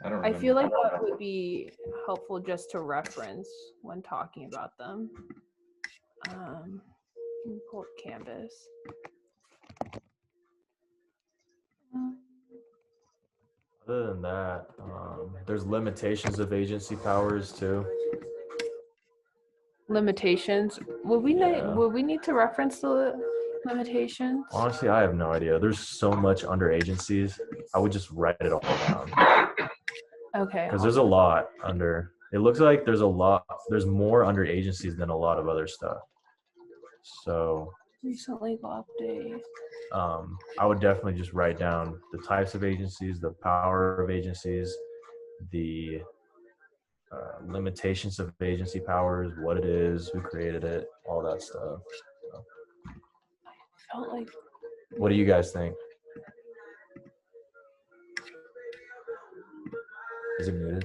I don't remember. I feel like that would be helpful just to reference when talking about them. Let me pull up Canvas. Other than that, there's limitations of agency powers too. Limitations. Would we need to reference the limitations? Honestly, I have no idea. There's so much under agencies. I would just write it all down. Okay. Because there's a lot under. It looks like there's a lot. There's more under agencies than a lot of other stuff. So. Recent legal update. I would definitely just write down the types of agencies, the power of agencies, the limitations of agency powers, what it is, who created it, all that stuff. So. I felt like. What do you guys think? Is it muted?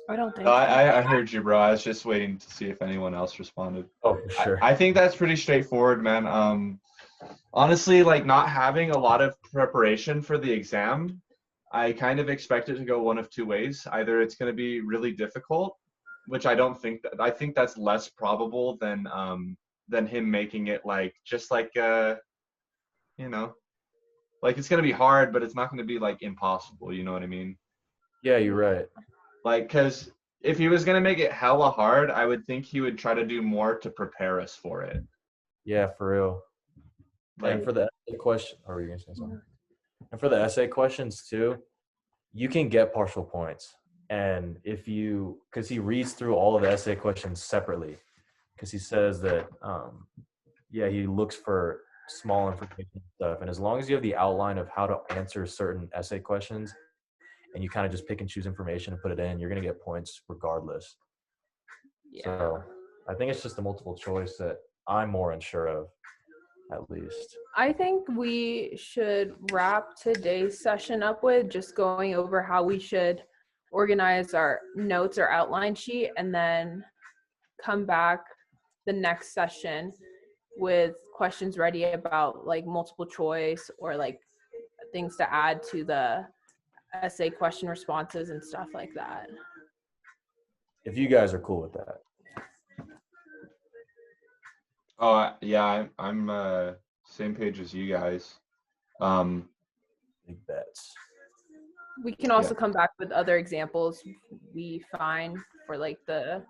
I don't think. I heard you, bro. I was just waiting to see if anyone else responded. Oh, for sure. I think that's pretty straightforward, man. Honestly, like not having a lot of preparation for the exam, I kind of expect it to go one of two ways. Either it's going to be really difficult, which I don't think that. I think that's less probable than him making it like just like you know, like it's going to be hard, but it's not going to be like impossible. You know what I mean? Yeah, you're right. Like, because if he was going to make it hella hard, I would think he would try to do more to prepare us for it. Yeah, for real. Like, and for the essay question, or were you going to say something? And for the essay questions too, you can get partial points. And if you, because he reads through all of the essay questions separately, because he says that, he looks for small information and stuff. And as long as you have the outline of how to answer certain essay questions, and you kind of just pick and choose information and put it in, you're going to get points regardless. Yeah. So I think it's just the multiple choice that I'm more unsure of, at least. I think we should wrap today's session up with just going over how we should organize our notes or outline sheet, and then come back the next session with questions ready about like multiple choice or like things to add to the essay question responses and stuff like that. If you guys are cool with that. Oh yeah, I'm same page as you guys. Big bets. We can also come back with other examples we find for like the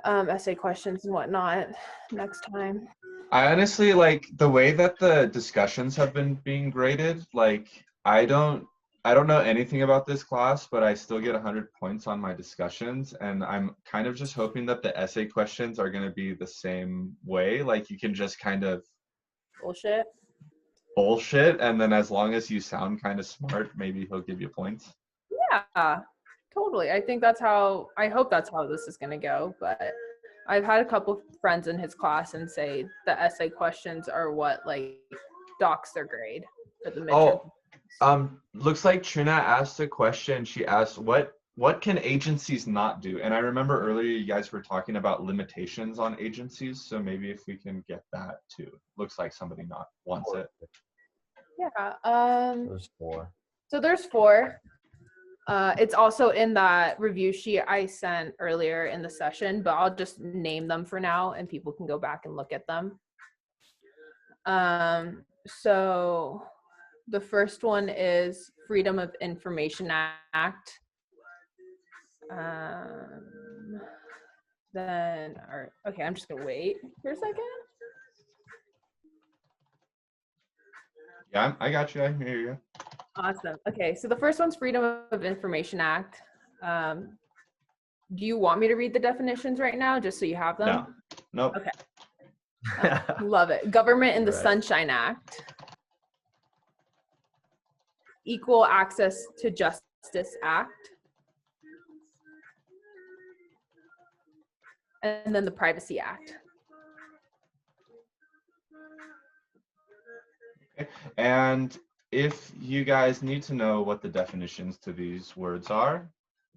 essay questions and whatnot next time. I honestly like the way that the discussions have been being graded. Like I don't know anything about this class, but I still get 100 points on my discussions, and I'm kind of just hoping that the essay questions are going to be the same way. Like you can just kind of bullshit, and then as long as you sound kind of smart, maybe he'll give you points. Yeah, totally. I think I hope that's how this is going to go. But I've had a couple friends in his class and say the essay questions are what like docks their grade for the midterm. Looks like Trina asked a question. She asked, what can agencies not do? And I remember earlier you guys were talking about limitations on agencies, so maybe if we can get that too. Looks like somebody not wants it. Yeah. There's 4. So there's 4. It's also in that review sheet I sent earlier in the session, but I'll just name them for now and people can go back and look at them. So the first one is Freedom of Information Act. Then, okay, I'm just gonna wait for a second. Yeah, I got you. I hear you. Awesome. Okay, so the first one's Freedom of Information Act. Do you want me to read the definitions right now, just so you have them? No. Nope. Okay. Love it. Government and the Right. Sunshine Act. Equal Access to Justice Act. And then the Privacy Act. Okay. And if you guys need to know what the definitions to these words are,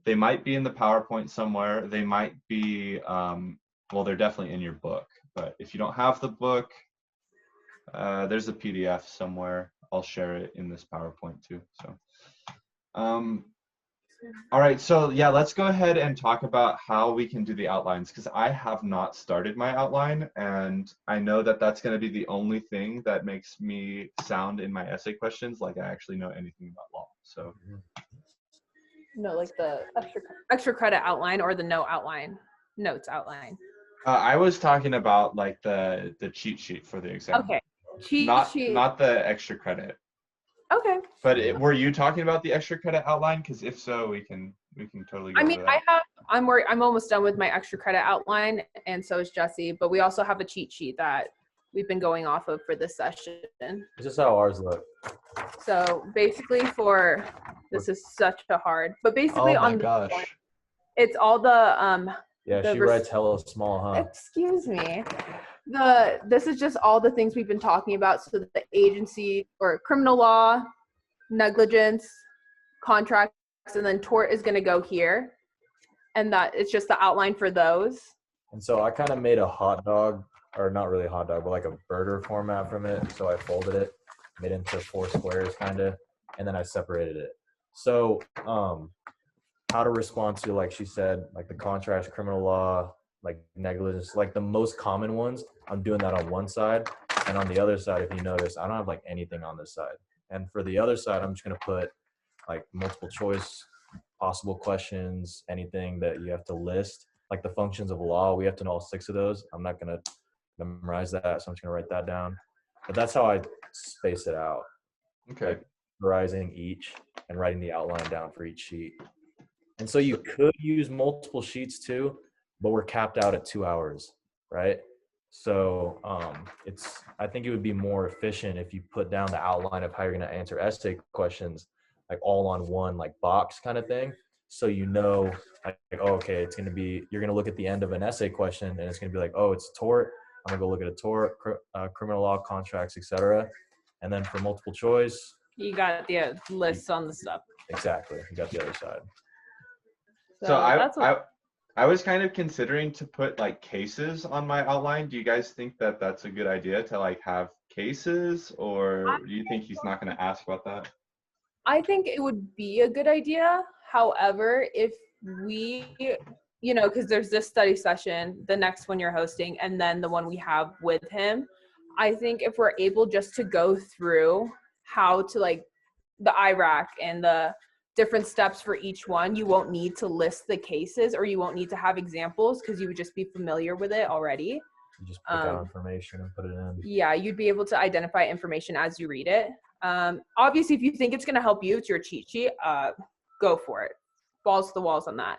they might be in the PowerPoint somewhere. They might be, well, they're definitely in your book. But if you don't have the book, there's a PDF somewhere. I'll share it in this PowerPoint too. So, all right. So yeah, let's go ahead and talk about how we can do the outlines, because I have not started my outline, and I know that that's going to be the only thing that makes me sound in my essay questions like I actually know anything about law. So. No, like the extra credit outline or the notes outline. I was talking about like the cheat sheet for the exam. Okay, cheat sheet. Not the extra credit. Okay. But were you talking about the extra credit outline? Because if so, we can totally go over that. I'm almost done with my extra credit outline, and so is Jesse. But we also have a cheat sheet that we've been going off of for this session. This is how ours look. So basically, this is such a hard. But basically, oh my gosh, it's all the Yeah, she writes hella small, huh? Excuse me. This is just all the things we've been talking about. So the agency or criminal law, negligence, contracts, and then tort is going to go here. And that it's just the outline for those. And so I kind of made a hot dog, or not really a hot dog, but like a burger format from it. So I folded it, made it into 4 squares kind of, and then I separated it. So how to respond to, like she said, like the contracts, criminal law, like negligence, like the most common ones, I'm doing that on one side. And on the other side, if you notice, I don't have like anything on this side. And for the other side, I'm just going to put like multiple choice, possible questions, anything that you have to list, like the functions of law. We have to know all 6 of those. I'm not going to memorize that, so I'm just going to write that down. But that's how I space it out. Okay. Like memorizing each and writing the outline down for each sheet. And so you could use multiple sheets too, but we're capped out at 2 hours, right? So I think it would be more efficient if you put down the outline of how you're going to answer essay questions, like all on one like box kind of thing. So you know, like, oh, okay, it's going to be, you're going to look at the end of an essay question and it's going to be like, oh, it's tort. I'm going to go look at a tort, criminal law, contracts, etc. And then for multiple choice, you got the lists on the stuff. Exactly. You got the other side. So I was kind of considering to put like cases on my outline. Do you guys think that that's a good idea to like have cases, or do you think he's not going to ask about that? I think it would be a good idea. However, if we, because there's this study session, the next one you're hosting, and then the one we have with him, I think if we're able just to go through how to like the IRAC and the different steps for each one, you won't need to list the cases or you won't need to have examples because you would just be familiar with it already. You just put down information and put it in. Yeah, you'd be able to identify information as you read it. Obviously, if you think it's going to help you, it's your cheat sheet, go for it. Balls to the walls on that.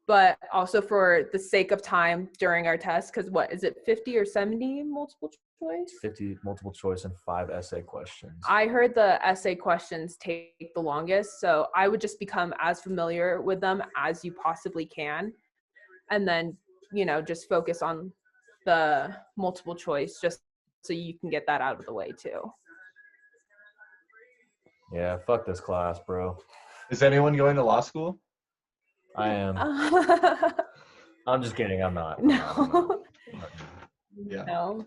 But also for the sake of time during our test, because what is it, 50 or 70 multiple choice? 50 multiple choice and 5 essay questions. I heard the essay questions take the longest, so I would just become as familiar with them as you possibly can. And then, just focus on the multiple choice just so you can get that out of the way too. Yeah, fuck this class, bro. Is anyone going to law school? I am. I'm just kidding. I'm not. No. Yeah. No.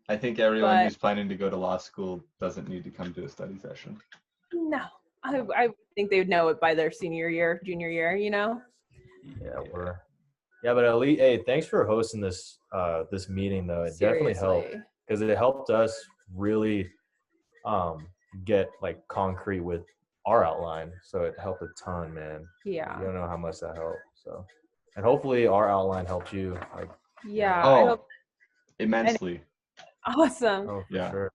I think everyone who's planning to go to law school doesn't need to come to a study session. No. I think they would know it by their senior year, junior year, Yeah, but at least, hey, thanks for hosting this this meeting though. It definitely helped because it helped us really get like concrete with our outline. So it helped a ton, man. Yeah. You don't know how much that helped. So, and hopefully our outline helped you. Like, Yeah, I Oh, hope. immensely. Awesome. oh, for Yeah. sure.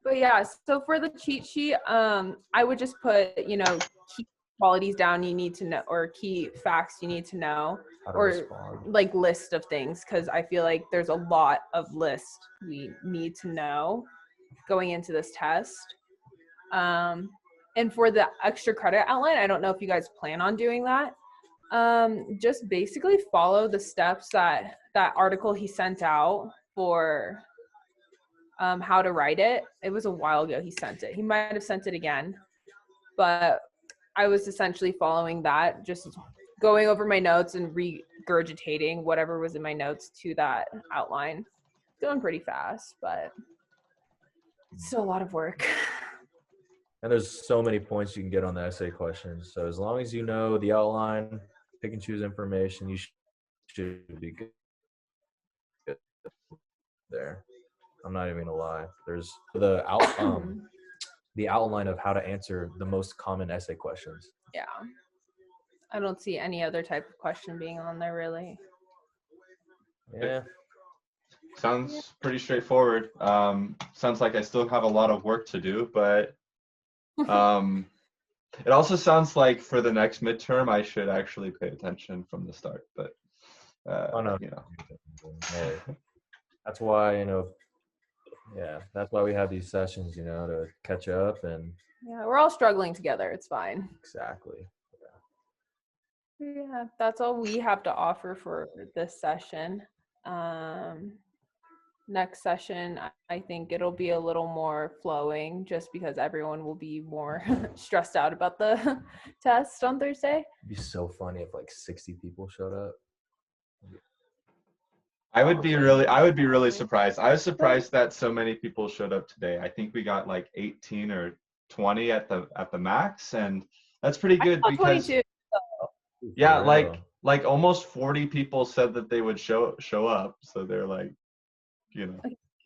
But yeah, so for the cheat sheet, I would just put, key qualities down you need to know, or key facts you need to know, How to or respond. like list of things, because I feel like there's a lot of lists we need to know going into this test. And for the extra credit outline, I don't know if you guys plan on doing that. Just basically follow the steps that article he sent out for how to write it. It was a while ago he sent it. He might have sent it again, but I was essentially following that, just going over my notes and regurgitating whatever was in my notes to that outline. Doing pretty fast, but it's still a lot of work. And there's so many points you can get on the essay questions. So as long as you know the outline, pick and choose information, you should be good there. I'm not even gonna lie. There's the outline of how to answer the most common essay questions. Yeah. I don't see any other type of question being on there really. Yeah. Sounds pretty straightforward. Sounds like I still have a lot of work to do, but it also sounds like for the next midterm, I should actually pay attention from the start. But Oh no. Hey, that's why that's why we have these sessions, to catch up and. Yeah, we're all struggling together. It's fine. Exactly. Yeah, that's all we have to offer for this session. Next session, I think it'll be a little more flowing, just because everyone will be more stressed out about the test on Thursday. It'd be so funny if like 60 people showed up. I would be really surprised. I was surprised that so many people showed up today. I think we got like 18 or 20 at the max, and that's pretty good because 22. Yeah, like almost 40 people said that they would show up. So they're like,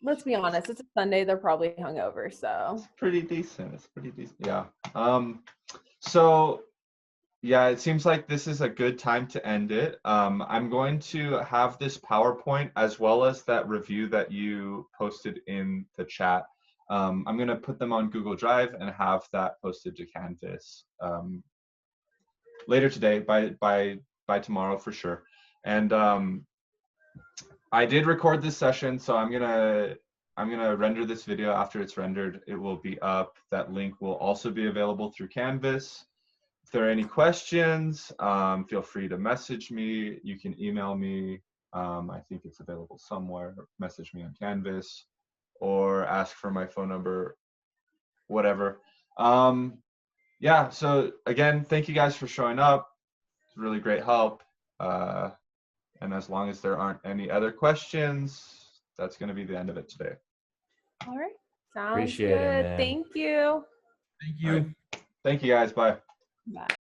Let's be honest, it's a Sunday, they're probably hungover, so it's pretty decent. It's pretty decent. Yeah. So yeah, it seems like this is a good time to end it. I'm going to have this PowerPoint as well as that review that you posted in the chat. I'm going to put them on Google Drive and have that posted to Canvas later today, by tomorrow for sure. And I did record this session, so I'm gonna render this video. After it's rendered, it will be up. That link will also be available through Canvas. If there are any questions, feel free to message me. You can email me. I think it's available somewhere. Message me on Canvas or ask for my phone number, whatever. Yeah, so again, thank you guys for showing up. It's really great help. And as long as there aren't any other questions, that's going to be the end of it today. all right. Sounds Appreciate it, good. man. Thank you. Thank you. Right. Thank you guys. Bye. Bye.